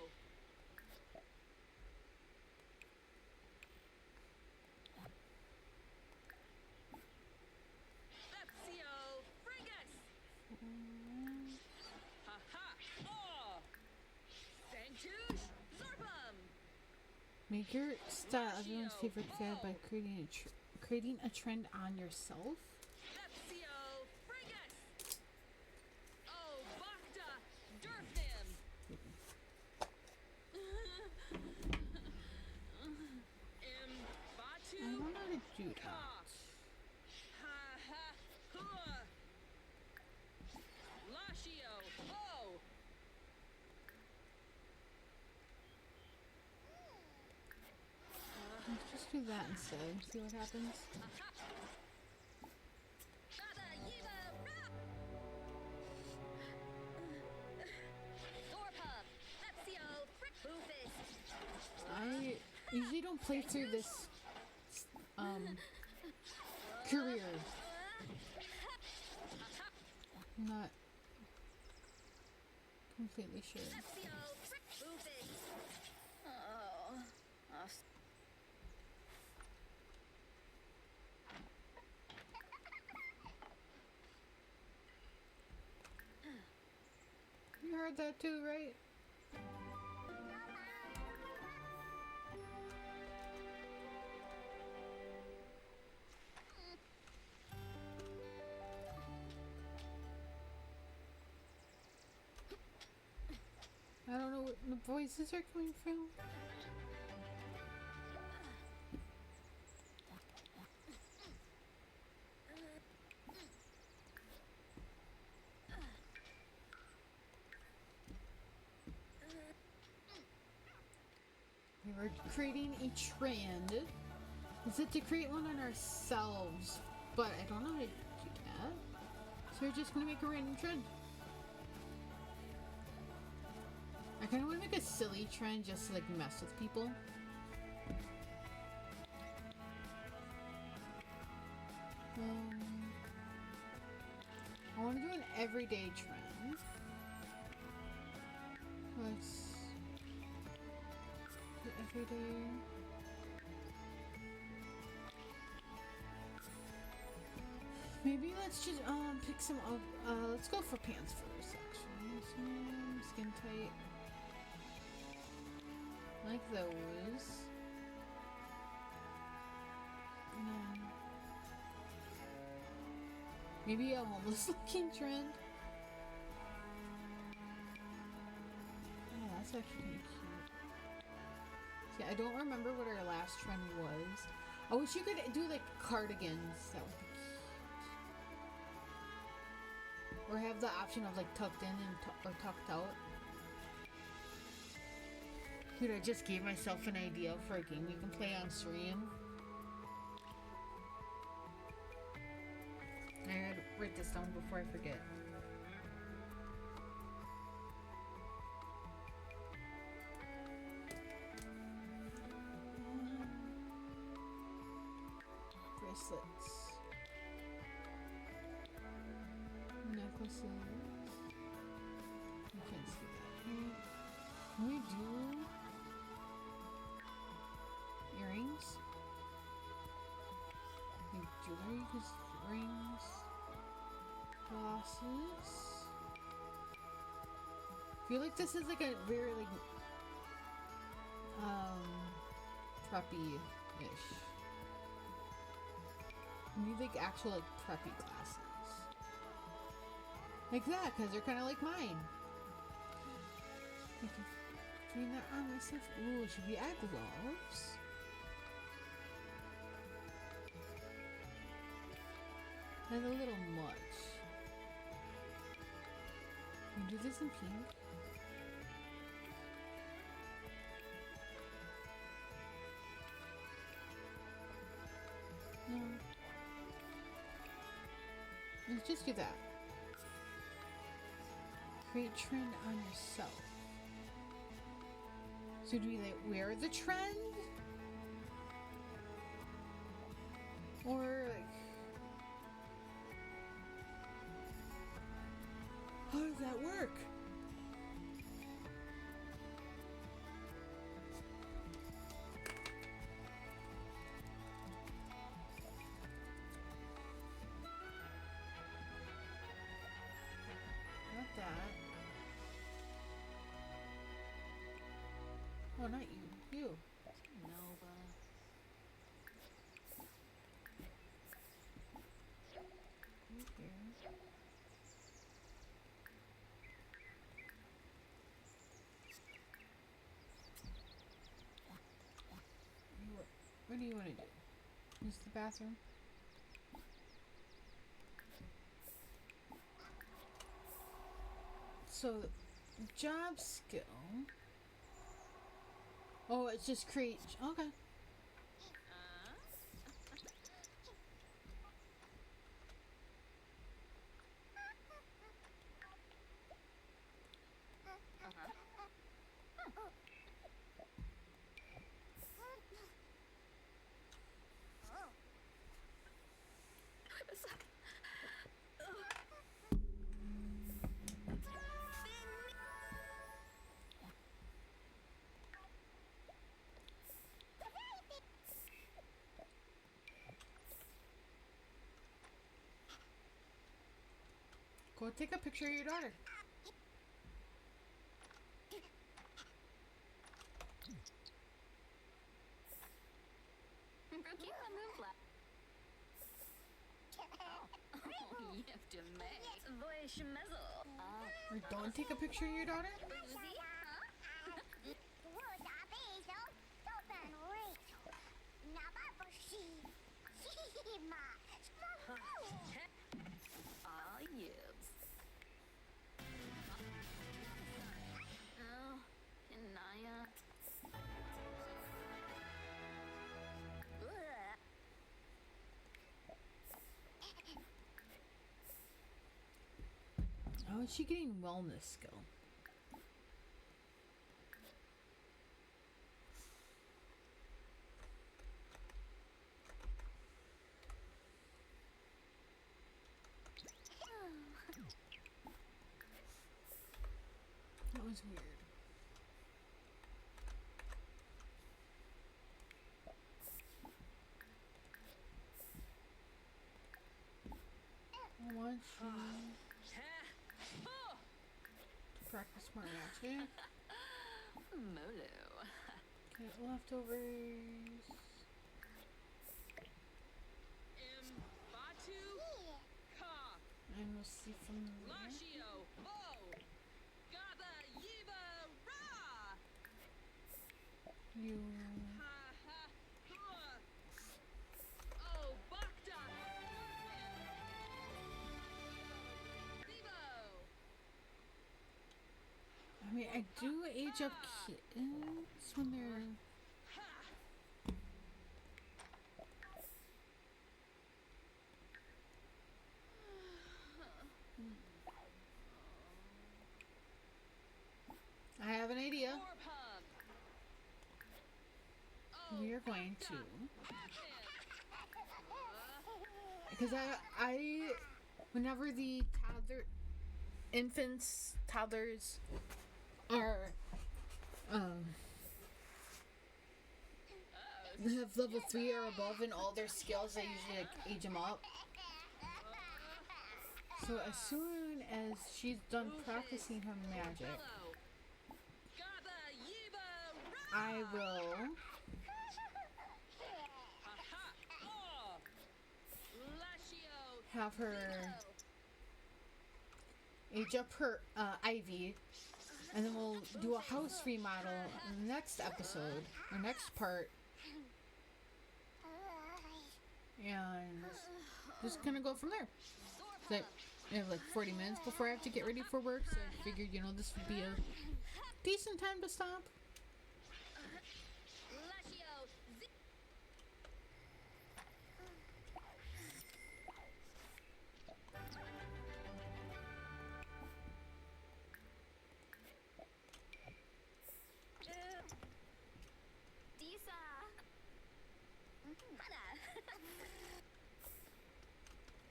Lepsio Frigus! Ha ha! Oh! Santush Zorbum! Make your style everyone's favorite fad by creating a trend on yourself. Lepsio Frigus! Oh, Bacta Durfnim! I don't know how to do that. Ha ha hua! Lashio! Oh! Let's just do that instead. See what happens. Baba Yiva Rap! Zorpub! Lepsio! Boofus! I usually don't play through this career. I'm not completely sure. Lepsio! Boofus! Oh. You heard that too, right? I don't know where the voices are coming from. We were creating a trend. Is it to create one on ourselves? But I don't know how to do that. So we're just gonna make a random trend. I kind of want to make a silly trend just to like mess with people. I want to do an everyday trend. Let's do everyday. Maybe let's just pick some up. Let's go for pants first, actually. Skin tight. Like those. And then maybe a homeless looking trend. Oh, that's actually kind of cute. See, I don't remember what our last trend was. I wish you could do like cardigans. That would be cute. Or have the option of like tucked in and or tucked out. Dude, I just gave myself an idea for a game we can play on stream. I gotta write this down before I forget. Bracelets. Necklaces. You can't see that. Can we do earrings? Like jewelry, because rings, glasses. I feel like this is like a very like preppy-ish. We need like actual like preppy glasses. Like that, because they're kind of like mine. I can doing that on myself. Ooh, should we add gloves? That's a little much. Can we do this in pink? No. Let's just do that. Create trend on yourself. So do we like wear the trend? Or like how does that work? Not that. Oh, not you. You. Nova. Right there. What do you want to do? Use the bathroom? So, job skill. Oh, it's just create. Okay. Go take a picture of your daughter. Brookie, move left. Oh, you have to make. Voy schmezzle. Or don't take a picture of your daughter? Ah, yes. Oh, Inaya. How is she getting wellness skill? That was weird. I want you. Oh. practice more magic. Molo. Okay, leftovers. Mbatu Ka And we'll see from there. Lashio Bo Gaba Yiba Ra You. Ha ha Hua Oh Bakta Vivo I mean, I do age up kids when they're. I have an idea. Orpum We are going to. Because whenever the toddlers are, have level 3 or above in all their skills, I usually like age them up. So as soon as she's done practicing her magic, Gaba Yiba Ra I will Lashio have her age up her Ivy, and then we'll do a house remodel in the next episode or next part, and just gonna go from there. So I have like 40 minutes before I have to get ready for work, so I figured, this would be a decent time to stop. Lashio Z. Disa. Hana.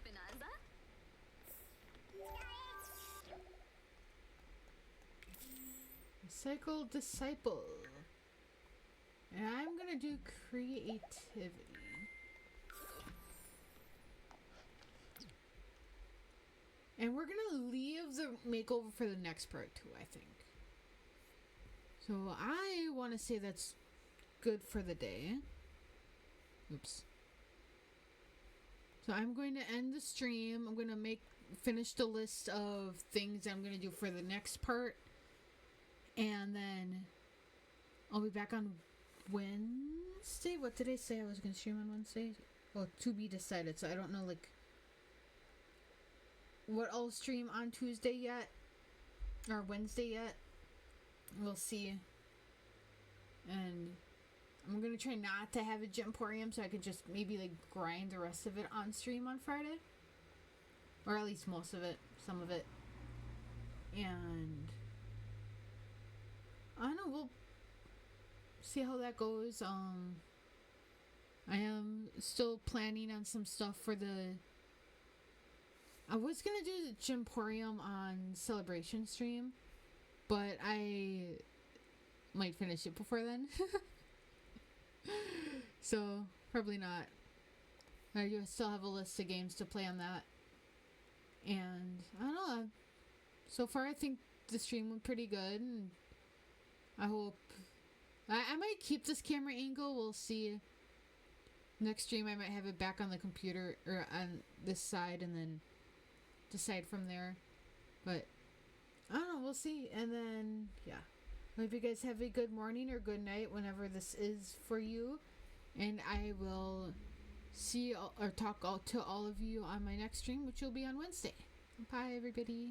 Bonanza. Cycle Disciple. And I'm gonna do creativity. And we're gonna leave the makeover for the next part too, I think. So I want to say that's good for the day. Oops. So I'm going to end the stream. I'm going to finish the list of things I'm going to do for the next part. And then I'll be back on Wednesday. What did I say I was going to stream on Wednesday? Well, to be decided. So I don't know, like, what I'll stream on Tuesday yet. Or Wednesday yet. We'll see. And I'm going to try not to have a Gemporium so I could just maybe, like, grind the rest of it on stream on Friday. Or at least most of it. Some of it. And I don't know, we'll see how that goes. I am still planning on some stuff for I was gonna do the Gemporium on Celebration stream, but I might finish it before then. So, probably not. I do still have a list of games to play on that. And, I don't know, so far I think the stream went pretty good, and I hope I might keep this camera angle. We'll see. Next stream I might have it back on the computer or on this side and then decide from there. But I don't know, we'll see. And then yeah. Hope you guys have a good morning or good night whenever this is for you. And I will see or talk to all of you on my next stream, which will be on Wednesday. Bye everybody.